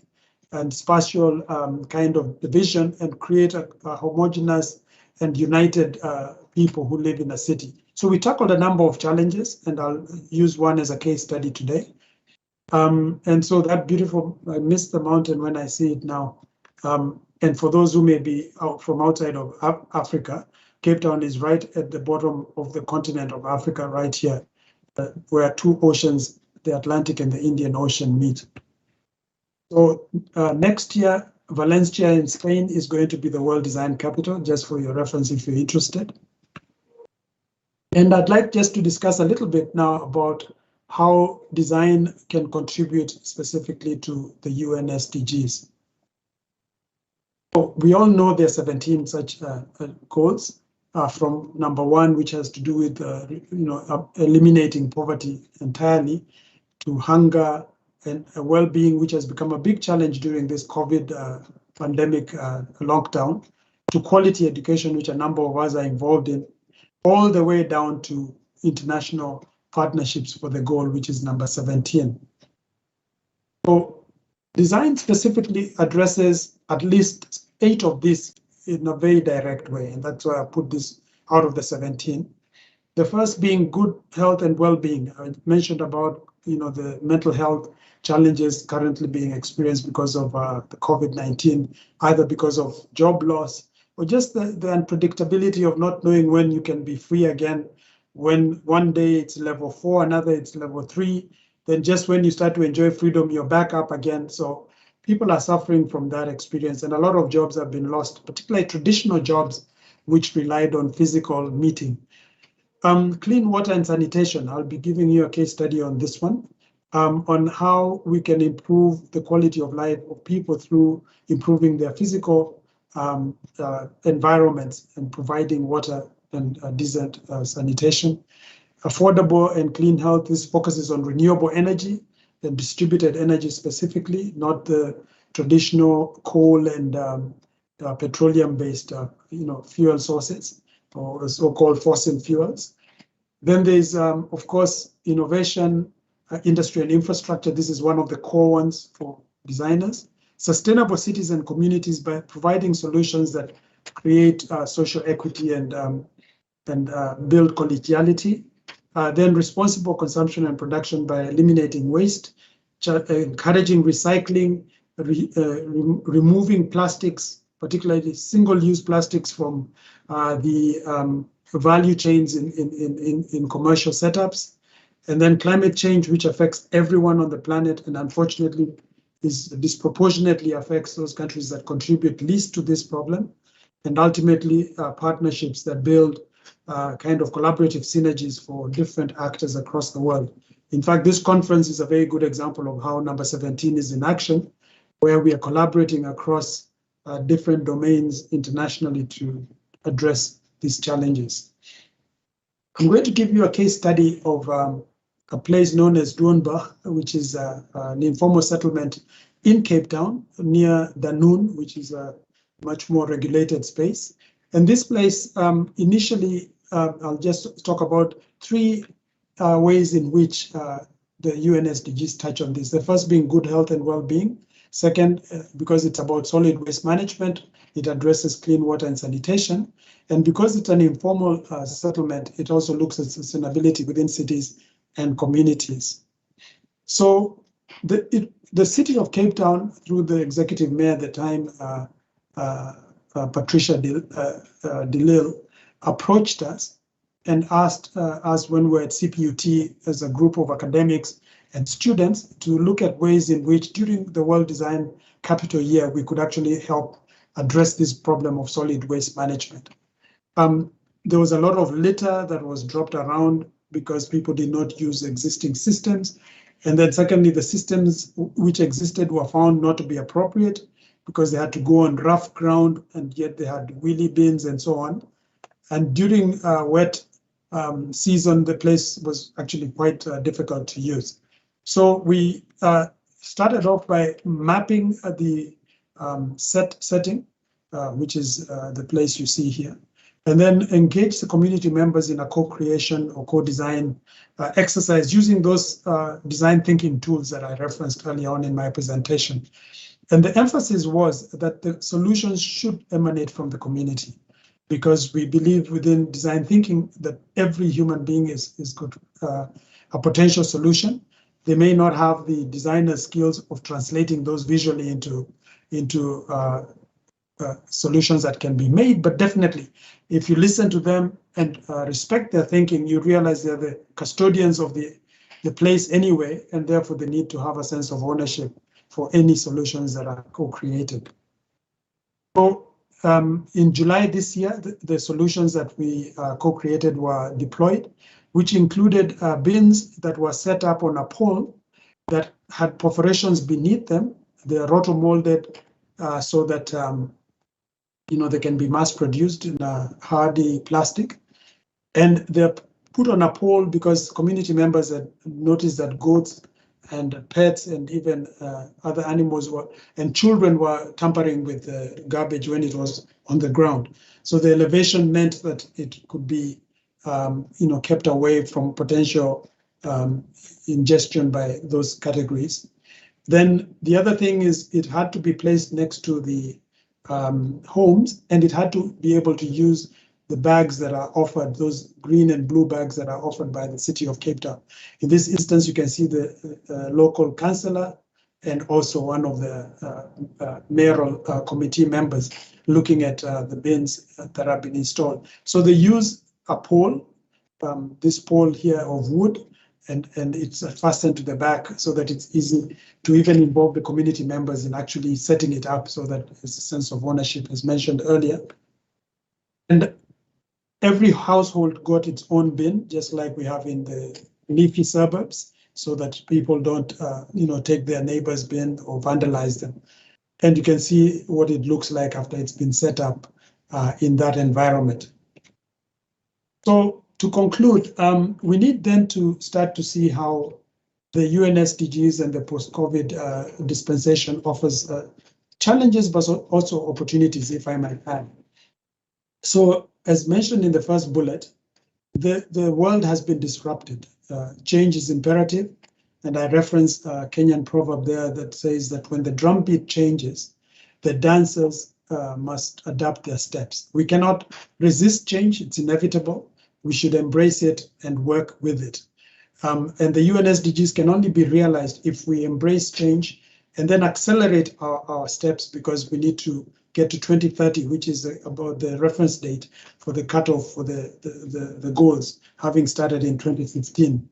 and spatial kind of division and create a homogeneous and united people who live in a city. So we tackled a number of challenges, and I'll use one as a case study today. And so that beautiful, I miss the mountain when I see it now. And for those who may be out from outside of Africa, Cape Town is right at the bottom of the continent of Africa, right here, where two oceans, the Atlantic and the Indian Ocean, meet. So next year, Valencia in Spain is going to be the World Design Capital, just for your reference if you're interested. And I'd like just to discuss a little bit now about how design can contribute specifically to the UN SDGs. So we all know there are 17 such goals, from number 1, which has to do with eliminating poverty entirely, to hunger and well-being, which has become a big challenge during this COVID pandemic lockdown, to quality education, which a number of us are involved in, all the way down to international partnerships for the goal, which is number 17. So design specifically addresses at least 8 of these in a very direct way, and that's why I put this out of the 17. The first being good health and well-being. I mentioned about the mental health challenges currently being experienced because of the COVID-19, either because of job loss or just the unpredictability of not knowing when you can be free again, when one day it's level 4, another it's level 3, then just when you start to enjoy freedom, you're back up again. So people are suffering from that experience, and a lot of jobs have been lost, particularly traditional jobs which relied on physical meeting. Clean water and sanitation. I'll be giving you a case study on this one, on how we can improve the quality of life of people through improving their physical environments and providing water and decent sanitation. Affordable and clean health. This focuses on renewable energy and distributed energy specifically, not the traditional coal and petroleum-based fuel sources, or so-called fossil fuels. Then there's, of course, innovation, industry and infrastructure. This is one of the core ones for designers. Sustainable cities and communities by providing solutions that create social equity and build collegiality. Then responsible consumption and production by eliminating waste, encouraging recycling, removing plastics, particularly single-use plastics from the value chains in commercial setups. And then climate change, which affects everyone on the planet and unfortunately is disproportionately affects those countries that contribute least to this problem. And ultimately partnerships that build kind of collaborative synergies for different actors across the world. In fact, this conference is a very good example of how number 17 is in action, where we are collaborating across different domains internationally to address these challenges. I'm going to give you a case study of a place known as Doornbach, which is an informal settlement in Cape Town near Dunoon, which is a much more regulated space. And this place, initially, I'll just talk about 3 ways in which the UN SDGs touch on this. The first being good health and well-being. Second, because it's about solid waste management, it addresses clean water and sanitation. And because it's an informal settlement, it also looks at sustainability within cities and communities. So the city of Cape Town, through the executive mayor at the time, Patricia de Lille, approached us and asked us when we were at CPUT as a group of academics and students to look at ways in which during the World Design Capital Year, we could actually help address this problem of solid waste management. There was a lot of litter that was dropped around because people did not use existing systems. And then secondly, the systems which existed were found not to be appropriate because they had to go on rough ground, and yet they had wheelie bins and so on. And during wet season, the place was actually quite difficult to use. So we started off by mapping the setting, which is the place you see here, and then engage the community members in a co-creation or co-design exercise using those design thinking tools that I referenced earlier on in my presentation. And the emphasis was that the solutions should emanate from the community, because we believe within design thinking that every human being is good, a potential solution. They may not have the designer skills of translating those visually into solutions that can be made, but definitely if you listen to them and respect their thinking, you realize they're the custodians of the place anyway, and therefore they need to have a sense of ownership for any solutions that are co-created. So in July this year, the solutions that we co-created were deployed, which included bins that were set up on a pole that had perforations beneath them. They are roto-molded so that they can be mass-produced in a hardy plastic. And they're put on a pole because community members had noticed that goats and pets and even other animals and children were tampering with the garbage when it was on the ground. So the elevation meant that it could be kept away from potential ingestion by those categories. Then the other thing is it had to be placed next to the homes, and it had to be able to use the bags that are offered, those green and blue bags that are offered by the city of Cape Town. In this instance, you can see the local councillor and also one of the mayoral committee members looking at the bins that have been installed. So they use a pole, this pole here of wood, and it's fastened to the back so that it's easy to even involve the community members in actually setting it up so that there's a sense of ownership, as mentioned earlier. And every household got its own bin, just like we have in the leafy suburbs, so that people don't, take their neighbor's bin or vandalize them. And you can see what it looks like after it's been set up in that environment. So to conclude, we need then to start to see how the UN SDGs and the post-COVID dispensation offers challenges, but also opportunities, if I might add. So as mentioned in the first bullet, the world has been disrupted. Change is imperative. And I referenced a Kenyan proverb there that says that when the drumbeat changes, the dancers must adapt their steps. We cannot resist change, it's inevitable. We should embrace it and work with it. And the UN SDGs can only be realized if we embrace change and then accelerate our steps, because we need to get to 2030, which is about the reference date for the cutoff for the goals, having started in 2015.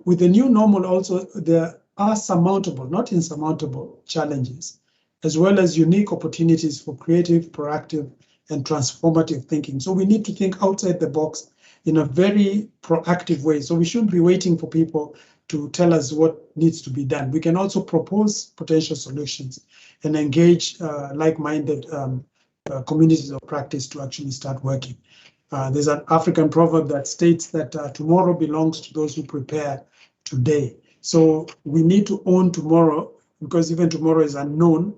With the new normal also, there are surmountable, not insurmountable challenges, as well as unique opportunities for creative, proactive, and transformative thinking. So we need to think outside the box in a very proactive way. So we shouldn't be waiting for people to tell us what needs to be done. We can also propose potential solutions and engage like-minded communities of practice to actually start working. There's an African proverb that states that tomorrow belongs to those who prepare today. So we need to own tomorrow, because even tomorrow is unknown,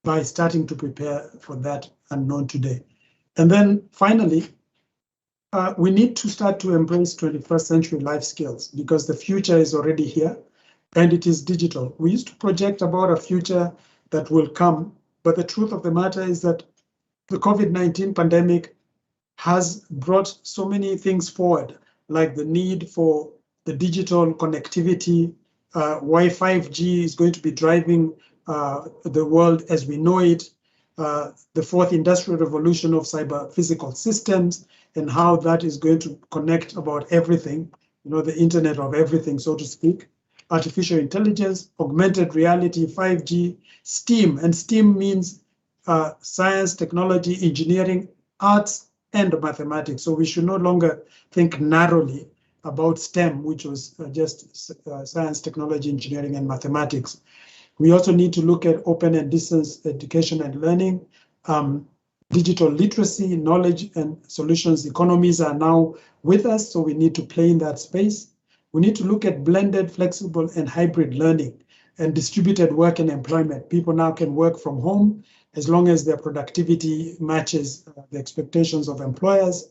by starting to prepare for that unknown today. And then finally, we need to start to embrace 21st century life skills, because the future is already here and it is digital. We used to project about a future that will come. But the truth of the matter is that the COVID-19 pandemic has brought so many things forward, like the need for the digital connectivity, why 5G is going to be driving the world as we know it, the fourth industrial revolution of cyber physical systems, and how that is going to connect about everything, the internet of everything, so to speak, artificial intelligence, augmented reality, 5G, STEAM, and STEAM means science, technology, engineering, arts, and mathematics. So we should no longer think narrowly about STEM, which was just science, technology, engineering, and mathematics. We also need to look at open and distance education and learning, digital literacy, knowledge and solutions economies are now with us, so we need to play in that space. We need to look at blended, flexible, and hybrid learning and distributed work and employment. People now can work from home as long as their productivity matches the expectations of employers.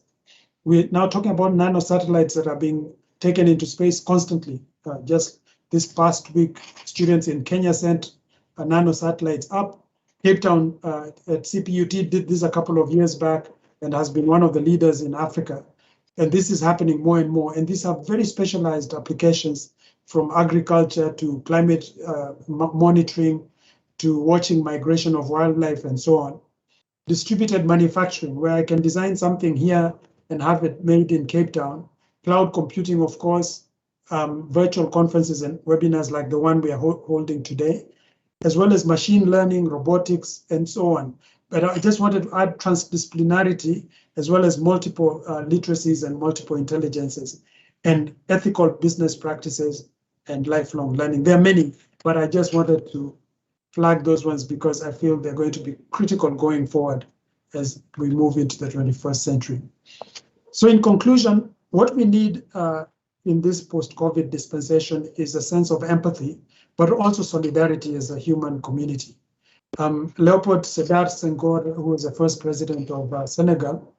We're now talking about nanosatellites that are being taken into space constantly. Just this past week, students in Kenya sent nanosatellites up. Cape Town at CPUT did this a couple of years back and has been one of the leaders in Africa. And this is happening more and more. And these are very specialized applications, from agriculture to climate monitoring to watching migration of wildlife and so on. Distributed manufacturing, where I can design something here and have it made in Cape Town. Cloud computing, of course, virtual conferences and webinars like the one we are holding today, as well as machine learning, robotics, and so on. But I just wanted to add transdisciplinarity, as well as multiple literacies and multiple intelligences, and ethical business practices and lifelong learning. There are many, but I just wanted to flag those ones because I feel they're going to be critical going forward as we move into the 21st century. So in conclusion, what we need in this post-COVID dispensation is a sense of empathy, but also solidarity as a human community. Leopold Sedar Senghor, who was the first president of Senegal,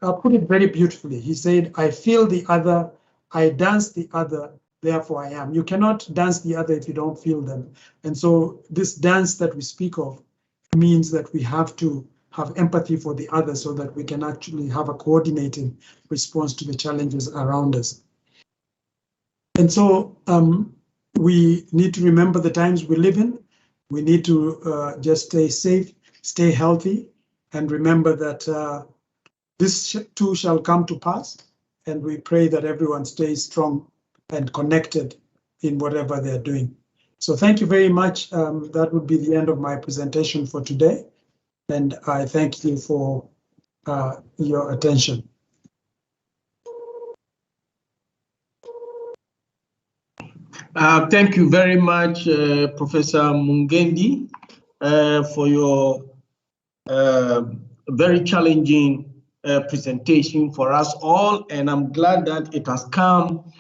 put it very beautifully. He said, I feel the other, I dance the other, therefore I am. You cannot dance the other if you don't feel them. And so this dance that we speak of means that we have to have empathy for the other so that we can actually have a coordinated response to the challenges around us. And so we need to remember the times we live in. We need to just stay safe, stay healthy, and remember that this too shall come to pass. And we pray that everyone stays strong and connected in whatever they're doing. So thank you very much. That would be the end of my presentation for today. And I thank you for your attention. Thank you very much, Professor Mungendi, for your very challenging presentation for us all. And I'm glad that it has come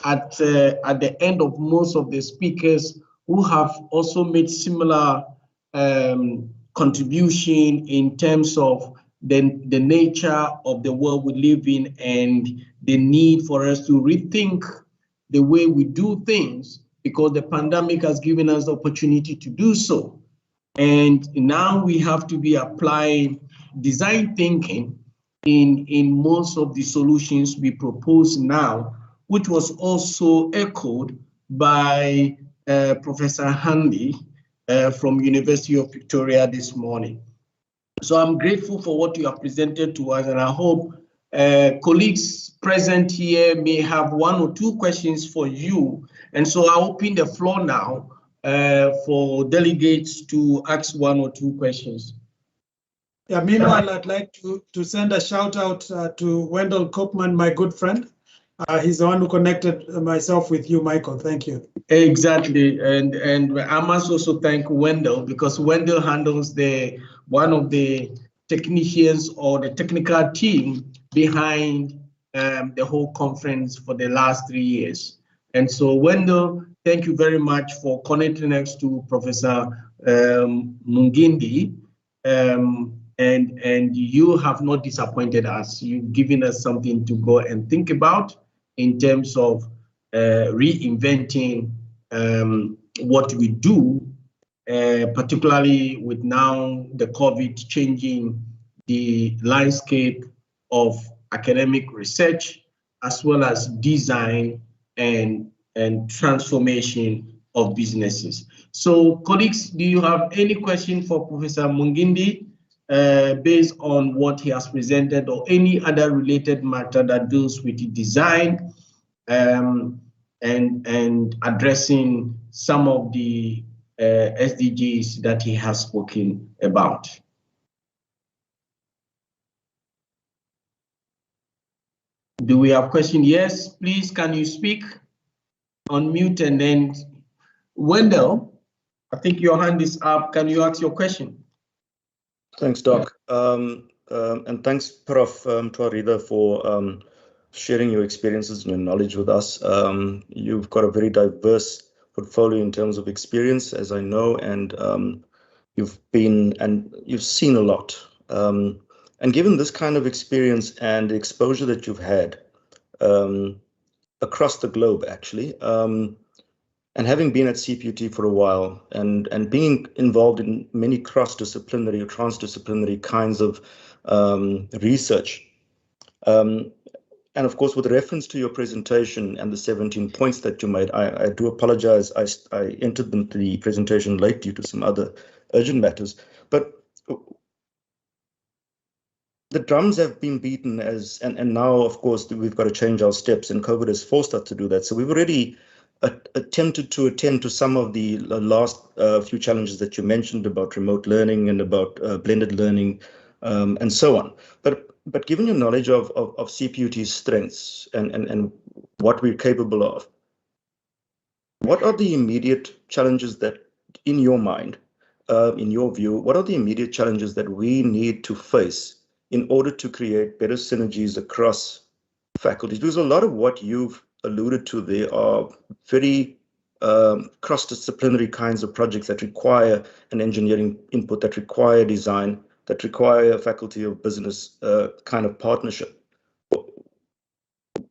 at the end of most of the speakers who have also made similar contribution in terms of the nature of the world we live in and the need for us to rethink the way we do things, because the pandemic has given us the opportunity to do so. And now we have to be applying design thinking in most of the solutions we propose now, which was also echoed by Professor Hanley from University of Victoria this morning. So I'm grateful for what you have presented to us, and I hope colleagues present here may have one or two questions for you. And so I open the floor now for delegates to ask one or two questions. Yeah, meanwhile, I'd like to send a shout out to Wendell Koopman, my good friend. He's the one who connected myself with you, Michael. Thank you. Exactly, and I must also thank Wendell, because Wendell handles one of the technicians or the technical team behind the whole conference for the last 3 years. And so Wendell, thank you very much for connecting us to Professor Mungindi. And you have not disappointed us. You've given us something to go and think about in terms of reinventing what we do particularly with now the COVID changing the landscape of academic research, as well as design and transformation of businesses. So colleagues, do you have any question for Professor Mungindi based on what he has presented, or any other related matter that deals with the design and addressing some of the SDGs that he has spoken about? Do we have questions? Yes, please, can you speak? Unmute, and then Wendell, I think your hand is up. Can you ask your question? Thanks, Doc. And thanks, Prof. Twarida, for sharing your experiences and your knowledge with us. You've got a very diverse portfolio in terms of experience, as I know, and you've seen a lot. And given this kind of experience and the exposure that you've had across the globe, actually, and having been at CPUT for a while and being involved in many cross-disciplinary or transdisciplinary kinds of research, and of course, with reference to your presentation and the 17 points that you made, I do apologize. I entered the presentation late due to some other urgent matters, but the drums have been beaten and now, of course, we've got to change our steps, and COVID has forced us to do that. So we've already attempted to attend to some of the last few challenges that you mentioned about remote learning and about blended learning and so on. But given your knowledge of CPUT's strengths and what we're capable of, what are the immediate challenges that, in your mind, in your view, what are the immediate challenges that we need to face in order to create better synergies across faculties? Because a lot of what you've alluded to there are very cross-disciplinary kinds of projects that require an engineering input, that require design, that require a faculty of business kind of partnership.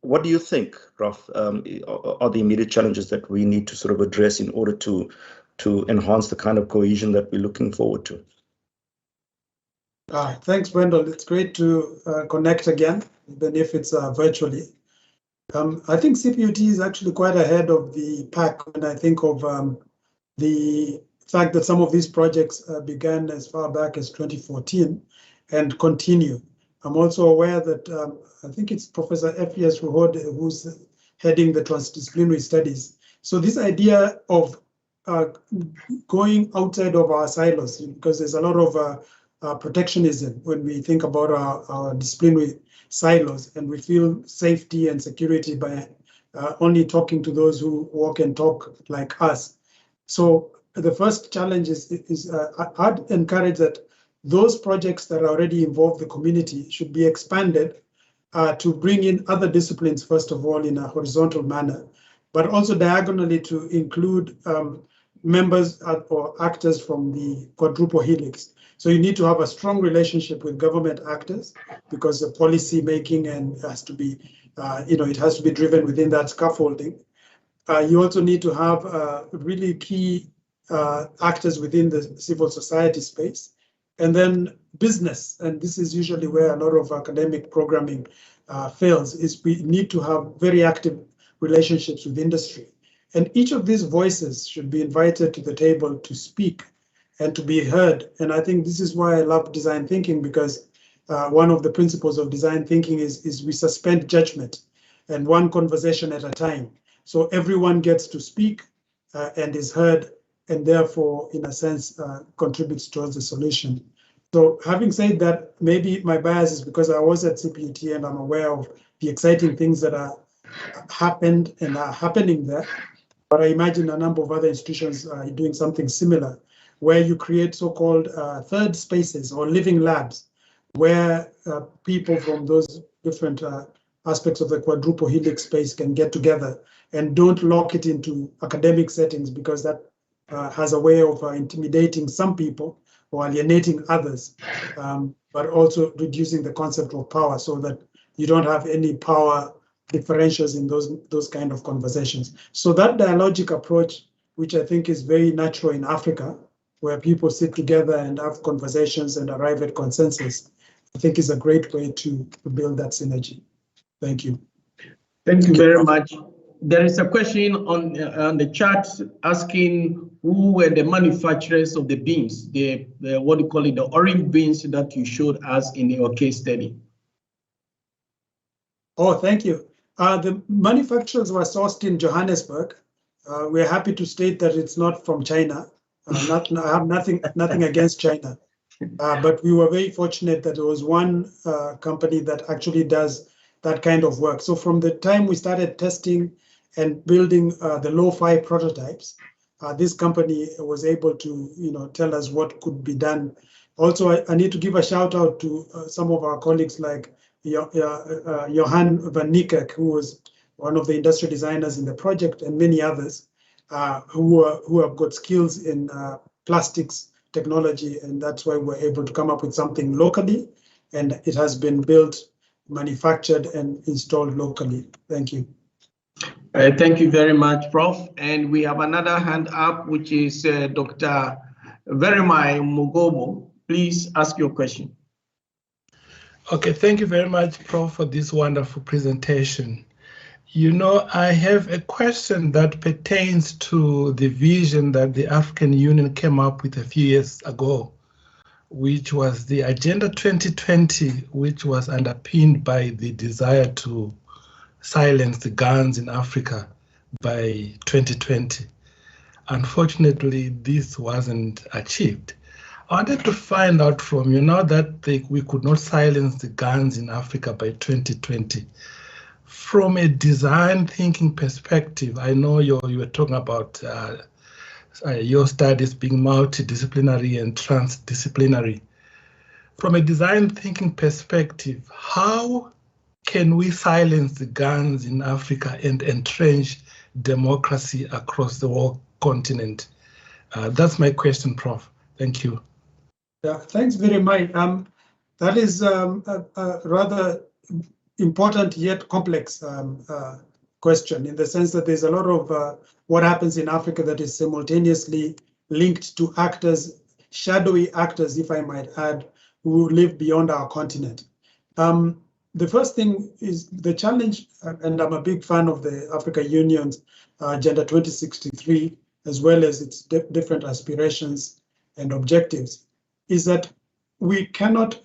What do you think, Prof, are the immediate challenges that we need to sort of address in order to enhance the kind of cohesion that we're looking forward to? Thanks, Wendell. It's great to connect again, even if it's virtually. I think CPUT is actually quite ahead of the pack when I think of the fact that some of these projects began as far back as 2014 and continue. I'm also aware that I think it's Professor F.E.S. Ruhode who's heading the transdisciplinary studies. So this idea of going outside of our silos, because there's a lot of protectionism when we think about our disciplinary silos, and we feel safety and security by only talking to those who walk and talk like us. So the first challenge is I'd encourage that those projects that already involve the community should be expanded to bring in other disciplines, first of all, in a horizontal manner, but also diagonally to include members or actors from the quadruple helix. So you need to have a strong relationship with government actors, because the policy making and has to be, it has to be driven within that scaffolding. You also need to have really key actors within the civil society space, and then business. And this is usually where a lot of academic programming fails, is we need to have very active relationships with industry. And each of these voices should be invited to the table to speak and to be heard. And I think this is why I love design thinking, because one of the principles of design thinking is we suspend judgment and one conversation at a time. So everyone gets to speak and is heard, and therefore, in a sense, contributes towards the solution. So having said that, maybe my bias is because I was at CPUT and I'm aware of the exciting things that are happened and are happening there. But I imagine a number of other institutions are doing something similar, where you create so-called third spaces or living labs, where people from those different aspects of the quadruple helix space can get together and don't lock it into academic settings, because that has a way of intimidating some people or alienating others, but also reducing the concept of power, so that you don't have any power differentials in those kind of conversations. So that dialogic approach, which I think is very natural in Africa, where people sit together and have conversations and arrive at consensus, I think is a great way to build that synergy. Thank you. Thank you very much. There is a question on the chat asking who were the manufacturers of the beans, the what do you call it, the orange beans that you showed us in your case study. Oh, thank you. The manufacturers were sourced in Johannesburg. We're happy to state that it's not from China. I have nothing against China, but we were very fortunate that there was one company that actually does that kind of work. So from the time we started testing and building the low-fi prototypes, this company was able to tell us what could be done. Also, I need to give a shout out to some of our colleagues like Johan van Niekerk, who was one of the industrial designers in the project, and many others who have got skills in plastics technology, and that's why we're able to come up with something locally, and it has been built, manufactured, and installed locally. Thank you. Thank you very much, Prof. And we have another hand up, which is Dr. Verimai Mugomo. Please ask your question. Okay, thank you very much, Prof, for this wonderful presentation. You know, I have a question that pertains to the vision that the African Union came up with a few years ago, which was the Agenda 2020, which was underpinned by the desire to silence the guns in Africa by 2020. Unfortunately, this wasn't achieved. I wanted to find out from you, now that we could not silence the guns in Africa by 2020, from a design thinking perspective, I know you were talking about your studies being multidisciplinary and transdisciplinary. From a design thinking perspective, how can we silence the guns in Africa and entrench democracy across the whole continent? That's my question, Prof. Thank you. Yeah, thanks very much. That is a rather important yet complex question, in the sense that there's a lot of what happens in Africa that is simultaneously linked to actors, shadowy actors, if I might add, who live beyond our continent. The first thing is the challenge, and I'm a big fan of the Africa Union's Agenda 2063, as well as its different aspirations and objectives, is that we cannot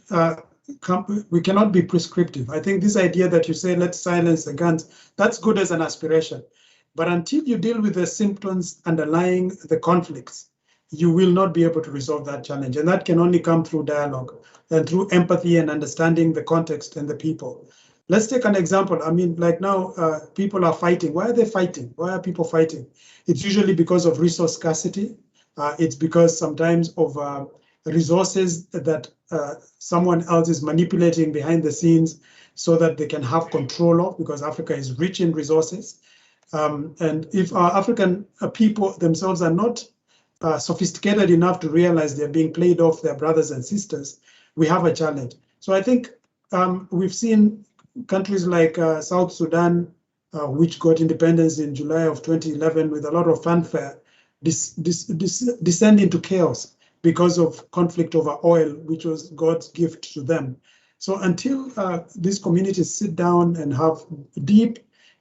be prescriptive. I think this idea that you say, let's silence the guns, that's good as an aspiration. But until you deal with the symptoms underlying the conflicts, you will not be able to resolve that challenge. And that can only come through dialogue and through empathy and understanding the context and the people. Let's take an example. I mean, like now, people are fighting. Why are they fighting? Why are people fighting? It's usually because of resource scarcity. It's because sometimes of resources that someone else is manipulating behind the scenes so that they can have control of, because Africa is rich in resources. And if our African people themselves are not sophisticated enough to realize they're being played off their brothers and sisters, we have a challenge. So I think we've seen countries like South Sudan, which got independence in July of 2011 with a lot of fanfare, descend into chaos because of conflict over oil, which was God's gift to them. So until these communities sit down and have deep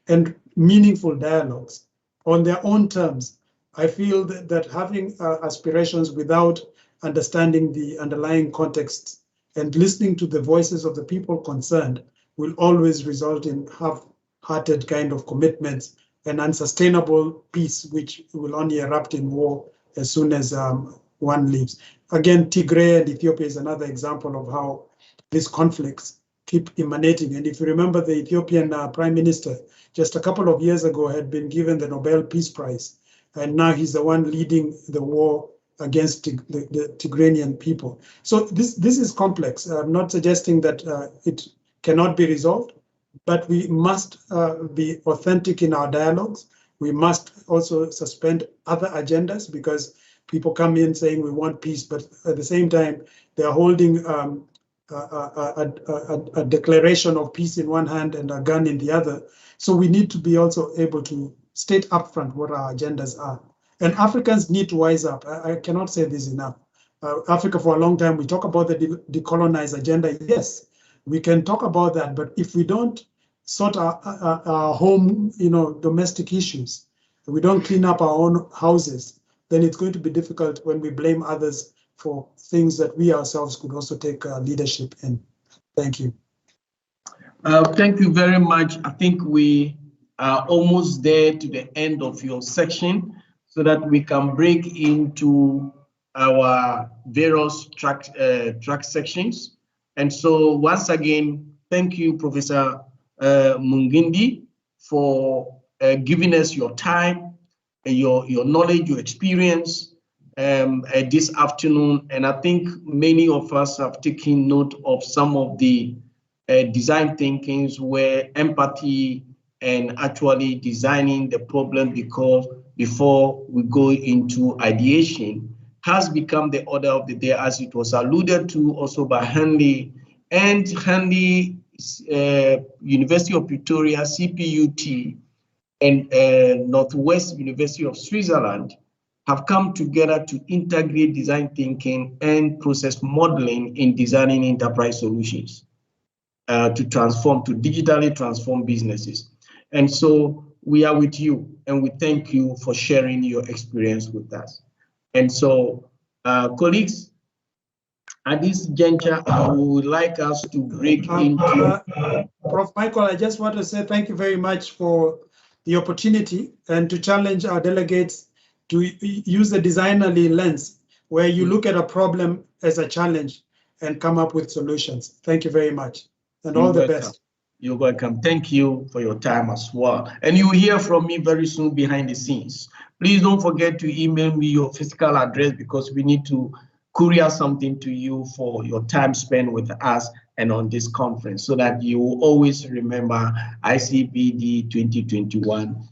and meaningful dialogues on their own terms, I feel that having aspirations without understanding the underlying context and listening to the voices of the people concerned will always result in half-hearted kind of commitments and unsustainable peace, which will only erupt in war as soon as one leaves. Again, Tigray and Ethiopia is another example of how these conflicts keep emanating. And if you remember, the Ethiopian Prime Minister just a couple of years ago had been given the Nobel Peace Prize, and now he's the one leading the war against the Tigranian people. So this is complex. I'm not suggesting that it cannot be resolved, but we must be authentic in our dialogues. We must also suspend other agendas, because people come in saying we want peace, but at the same time, they're holding a declaration of peace in one hand and a gun in the other. So we need to be also able to state upfront what our agendas are. And Africans need to wise up. I cannot say this enough. Africa, for a long time, we talk about the decolonize agenda. Yes, we can talk about that, but if we don't sort our home, domestic issues, we don't clean up our own houses, then it's going to be difficult when we blame others for things that we ourselves could also take leadership in. Thank you. Thank you very much. I think we are almost there to the end of your section so that we can break into our various track sections. And so once again, thank you, Professor Mungindi, for giving us your time, your knowledge, your experience this afternoon. And I think many of us have taken note of some of the design thinkings where empathy and actually designing the problem before we go into ideation has become the order of the day, as it was alluded to also by Hanley. And Hanley, University of Pretoria, CPUT, and Northwest University of Switzerland have come together to integrate design thinking and process modeling in designing enterprise solutions to digitally transform businesses. And so we are with you, and we thank you for sharing your experience with us. And so, colleagues, at this juncture, I would like us to break into... Prof. Michael, I just want to say thank you very much for the opportunity and to challenge our delegates to use the designerly lens, where you look at a problem as a challenge and come up with solutions. Thank you very much, and all the best. You're welcome. Thank you for your time as well. And you will hear from me very soon behind the scenes. Please don't forget to email me your physical address, because we need to courier something to you for your time spent with us and on this conference, so that you will always remember ICBD 2021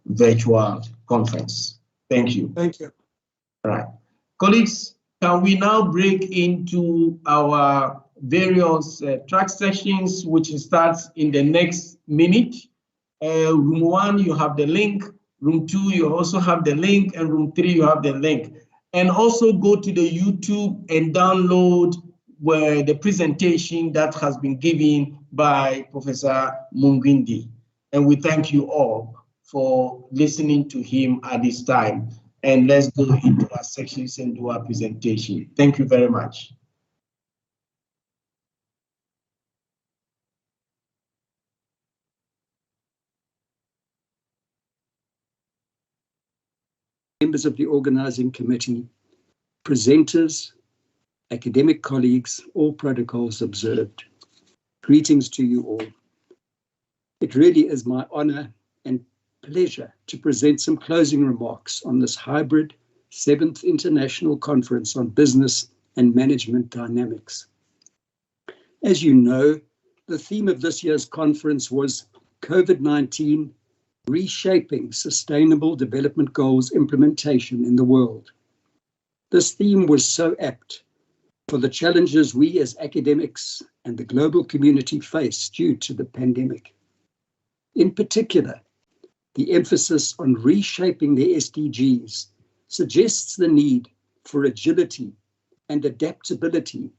virtual conference. Thank you. Thank you. All right. Colleagues, can we now break into our various track sessions, which starts in the next minute? Room 1, you have the link. Room 2, you also have the link. And room 3, you have the link. And also go to the YouTube and download the presentation that has been given by Professor Mungindi. And we thank you all for listening to him at this time. And let's go into our sections and do our presentation. Thank you very much. Members of the organizing committee, presenters, academic colleagues, all protocols observed. Greetings to you all. It really is my honor and pleasure to present some closing remarks on this hybrid 7th International Conference on Business and Management Dynamics. As you know, the theme of this year's conference was COVID-19, Reshaping Sustainable Development Goals Implementation in the World. This theme was so apt for the challenges we as academics and the global community face due to the pandemic. In particular, the emphasis on reshaping the SDGs suggests the need for agility and adaptability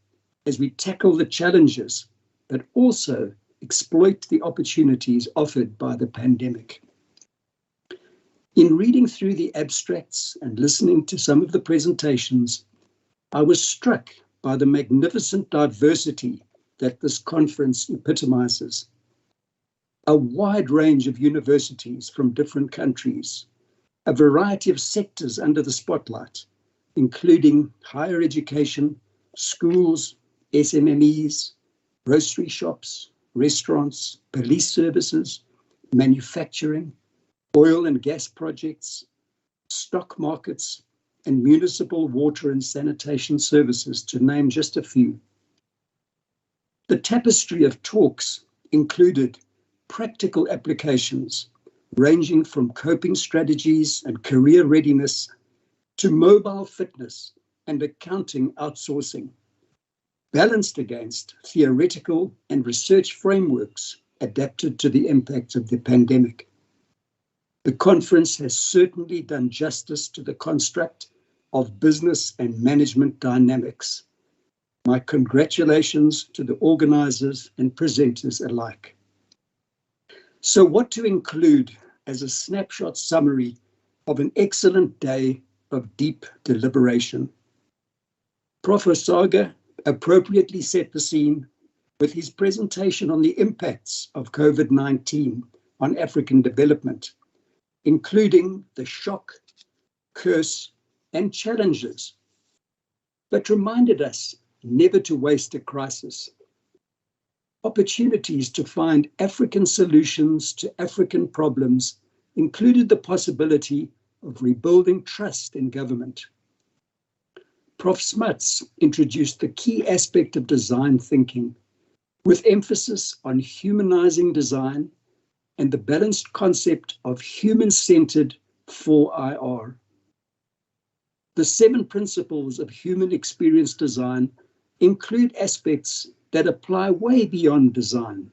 as we tackle the challenges, but also exploit the opportunities offered by the pandemic. In reading through the abstracts and listening to some of the presentations, I was struck by the magnificent diversity that this conference epitomizes. A wide range of universities from different countries, a variety of sectors under the spotlight, including higher education, schools, SMMEs, grocery shops, restaurants, police services, manufacturing, oil and gas projects, stock markets, and municipal water and sanitation services, to name just a few. The tapestry of talks included practical applications ranging from coping strategies and career readiness to mobile fitness and accounting outsourcing, balanced against theoretical and research frameworks adapted to the impact of the pandemic. The conference has certainly done justice to the construct of business and management dynamics. My congratulations to the organizers and presenters alike. So what to include as a snapshot summary of an excellent day of deep deliberation? Prof. Osaga appropriately set the scene with his presentation on the impacts of COVID-19 on African development, including the shock, curse, and challenges, but reminded us never to waste a crisis. Opportunities to find African solutions to African problems included the possibility of rebuilding trust in government. Prof. Smuts introduced the key aspect of design thinking, with emphasis on humanizing design and the balanced concept of human-centered 4IR. The 7 principles of human experience design include aspects that apply way beyond design.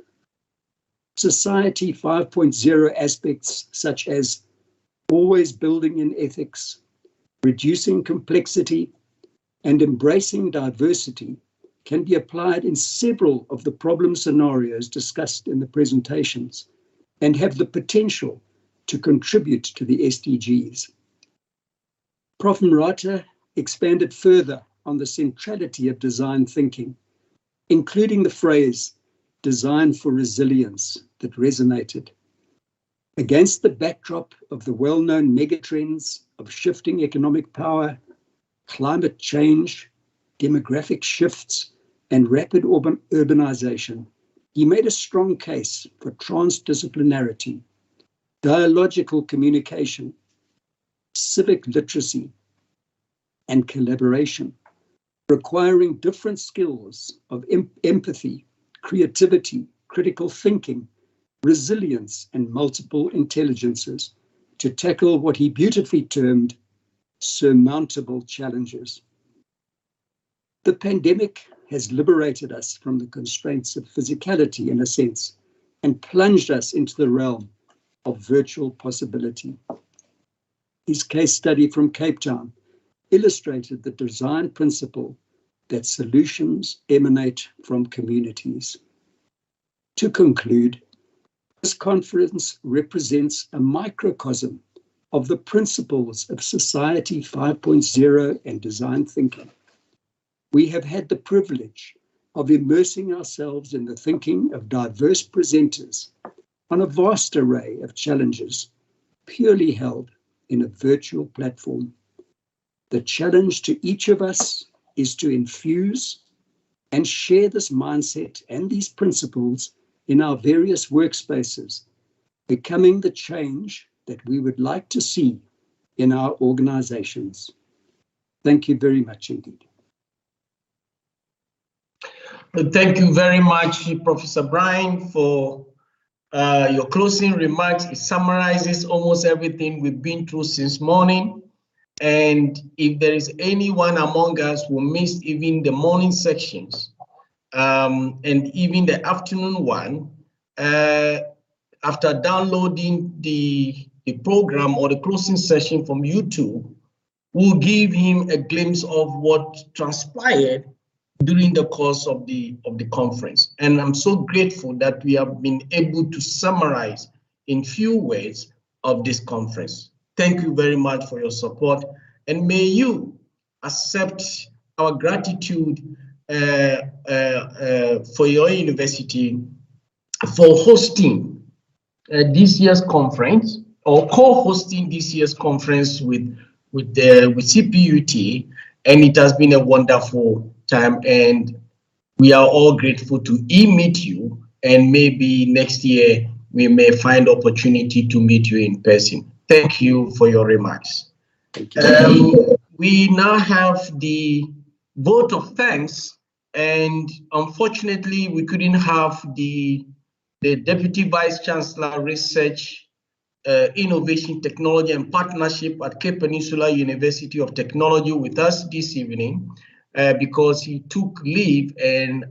Society 5.0 aspects such as always building in ethics, reducing complexity, and embracing diversity can be applied in several of the problem scenarios discussed in the presentations and have the potential to contribute to the SDGs. Prof. Murata expanded further on the centrality of design thinking, including the phrase, design for resilience, that resonated. Against the backdrop of the well-known megatrends of shifting economic power, climate change, demographic shifts, and rapid urbanization, he made a strong case for transdisciplinarity, dialogical communication, civic literacy, and collaboration, requiring different skills of empathy, creativity, critical thinking, resilience, and multiple intelligences to tackle what he beautifully termed surmountable challenges. The pandemic has liberated us from the constraints of physicality, in a sense, and plunged us into the realm of virtual possibility. His case study from Cape Town illustrated the design principle that solutions emanate from communities. To conclude, this conference represents a microcosm of the principles of Society 5.0 and design thinking. We have had the privilege of immersing ourselves in the thinking of diverse presenters on a vast array of challenges, purely held in a virtual platform. The challenge to each of us is to infuse and share this mindset and these principles in our various workspaces, becoming the change that we would like to see in our organizations. Thank you very much indeed. Thank you very much, Professor Brian, for your closing remarks. It summarizes almost everything we've been through since morning. And if there is anyone among us who missed even the morning sections and even the afternoon one, after downloading the program or the closing session from YouTube, we'll give him a glimpse of what transpired during the course of the conference. And I'm so grateful that we have been able to summarize in few words of this conference. Thank you very much for your support, and may you accept our gratitude for your university for hosting this year's conference, or co-hosting this year's conference with CPUT, and it has been a wonderful time, and we are all grateful to meet you, and maybe next year we may find opportunity to meet you in person. Thank you for your remarks. We now have the vote of thanks, and unfortunately we couldn't have the Deputy Vice Chancellor Research, Innovation, Technology and Partnership at Cape Peninsula University of Technology with us this evening because he took leave and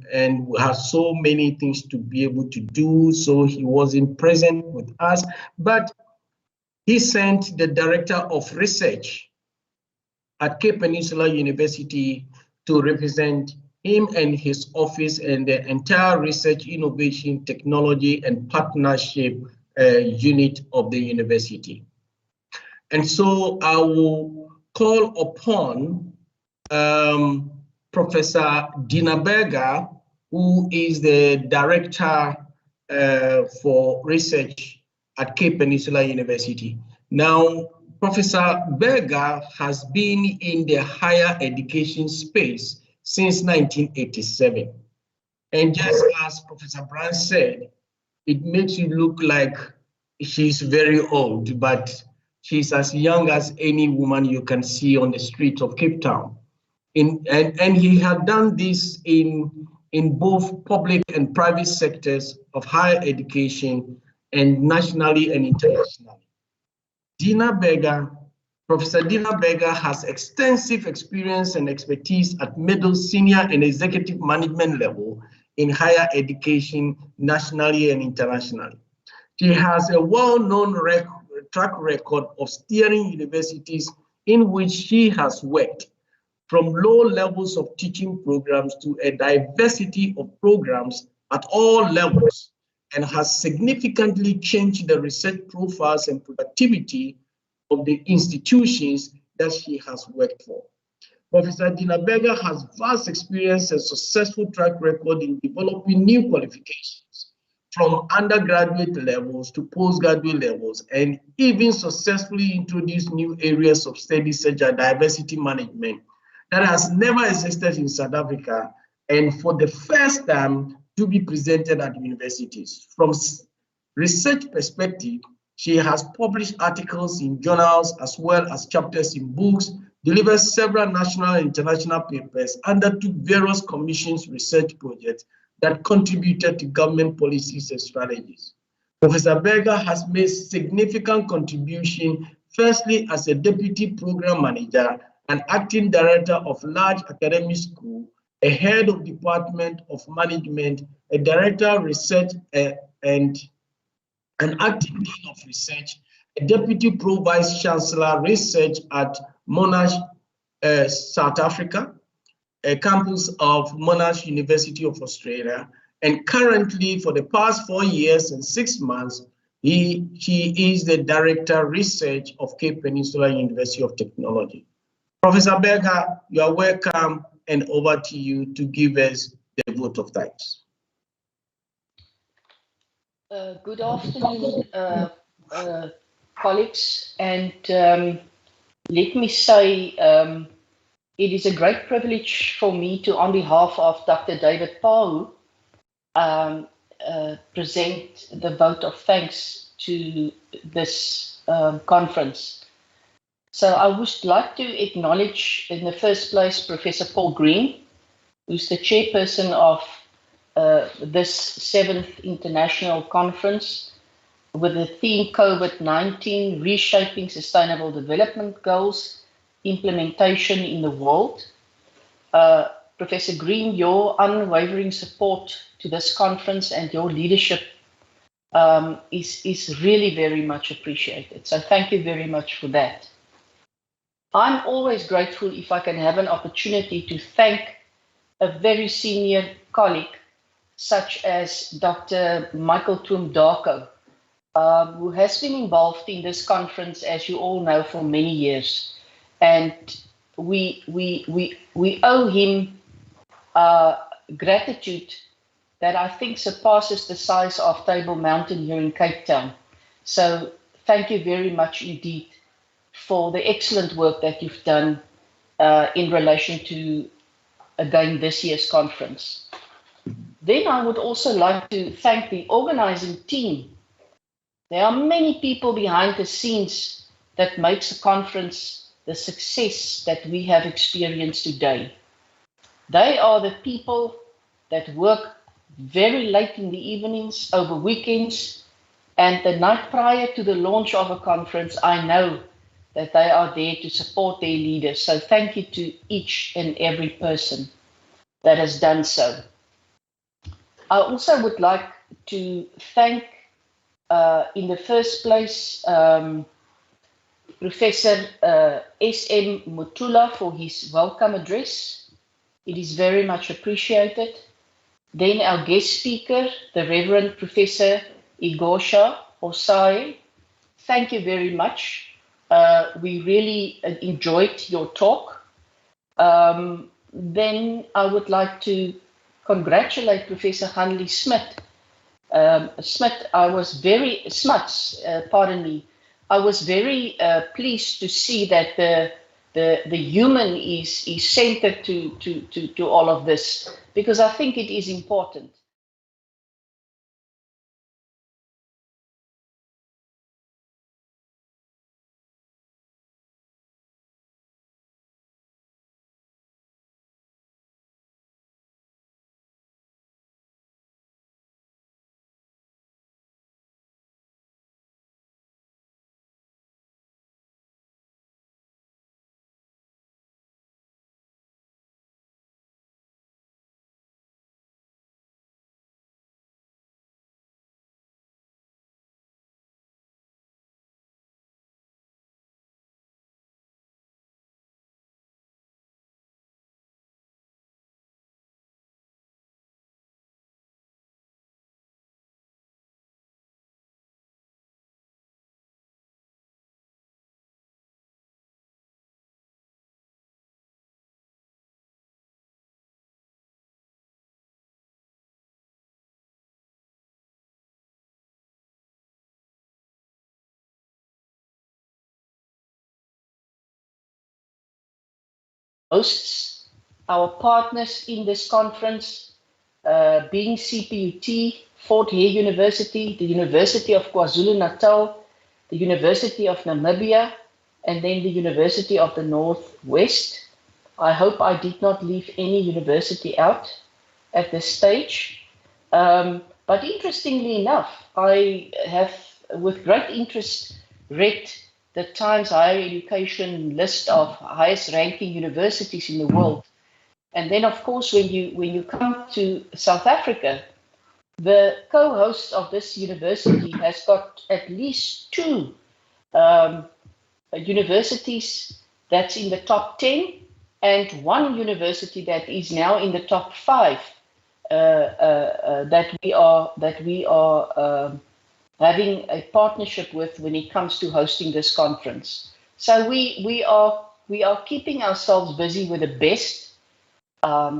has so many things to be able to do, so he wasn't present with us. But He sent the Director of Research at Cape Peninsula University to represent him and his office and the entire research, innovation, technology, and partnership unit of the university. And so I will call upon Professor Dina Berger, who is the Director for Research at Cape Peninsula University. Now, Professor Berger has been in the higher education space since 1987. And just as Professor Brown said, it makes you look like she's very old, but she's as young as any woman you can see on the streets of Cape Town. And he had done this in both public and private sectors of higher education and nationally and internationally. Professor Dina Berger has extensive experience and expertise at middle, senior, and executive management level in higher education nationally and internationally. She has a well-known track record of steering universities in which she has worked, from low levels of teaching programs to a diversity of programs at all levels, and has significantly changed the research profiles and productivity of the institutions that she has worked for. Professor Dina Berger has vast experience and successful track record in developing new qualifications from undergraduate levels to postgraduate levels, and even successfully introduced new areas of study such as diversity management that has never existed in South Africa, and for the first time to be presented at universities. From research perspective, she has published articles in journals as well as chapters in books, delivered several national and international papers, undertook various commissions research projects that contributed to government policies and strategies. Professor Berger has made significant contribution, firstly as a deputy program manager and acting director of large academic school, a head of department of management, a director of research and an acting dean of research, a deputy pro-vice chancellor research at Monash, South Africa, a campus of Monash University of Australia, and currently for the past 4 years and 6 months, he is the director research of Cape Peninsula University of Technology. Professor Berger, you are welcome, and over to you to give us the vote of thanks. Good afternoon, colleagues, and let me say it is a great privilege for me to, on behalf of Dr. David Pau, present the vote of thanks to this conference. So I would like to acknowledge in the first place Professor Paul Green, who's the chairperson of this 7th International Conference with the theme COVID-19, Reshaping Sustainable Development Goals, Implementation in the World. Professor Green, your unwavering support to this conference and your leadership is really very much appreciated. So thank you very much for that. I'm always grateful if I can have an opportunity to thank a very senior colleague, such as Dr. Michael Tumdako, who has been involved in this conference, as you all know, for many years. And we owe him gratitude that I think surpasses the size of Table Mountain here in Cape Town. So thank you very much indeed for the excellent work that you've done in relation to, again, this year's conference. Then I would also like to thank the organizing team. There are many people behind the scenes that makes the conference the success that we have experienced today. They are the people that work very late in the evenings, over weekends, and the night prior to the launch of a conference. I know that they are there to support their leaders. So thank you to each and every person that has done so. I also would like to thank, in the first place, Professor S.M. Mutula for his welcome address. It is very much appreciated. Then our guest speaker, the Reverend Professor Igosha Osai. Thank you very much. We really enjoyed your talk. Then I would like to congratulate Professor Hanley Smith. I was very pleased to see that the human is centered to all of this, because I think it is important. Hosts, our partners in this conference, being CPUT, Fort Hare University, the University of KwaZulu-Natal, the University of Namibia, and then the University of the Northwest. I hope I did not leave any university out at this stage. But interestingly enough, I have, with great interest, read the Times Higher Education list of highest ranking universities in the world. And then, of course, when you come to South Africa, the co-host of this university has got at least 2 universities that's in the top 10, and 1 university that is now in the top 5 that we are having a partnership with when it comes to hosting this conference. So we are keeping ourselves busy with the best.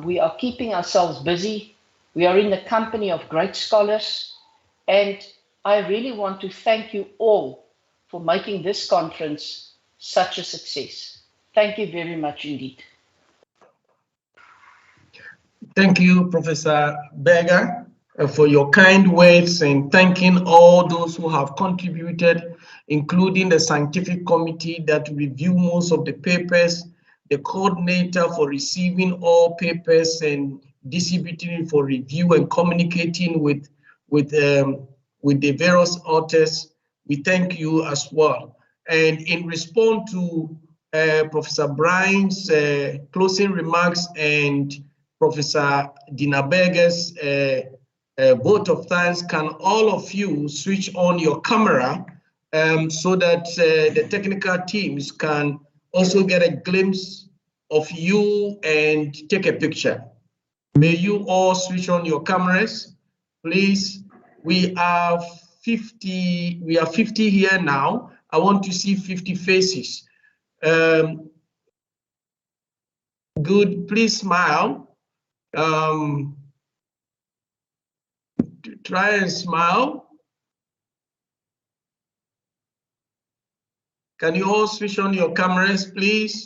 We are keeping ourselves busy. We are in the company of great scholars, and I really want to thank you all for making this conference such a success. Thank you very much indeed. Thank you, Professor Berger, for your kind words, and thanking all those who have contributed, including the scientific committee that review most of the papers, the coordinator for receiving all papers and distributing for review and communicating with the various authors. We thank you as well. And in response to Professor Brian's closing remarks and Professor Dina Berger's vote of thanks, can all of you switch on your camera so that the technical teams can also get a glimpse of you and take a picture. May you all switch on your cameras, please. We are 50 here now. I want to see 50 faces. Good, please smile. Try and smile. Can you all switch on your cameras, please?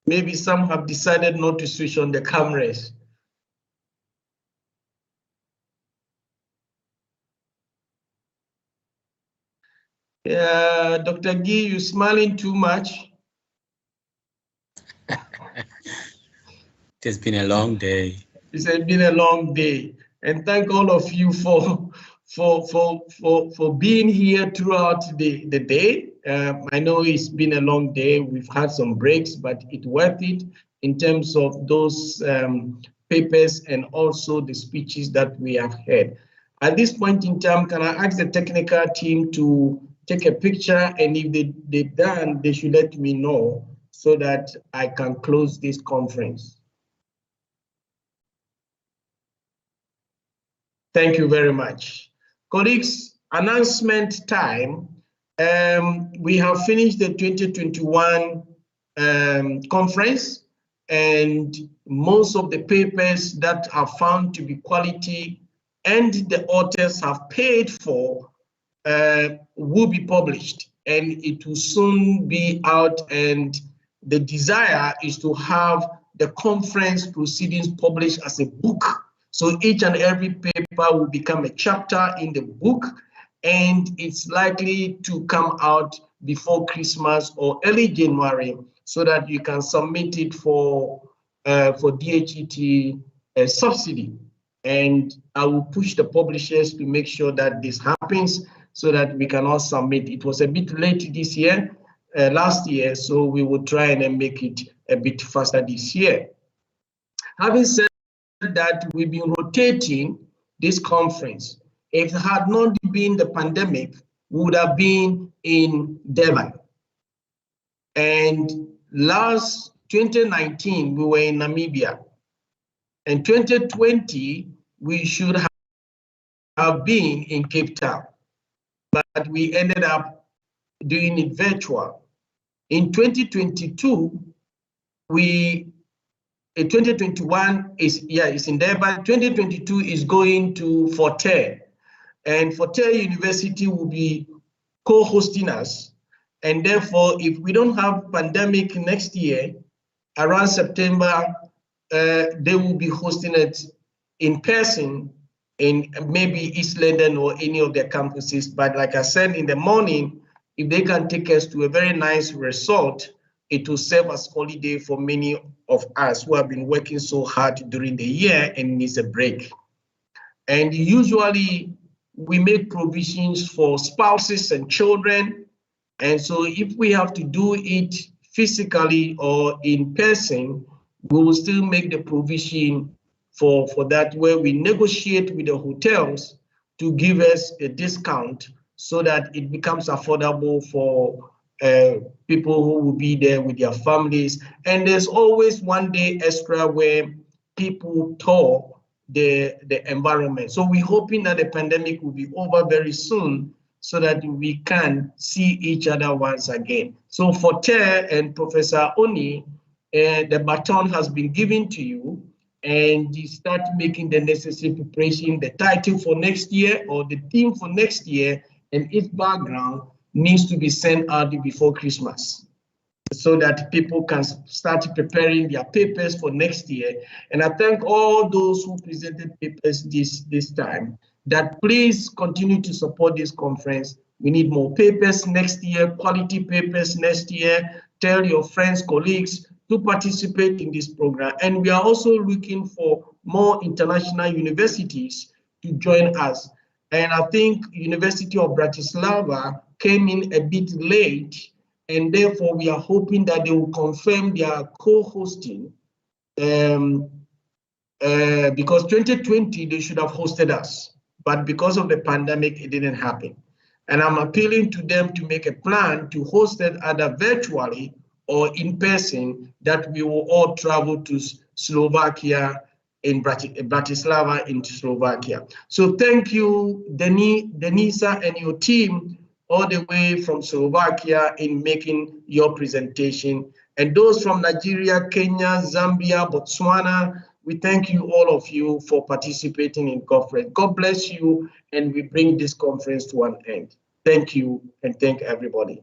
Maybe some have decided not to switch on the cameras. Yeah, Dr. Gee, you're smiling too much. It has been a long day. It's been a long day, and thank all of you for being here throughout the day. I know it's been a long day. We've had some breaks, but it's worth it in terms of those papers and also the speeches that we have heard. At this point in time, can I ask the technical team to take a picture, and if they've done, they should let me know so that I can close this conference. Thank you very much. Colleagues, announcement time. We have finished the 2021 conference, and most of the papers that are found to be quality and the authors have paid for will be published, and it will soon be out, and the desire is to have the conference proceedings published as a book. So each and every paper will become a chapter in the book, and it's likely to come out before Christmas or early January, so that you can submit it for DHET subsidy. And I will push the publishers to make sure that this happens so that we can all submit. It was a bit late this year, last year, so we will try and then make it a bit faster this year. Having said that, we've been rotating this conference. If it had not been the pandemic, we would have been in Durban. And last 2019, we were in Namibia. In 2020, we should have been in Cape Town, but we ended up doing it virtual. In 2022, 2021 is in Durban. 2022 is going to Forte, and Forte University will be co-hosting us. And therefore, if we don't have pandemic next year, around September, they will be hosting it in person in maybe East London or any of their campuses. But like I said in the morning, if they can take us to a very nice resort, it will serve as holiday for many of us who have been working so hard during the year and needs a break. And usually we make provisions for spouses and children. And so if we have to do it physically or in person, we will still make the provision for that, where we negotiate with the hotels to give us a discount so that it becomes affordable for people who will be there with their families. And there's always one day extra where people tour the environment. So we're hoping that the pandemic will be over very soon so that we can see each other once again. So for Ter and Professor Oni, the baton has been given to you, and you start making the necessary preparation. The title for next year or the theme for next year and its background needs to be sent out before Christmas, so that people can start preparing their papers for next year. And I thank all those who presented papers this time, that please continue to support this conference. We need more papers next year, quality papers next year. Tell your friends, colleagues to participate in this program. And we are also looking for more international universities to join us. And I think University of Bratislava came in a bit late, and therefore we are hoping that they will confirm their co-hosting, because 2020 they should have hosted us, but because of the pandemic it didn't happen. And I'm appealing to them to make a plan to host it either virtually or in person, that we will all travel to Slovakia, in Bratislava in Slovakia. So thank you, Denisa and your team, all the way from Slovakia in making your presentation. And those from Nigeria, Kenya, Zambia, Botswana, we thank you, all of you, for participating in conference. God bless you, and we bring this conference to an end. Thank you, and thank everybody.